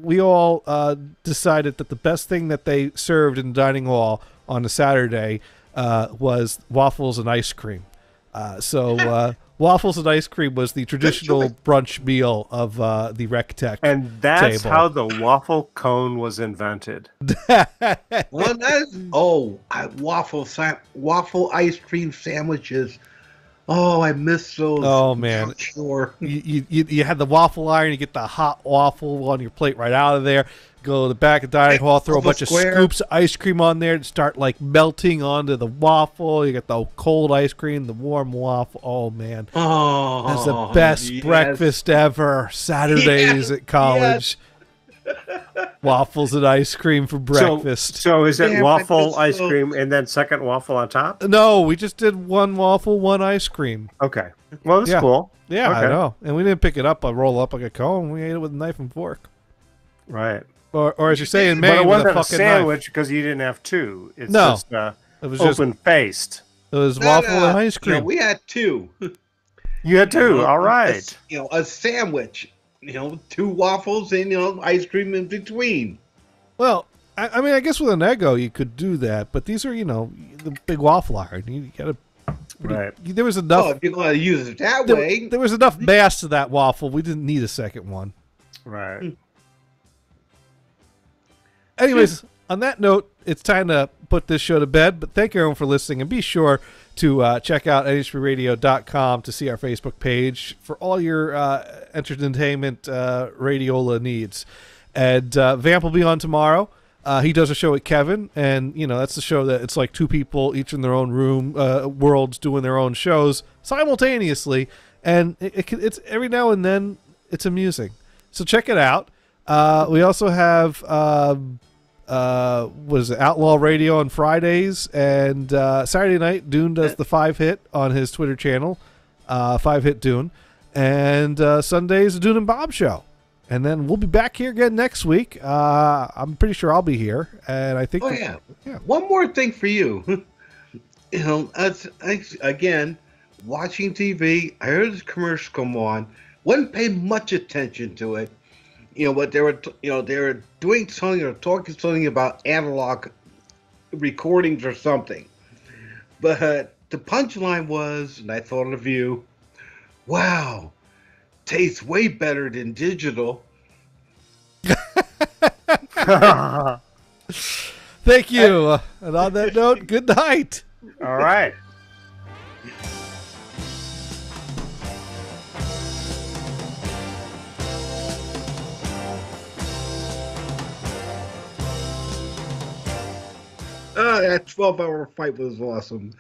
we all decided that the best thing that they served in the dining hall on a Saturday was waffles and ice cream. So waffles and ice cream was the traditional brunch meal of the RecTech. And that's table. how the waffle cone was invented. Well, waffle ice cream sandwiches. Oh, I miss those. Oh, man. Sure. You had the waffle iron, you get the hot waffle on your plate right out of there. Go to the back of the dining hall, throw a Waffle bunch square. of scoops of ice cream on there and start like melting onto the waffle. You get the cold ice cream, the warm waffle. Oh man, Oh, that's the best yes. breakfast ever. Saturdays Yes, at college. Waffles and ice cream for breakfast. So is it Yeah, waffle, breakfast, ice so- cream, and then second waffle on top? No, we just did one waffle, one ice cream. Okay. Well, that's Yeah. cool. Yeah, I Okay. know. And we didn't pick it up, roll up like a cone. We ate it with a knife and fork. Right. Or as you say in But Maine, it with a wasn't a fucking sandwich because you didn't have two. It's No. just It was just open-faced. it was No, waffle no, and ice you know, cream. we had two. You had two. All right. A sandwich. Two waffles and ice cream in between. Well, I mean, I guess with an Eggo you could do that, but these are the big waffle iron. You gotta. Right. There was enough. Oh, if you're going to use it that way. There was enough mass to that waffle. We didn't need a second one. Right. Anyways, on that note, it's time to put this show to bed. But thank you everyone for listening, and be sure to check out nhpradio.com to see our Facebook page for all your entertainment radiola needs. And Vamp will be on tomorrow. He does a show with Kevin, and that's the show that it's like two people each in their own room, worlds doing their own shows simultaneously, and it's every now and then it's amusing. So check it out. We also have what is it, Outlaw Radio on Fridays, and Saturday night Dune does the 5-hit on his Twitter channel, 5-hit Dune, and Sundays the Dune and Bob show. And then we'll be back here again next week. I'm pretty sure I'll be here, and I think. Oh yeah. Yeah. One more thing for you. Again, watching TV. I heard this commercial come on. Wouldn't pay much attention to it. But they were doing something or talking something about analog recordings or something. But the punchline was, and I thought of you. Wow. Tastes way better than digital. Thank you. And on that note, good night. All right. That 12-hour fight was awesome.